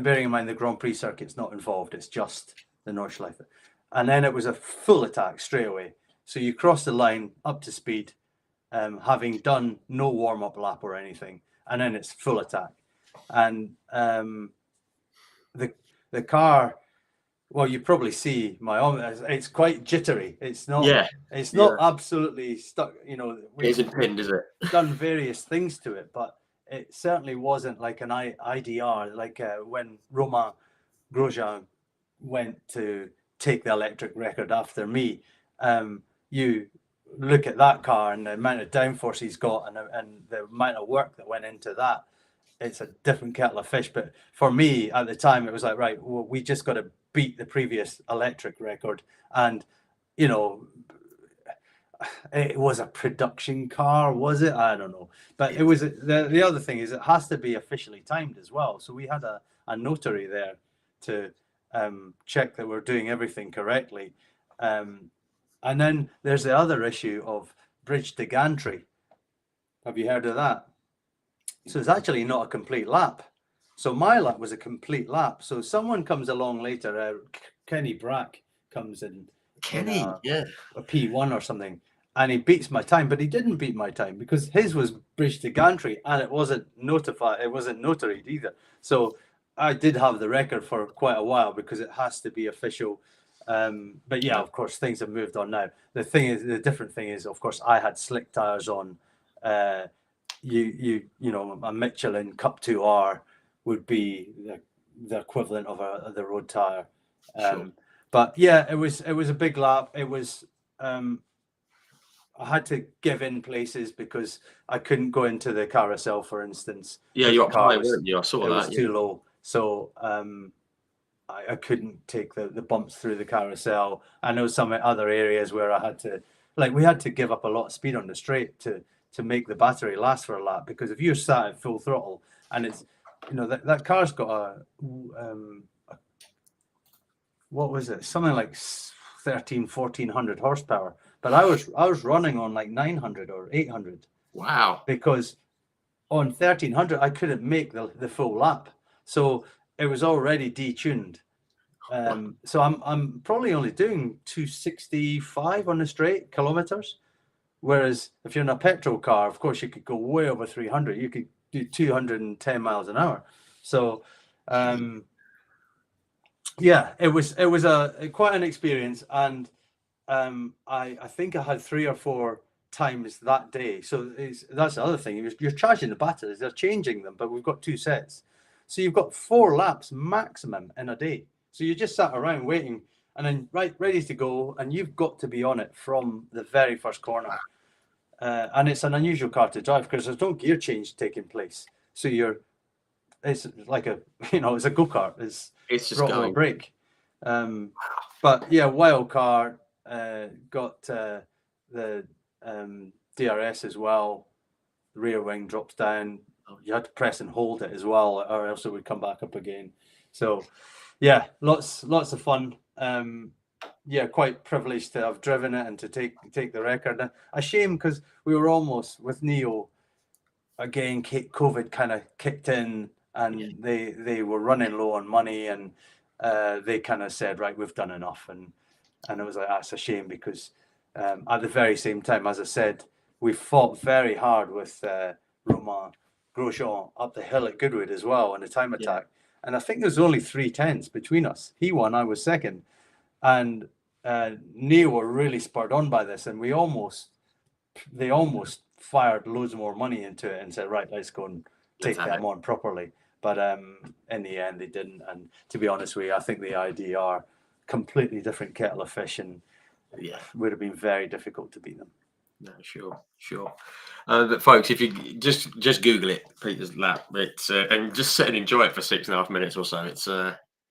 bearing in mind the Grand Prix circuit's not involved, it's just the Nordschleife. And then it was a full attack straight away. So you cross the line up to speed, having done no warm-up lap or anything, and then it's full attack. And the car, well, you probably see my arm, it's quite jittery. It's not absolutely stuck, you know. It isn't pinned, is it? Done various things to it, but it certainly wasn't like an IDR, like when Romain Grosjean went to take the electric record after me. You look at that car and the amount of downforce he's got, and the amount of work that went into that, it's a different kettle of fish. But for me at the time, it was like, right, well, we just got to beat the previous electric record. And, you know, it was a production car, was it? I don't know. But it was, the other thing is it has to be officially timed as well. So we had a notary there to check that we're doing everything correctly. And then there's the other issue of bridge to gantry. Have you heard of that? So it's actually not a complete lap. So my lap was a complete lap. So someone comes along later, Kenny Brack comes in. Kenny, a P1 or something, and he beats my time, but he didn't beat my time because his was bridge to gantry and it wasn't notified, it wasn't notaried either. So I did have the record for quite a while because it has to be official. But yeah, of course, things have moved on now. The different thing is, of course, I had slick tires on. You know, a Michelin Cup 2R would be the equivalent of the road tire. Sure. But yeah, it was a big lap. It was I had to give in places because I couldn't go into the carousel, for instance. Yeah, you're up high, weren't you? I saw that. It was too low, so I couldn't take the bumps through the carousel. I know some other areas where I had to, like, we had to give up a lot of speed on the straight to make the battery last for a lap, because if you're sat at full throttle and it's, you know, that car's got a what was it? Something like 1,1400 horsepower. But I was running on like 900 or 800. Wow. because on 1300 I couldn't make the full lap, so it was already detuned. So I'm probably only doing 265 on the straight kilometers, whereas if you're in a petrol car, of course you could go way over 300. You could do 210 miles an hour. So yeah, it was a quite an experience, and I think I had 3 or 4 times that day. So that's the other thing. You're charging the batteries, they're changing them, but we've got 2 sets. So you've got 4 laps maximum in a day. So you just sat around waiting and then ready to go, and you've got to be on it from the very first corner. And it's an unusual car to drive because there's no gear change taking place. So it's like it's a go-kart. It's It's just throttle or going. brake. But yeah, wild car. Got the DRS as well. The rear wing drops down. You had to press and hold it as well, or else it would come back up again. So yeah, lots of fun. Yeah, quite privileged to have driven it and to take the record. A shame because we were almost with Neo again. COVID kind of kicked in, and they were running low on money, and they kind of said, right, we've done enough, and it was like, that's a shame because at the very same time, as I said, we fought very hard with Romain Grosjean up the hill at Goodwood as well in the time attack. And I think there's only 3 tenths between us. He won, I was second. And Neo were really spurred on by this, and they almost fired loads more money into it and said, right, let's go and take them on properly. But in the end, they didn't. And to be honest with you, I think the IDR completely different kettle of fish, and would have been very difficult to beat them. No, sure. But folks, if you just Google it, Peter's lap, and just sit and enjoy it for 6.5 minutes or so.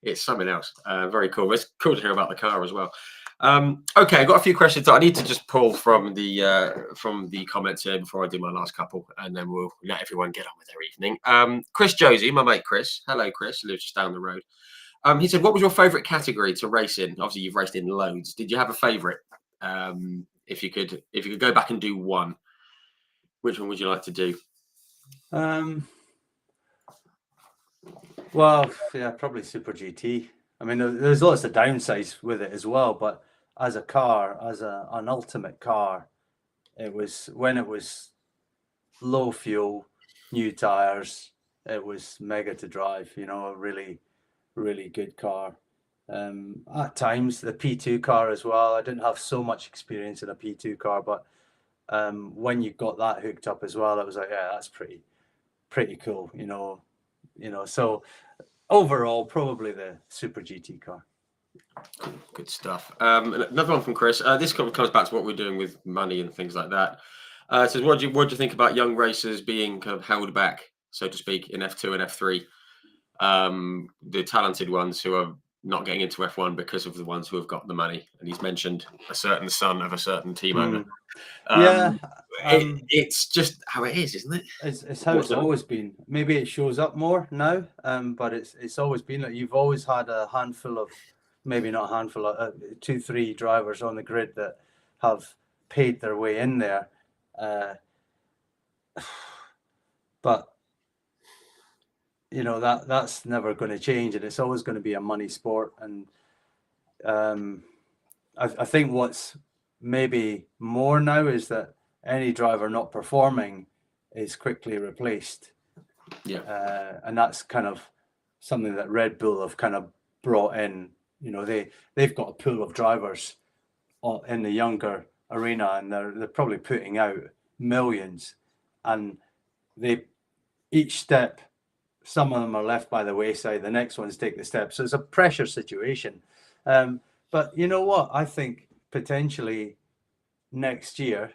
It's something else. Very cool. It's cool to hear about the car as well. Okay, I've got a few questions that I need to just pull from the comments here before I do my last couple, and then we'll let everyone get on with their evening. Chris Josie, my mate Chris. Hello, Chris. Lives just down the road. He said, "What was your favourite category to race in? Obviously, you've raced in loads. Did you have a favourite? If you could go back and do one, which one would you like to do?" Well, yeah, probably Super GT. I mean, there's lots of downsides with it as well, but as a car, as an ultimate car, it was when it was low fuel, new tires, it was mega to drive. A really, really good car. At times, the P2 car as well. I didn't have so much experience in a P2 car, but when you got that hooked up as well, it was like, yeah, that's pretty cool. So overall, probably the Super GT car. Cool, good stuff. Another one from Chris. This comes back to what we're doing with money and things like that. It says, what do you think about young racers being kind of held back, so to speak, in F2 and F3? The talented ones who are not getting into F1 because of the ones who have got the money. And he's mentioned a certain son of a certain team owner. It's just how it is, isn't it? It's how it's always been. Maybe it shows up more now, but it's always been like you've always had a handful of, maybe not a handful of 2-3 drivers on the grid that have paid their way in there. But that's never going to change, and it's always going to be a money sport. And I think what's maybe more now is that any driver not performing is quickly replaced. And that's kind of something that Red Bull have kind of brought in. They've got a pool of drivers in the younger arena, and they're probably putting out millions, and each step, some of them are left by the wayside, the next ones take the step. So it's a pressure situation. But you know what? I think potentially next year,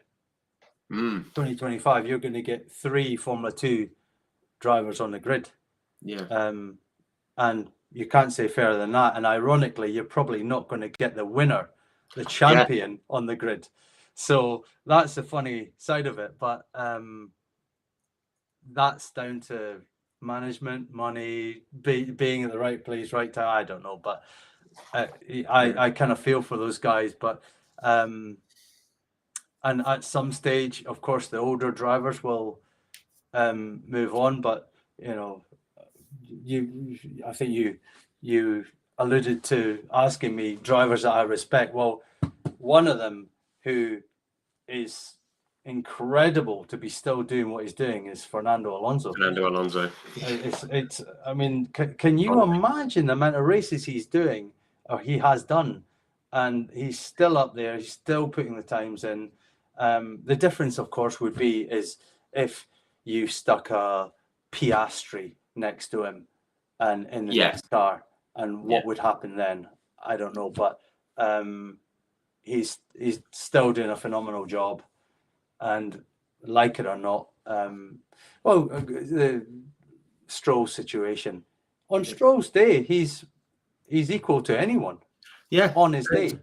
2025, you're going to get 3 Formula 2 drivers on the grid. And you can't say fairer than that. And ironically, you're probably not going to get the winner, the champion on the grid. So that's the funny side of it. But that's down to management, money, being at the right place, right time. I don't know, but I kind of feel for those guys. But and at some stage, of course, the older drivers will move on. But I think you alluded to asking me drivers that I respect. Well, one of them who is incredible to be still doing what he's doing is Fernando Alonso. Fernando Alonso. It's I mean, can you imagine the amount of races he's doing or he has done, and he's still up there, he's still putting the times in. The difference, of course, would be is if you stuck a Piastri next to him and in the next car, and what would happen then? I don't know, but he's still doing a phenomenal job, and like it or not, the Stroll situation. On Stroll's day, he's equal to anyone. Yeah, on his day.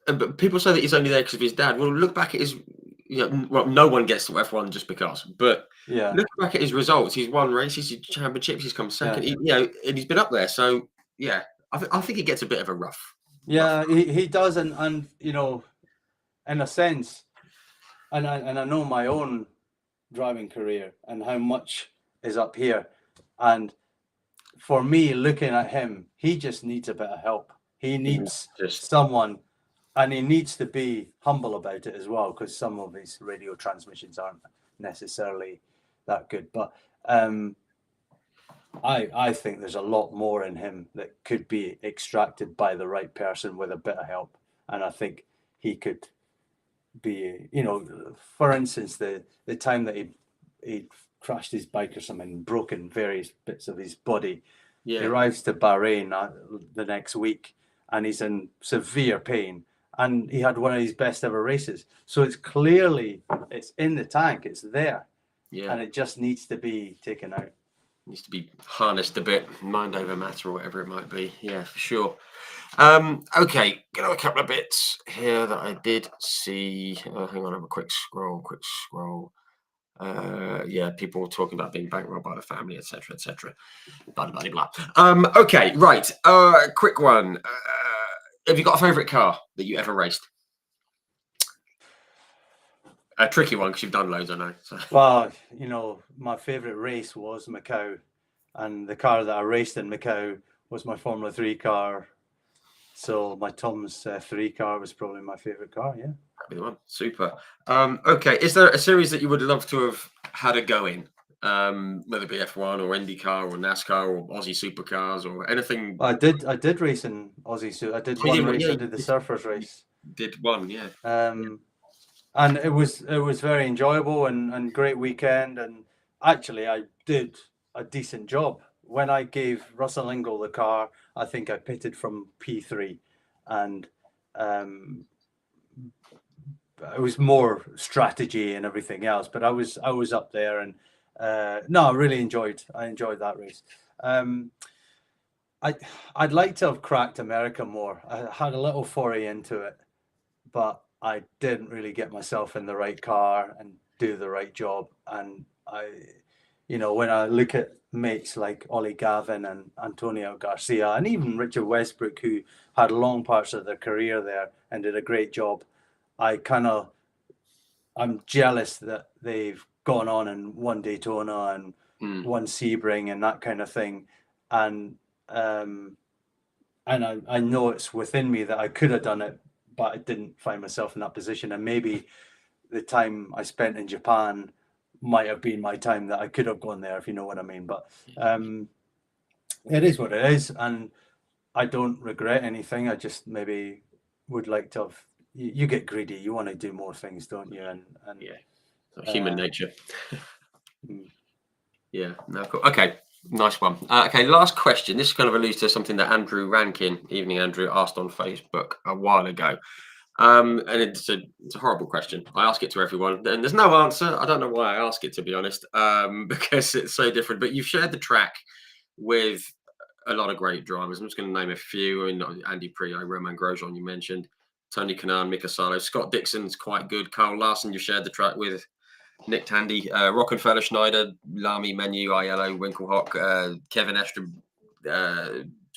But people say that he's only there because of his dad. Well, look back at his. Well, no one gets to F1 just because. But look back at his results. He's won races, he's championships. He's come second. And he's been up there. So yeah, I think he gets a bit of a rough. Yeah, he does, and in a sense, and I know my own driving career and how much is up here, and for me, looking at him, he just needs a bit of help. He needs someone, and he needs to be humble about it as well, because some of his radio transmissions aren't necessarily that good. But I think there's a lot more in him that could be extracted by the right person with a bit of help, and I think he could be, for instance, the time that he crashed his bike or something, broken various bits of his body. He arrives to Bahrain the next week, and he's in severe pain, and he had one of his best ever races. So it's in the tank, it's there, and it just needs to be taken out. Needs to be harnessed a bit, mind over matter or whatever it might be. Yeah, for sure. Okay, got a couple of bits here that I did see. Hang on, have a quick scroll. People talking about being bankrolled by the family, etc., etc. Blah blah blah. Okay, right. Quick one. Have you got a favourite car that you ever raced? A tricky one because you've done loads, I know. So. Well, my favourite race was Macau, and the car that I raced in Macau was my Formula 3 car. So my Tom's 3 car was probably my favourite car, yeah. That'd be the one. Super. Okay, is there a series that you would love to have had a go in? Whether it be F1 or IndyCar or NASCAR or Aussie Supercars or anything? I did race in Aussie. I did one race. I did the Surfers race. Did one, yeah. And it was very enjoyable and great weekend. And actually, I did a decent job. When I gave Russell Ingall the car, I think I pitted from P3, and it was more strategy and everything else. But I was up there, and I really enjoyed that race. I'd like to have cracked America more. I had a little foray into it, but I didn't really get myself in the right car and do the right job. And when I look at mates like Ollie Gavin and Antonio Garcia and even Richard Westbrook, who had long parts of their career there and did a great job, I'm jealous that they've gone on and won Daytona and won Sebring and that kind of thing. And I know it's within me that I could have done it, but I didn't find myself in that position. And maybe the time I spent in Japan might have been my time that I could have gone there, if you know what I mean. But it is what it is, and I don't regret anything. I just maybe would like to have. You get greedy. You want to do more things, don't you? And human nature. Yeah. No. Cool. Okay. Nice one. Okay. Last question. This kind of alludes to something that Andrew Rankin, Evening Andrew, asked on Facebook a while ago. And it's a horrible question. I ask it to everyone, and there's no answer. I don't know why I ask it, to be honest, because it's so different. But you've shared the track with a lot of great drivers. I'm just going to name a few. Andy Priaulx, Romain Grosjean, you mentioned, Tony Kanaan, Mika Salo, Scott Dixon's quite good. Carl Larson, you shared the track with. Nick Tandy, Rockenfeller, Schneider, Lamy, Menu, Aiello, Winkelhock, Kevin Estre,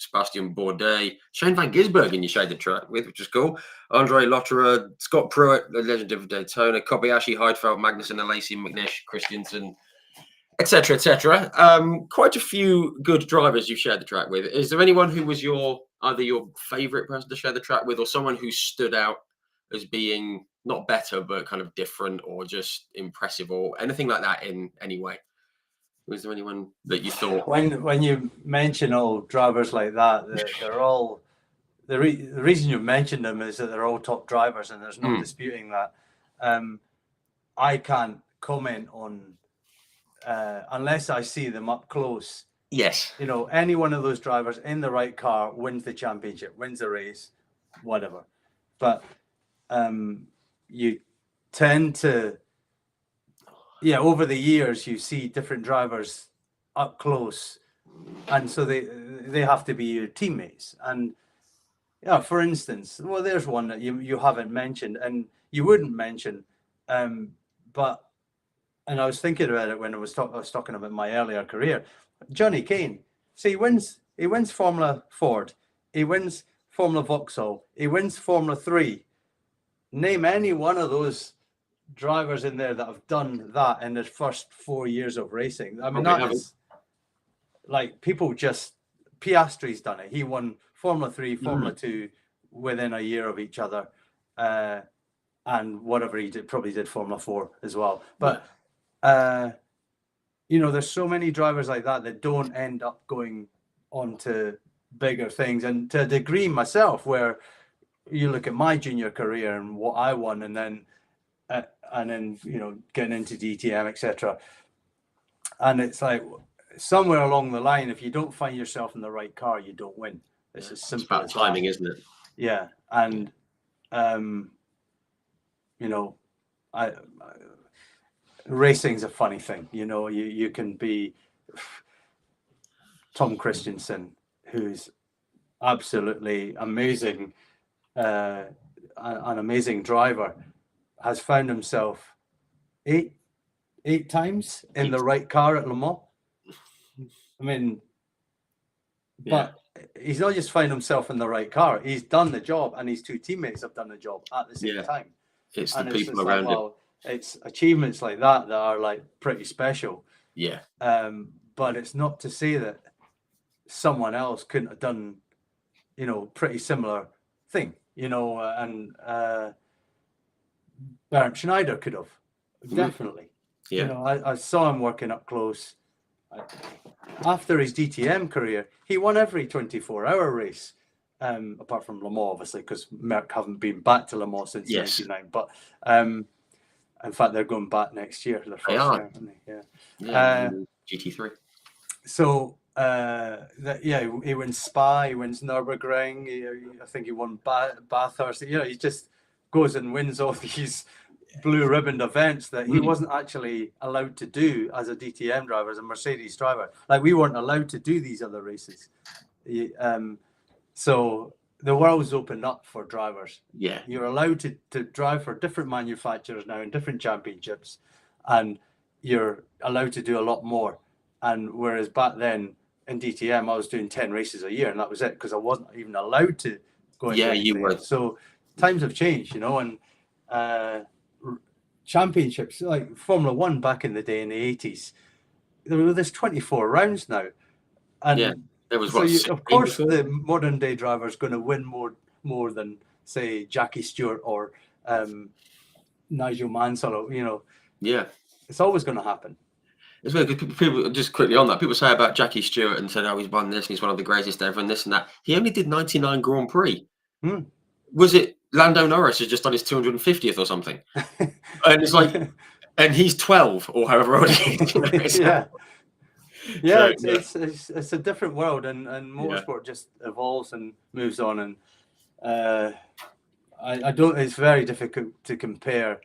Sebastian Bourdais, Shane van Gisbergen you shared the track with, which is cool. Andre Lotterer, Scott Pruitt, the legend of Daytona, Kobayashi, Heidfeld, Magnussen, Alesi, McNish, Christensen, etc., etc. Quite a few good drivers you've shared the track with. Is there anyone who was either your favourite person to share the track with, or someone who stood out as being not better but kind of different, or just impressive, or anything like that in any way? Was there anyone that you thought? When you mention all drivers like that, they're all the reason you mentioned them is that they're all top drivers, and there's no disputing that. I can't comment on unless I see them up close. Yes. You know, any one of those drivers in the right car wins the championship, wins the race, whatever. But you tend to, over the years you see different drivers up close, and so they have to be your teammates. And for instance, well, there's one that you haven't mentioned and you wouldn't mention, but. And I was thinking about it when I was talking about my earlier career. Johnny Kane. So he wins Formula Ford. He wins Formula Vauxhall. He wins Formula 3. Name any one of those drivers in there that have done that in their first 4 years of racing. I mean, that is like people just... Piastri's done it. He won Formula 3, Formula 2 within a year of each other. And whatever he did, probably did Formula 4 as well. But... there's so many drivers like that don't end up going on to bigger things. And to a degree myself, where you look at my junior career and what I won, and then getting into DTM, etc. And it's like somewhere along the line, if you don't find yourself in the right car, you don't win. It's as simple as timing, that. Isn't it? Yeah. And racing's a funny thing. You can be Tom Christensen, who's absolutely amazing, an amazing driver, has found himself eight times in the right car at Le Mans. I mean, but he's not just found himself in the right car. He's done the job, and his two teammates have done the job at the same time. It's the people around him. It's achievements like that are like pretty special. Yeah. But it's not to say that someone else couldn't have done, pretty similar thing, and Bernd Schneider could have, definitely. Yeah. I saw him working up close. After his DTM career, he won every 24-hour race, apart from Le Mans, obviously, because Merck haven't been back to Le Mans since 1999. But in fact, they're going back next year. Their first year, aren't they? Yeah. GT3. So, he wins Spa, he wins Nürburgring. I think he won Bathurst. He just goes and wins all these blue ribboned events that he wasn't actually allowed to do as a DTM driver, as a Mercedes driver. Like, we weren't allowed to do these other races. So the world's opened up for drivers. Yeah. You're allowed to drive for different manufacturers now in different championships, and you're allowed to do a lot more. And whereas back then in DTM, I was doing 10 races a year, and that was it, because I wasn't even allowed to go into anything. You were. So times have changed, and championships, like Formula 1 back in the day in the 80s, there's 24 rounds now. And there was of course the modern day driver is going to win more than, say, Jackie Stewart or Nigel Mansell, Yeah. It's always going to happen. It's weird because people, just quickly on that, people say about Jackie Stewart and said, he's won this and he's one of the greatest ever and this and that. He only did 99 Grand Prix. Was it Lando Norris has just done his 250th or something? And it's like, and he's 12 or however old he is. It's a different world, and motorsport just evolves and moves on. And I don't. It's very difficult to compare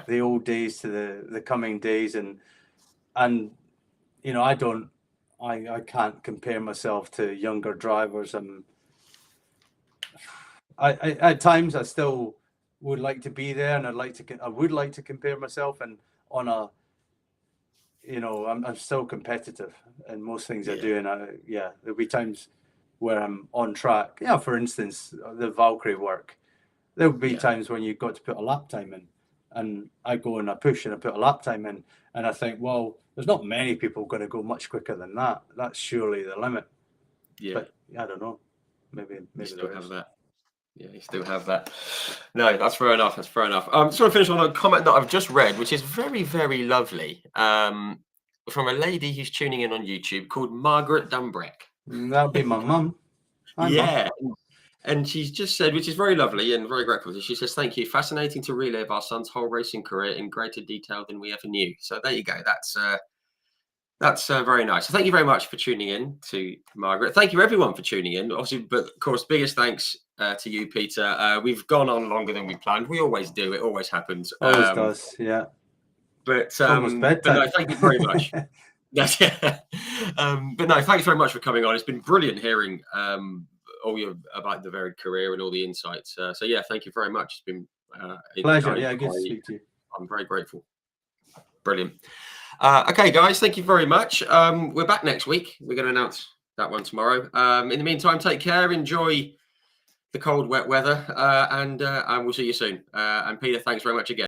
the old days to the coming days, and I can't compare myself to younger drivers. I at times I still would like to be there, and I would like to compare myself, and on a I'm still competitive in most things I do, and there'll be times where I'm on track. Yeah, for instance, the Valkyrie work. There'll be times when you've got to put a lap time in, and I go and I push and I put a lap time in, and I think, well, there's not many people going to go much quicker than that. That's surely the limit. Yeah. But I don't know. Maybe You still there have is. that. Yeah, you still have that. No, that's fair enough. That's fair enough. Just want to finish on a comment that I've just read, which is very, very lovely. From a lady who's tuning in on YouTube called Margaret Dumbreck. That'll be my mum. Hi, Mum. Yeah. And she's just said, which is very lovely and very grateful. She says, "Thank you. Fascinating to relive our son's whole racing career in greater detail than we ever knew." So there you go. That's very nice. So thank you very much for tuning in to Margaret. Thank you everyone for tuning in. Obviously, but of course, biggest thanks to you, Peter. We've gone on longer than we planned. We always do. It always happens. Always does. Yeah. But Almost but bedtime. no, thank you very much. Yes, yeah. But no, thanks very much for coming on. It's been brilliant hearing all your about the varied career and all the insights. So yeah, thank you very much. It's been Pleasure. Yeah, good to speak to you. I'm very grateful. Brilliant. Okay, guys, thank you very much. We're back next week. We're going to announce that one tomorrow. In the meantime, take care. Enjoy the cold, wet weather, and we'll see you soon. And Peter, thanks very much again.